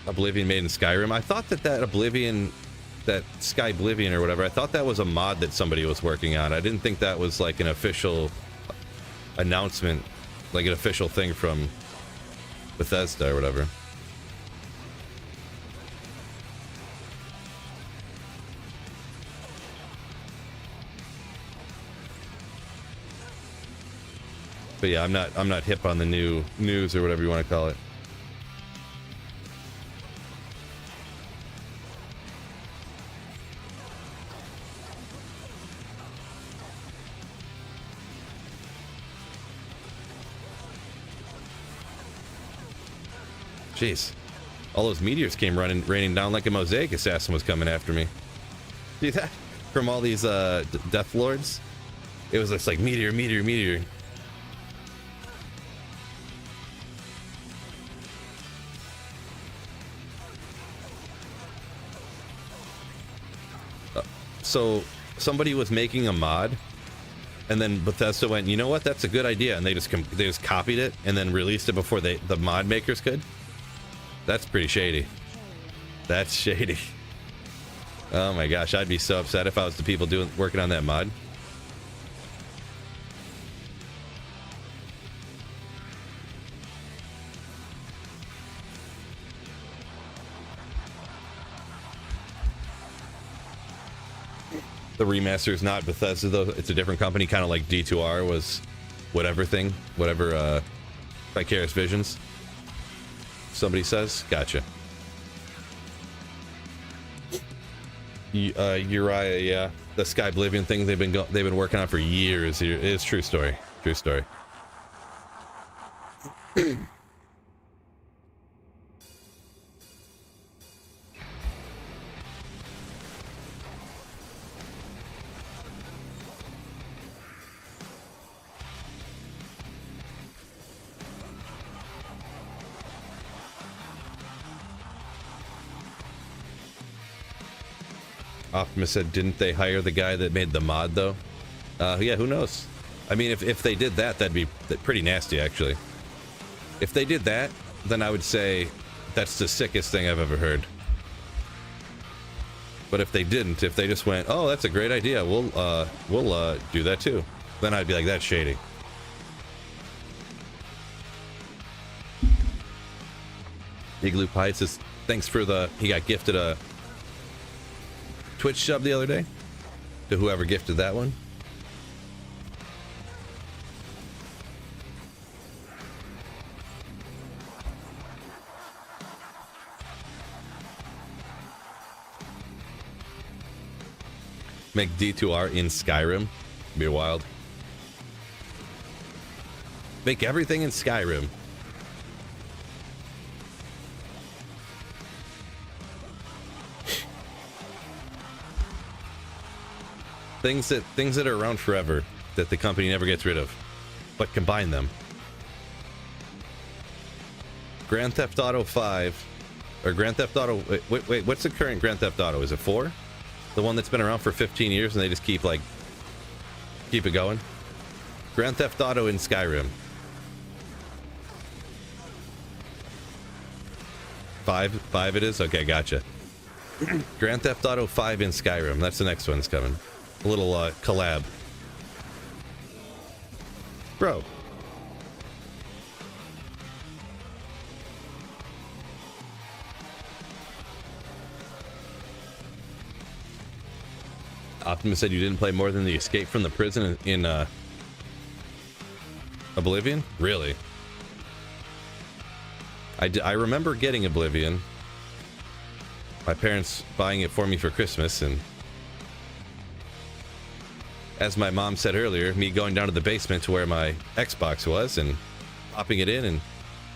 Oblivion made in Skyrim. I thought that Oblivion, that Sky Oblivion or whatever, I thought that was a mod that somebody was working on. I didn't think that was like an official announcement, like an official thing from Bethesda or whatever. But yeah, I'm not hip on the new news or whatever you want to call it. Jeez. All those meteors came raining down like a mosaic assassin was coming after me. See that? From all these Death Lords? It was just like meteor, meteor, meteor. So somebody was making a mod, and then Bethesda went, you know what, that's a good idea, and they just copied it and then released it before the mod makers could. That's pretty shady. That's shady. Oh my gosh, I'd be so upset if I was the people working on that mod. The remaster is not Bethesda though; it's a different company, kind of like D2R was, whatever Vicarious Visions. Somebody says, gotcha. Uriah, yeah, the Sky Oblivion thing they've been working on for years. It's true story. True story. Optimus said, didn't they hire the guy that made the mod, though? Yeah, who knows? I mean, if they did that, that'd be pretty nasty, actually. If they did that, then I would say that's the sickest thing I've ever heard. But if they didn't, if they just went, oh, that's a great idea, we'll do that too, then I'd be like, that's shady. Igloo Pie says, thanks for he got gifted a Twitch sub the other day, to whoever gifted that one. Make D2R in Skyrim. Be wild. Make everything in Skyrim. Things that are around forever that the company never gets rid of, but combine them. Grand Theft Auto 5 or Grand Theft Auto. Wait, what's the current Grand Theft Auto? Is it 4? The one that's been around for 15 years and they just keep it going. Grand Theft Auto in Skyrim. 5 it is? Okay, gotcha. Grand Theft Auto 5 in Skyrim. That's the next one that's coming. A little collab. Bro. Optimus said you didn't play more than the escape from the prison in Oblivion? Really? I remember getting Oblivion. My parents buying it for me for Christmas, and as my mom said earlier, me going down to the basement to where my Xbox was and popping it in and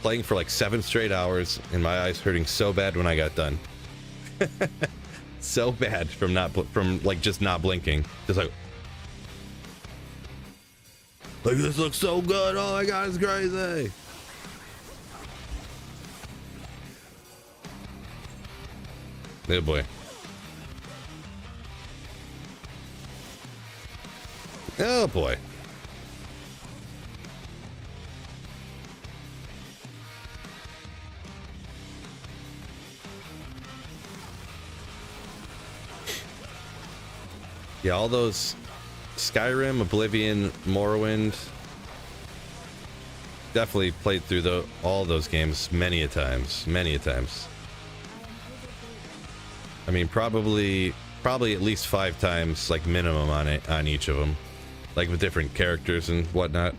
playing for like 7 straight hours, and my eyes hurting so bad when I got done. So bad from just not blinking. Just like this looks so good. Oh my god, it's crazy. Oh boy. Oh boy. Yeah, all those Skyrim, Oblivion, Morrowind. Definitely played through all those games many a times. Many a times. I mean, probably at least 5 times, like minimum on each of them, like with different characters and whatnot.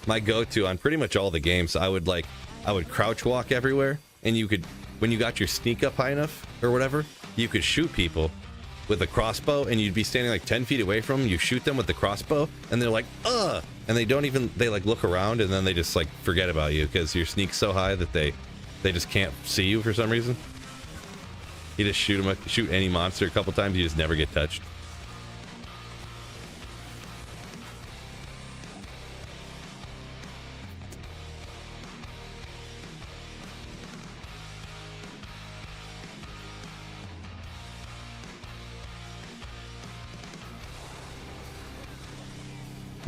My go-to on pretty much all the games, I would crouch walk everywhere, and you could, when you got your sneak up high enough or whatever, you could shoot people with a crossbow, and you'd be standing like 10 feet away from them. You shoot them with the crossbow, and they're like, ugh, and they like look around, and then they just like forget about you because your sneak's so high that they just can't see you for some reason. You just shoot any monster a couple times, you just never get touched.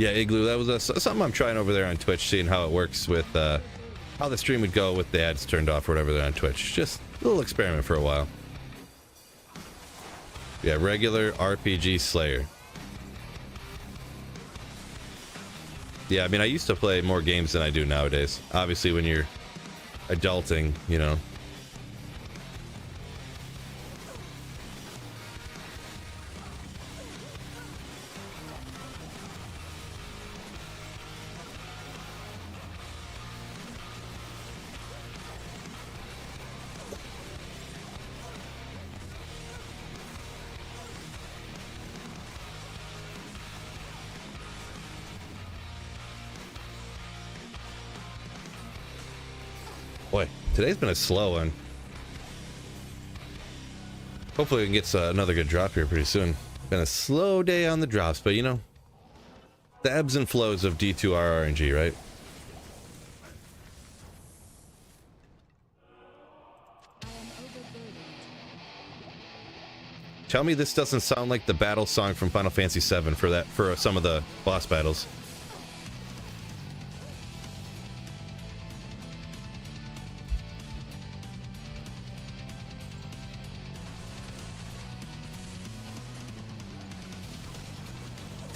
Yeah, Igloo, that was something I'm trying over there on Twitch, seeing how it works with how the stream would go with the ads turned off or whatever there on Twitch. Just a little experiment for a while. Yeah, regular RPG Slayer. Yeah, I mean, I used to play more games than I do nowadays. Obviously, when you're adulting, you know. Boy, today's been a slow one. Hopefully we can get another good drop here pretty soon. Been a slow day on the drops, but you know, the ebbs and flows of D2R RNG, right? Tell me this doesn't sound like the battle song from Final Fantasy VII for some of the boss battles.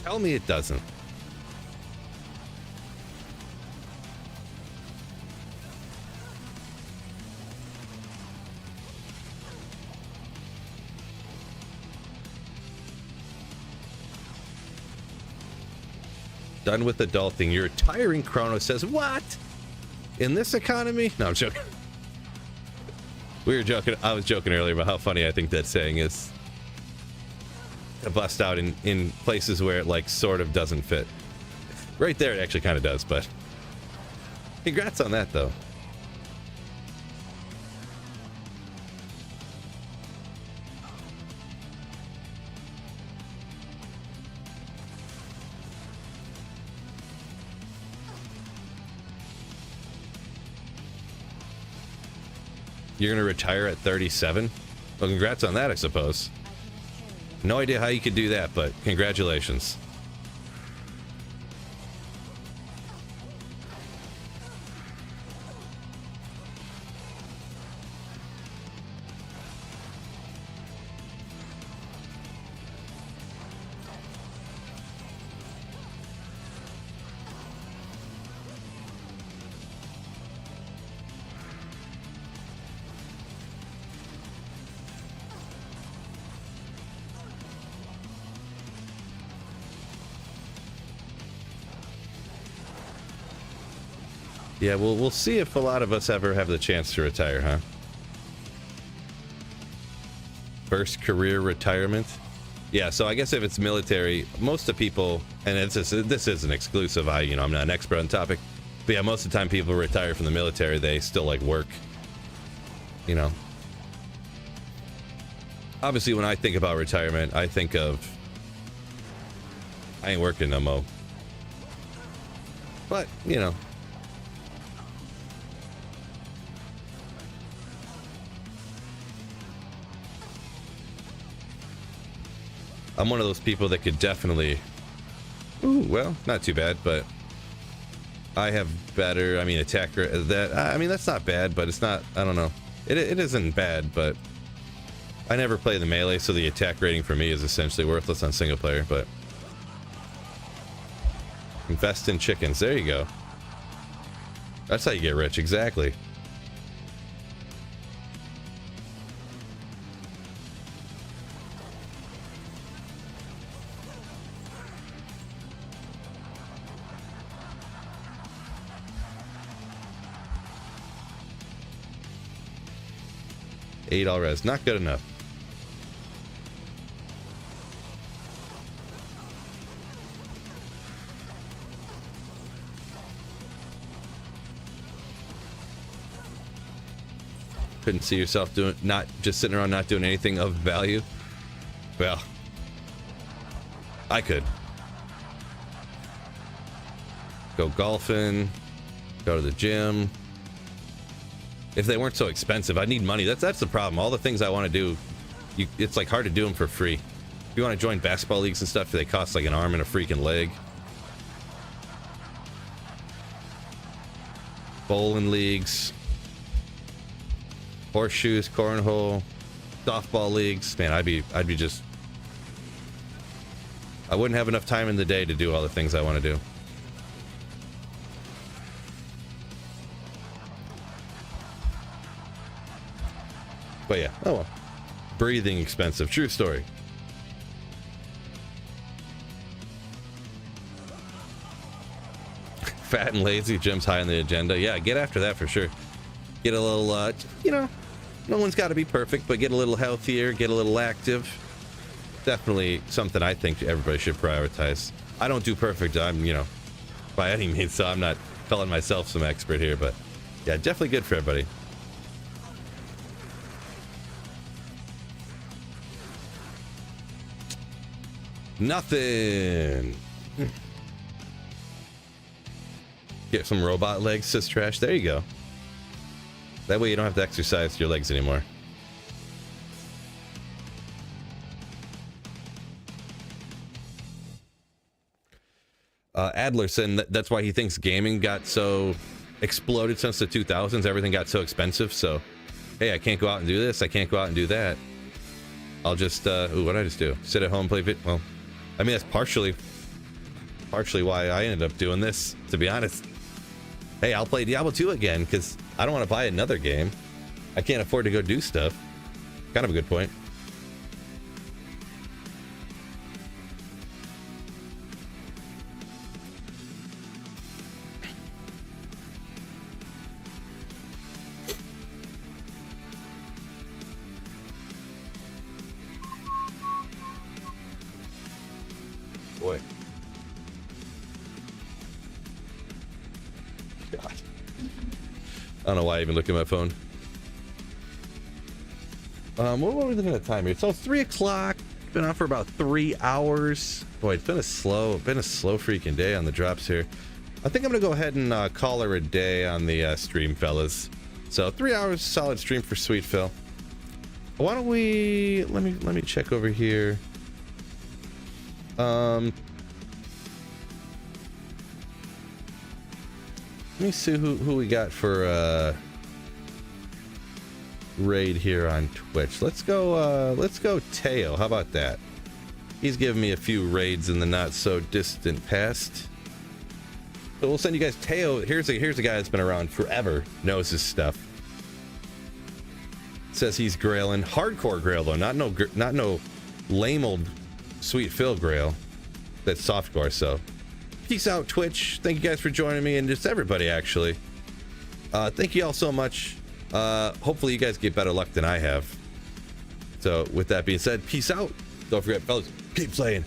Tell me it doesn't. Done with adulting. You're tiring, Chrono says. What? In this economy? No, I'm joking. We were joking. I was joking earlier about how funny I think that saying is. To bust out in places where it like sort of doesn't fit. Right there it actually kind of does, but congrats on that though. You're gonna retire at 37? Well, congrats on that, I suppose. No idea how you could do that, but congratulations. Yeah, we'll see if a lot of us ever have the chance to retire, huh? First career retirement? Yeah, so I guess if it's military, most of the people, and this isn't exclusive, I'm not an expert on the topic, but yeah, most of the time people retire from the military, they still like work, you know. Obviously, when I think about retirement, I think of, I ain't working no more. But, you know. I'm one of those people that could definitely... Ooh, well, not too bad, but... I have better, attack... that's not bad, but it's not... I don't know. It isn't bad, but... I never play the melee, so the attack rating for me is essentially worthless on single player, but... Invest in chickens. There you go. That's how you get rich, exactly. $8 res, not good enough. Couldn't see yourself not just sitting around not doing anything of value. Well, I could go golfing, go to the gym. If they weren't so expensive, I need money. That's the problem. All the things I want to do, it's like hard to do them for free. If you want to join basketball leagues and stuff, they cost like an arm and a freaking leg. bowling leagues, horseshoes, cornhole, softball leagues. Man, I'd be just, I wouldn't have enough time in the day to do all the things I want to do. But yeah, oh well. Breathing expensive. True story. Fat and lazy, gym's high on the agenda. Yeah, get after that for sure. Get a little, you know, no one's got to be perfect, but get a little healthier, get a little active. Definitely something I think everybody should prioritize. I don't do perfect, I'm, you know, by any means, so I'm not calling myself some expert here, but yeah, definitely good for everybody. Nothing. Get some robot legs, sis trash. There you go. That way you don't have to exercise your legs anymore. Adler said that's why he thinks gaming got so exploded since the 2000s. Everything got so expensive. So, hey, I can't go out and do this. I can't go out and do that. I'll just, ooh, what did I just do? Sit at home, play vid. Well, I mean, that's partially why I ended up doing this, to be honest. Hey, I'll play Diablo 2 again because I don't want to buy another game. I can't afford to go do stuff. Kind of a good point. Boy. God. I don't know why I even look at my phone. What are we looking at time here? So 3 o'clock. Been on for about 3 hours. Boy, it's been a slow freaking day on the drops here. I think I'm gonna go ahead and call her a day on the stream, fellas. So 3 hours solid stream for Sweet Phil. Why don't we let me check over here. Let me see who we got for raid here on Twitch. Let's go Teo. How about that? He's given me a few raids in the not so distant past. So we'll send you guys Teo. Here's a guy that's been around forever, knows his stuff. Says he's grailing, hardcore grail though, not no lame old Sweet Phil grail. That's softcore. So peace out, Twitch. Thank you guys for joining me, and just everybody actually. Thank you all so much. Hopefully you guys get better luck than I have. So with that being said, peace out. Don't forget, fellas, keep playing.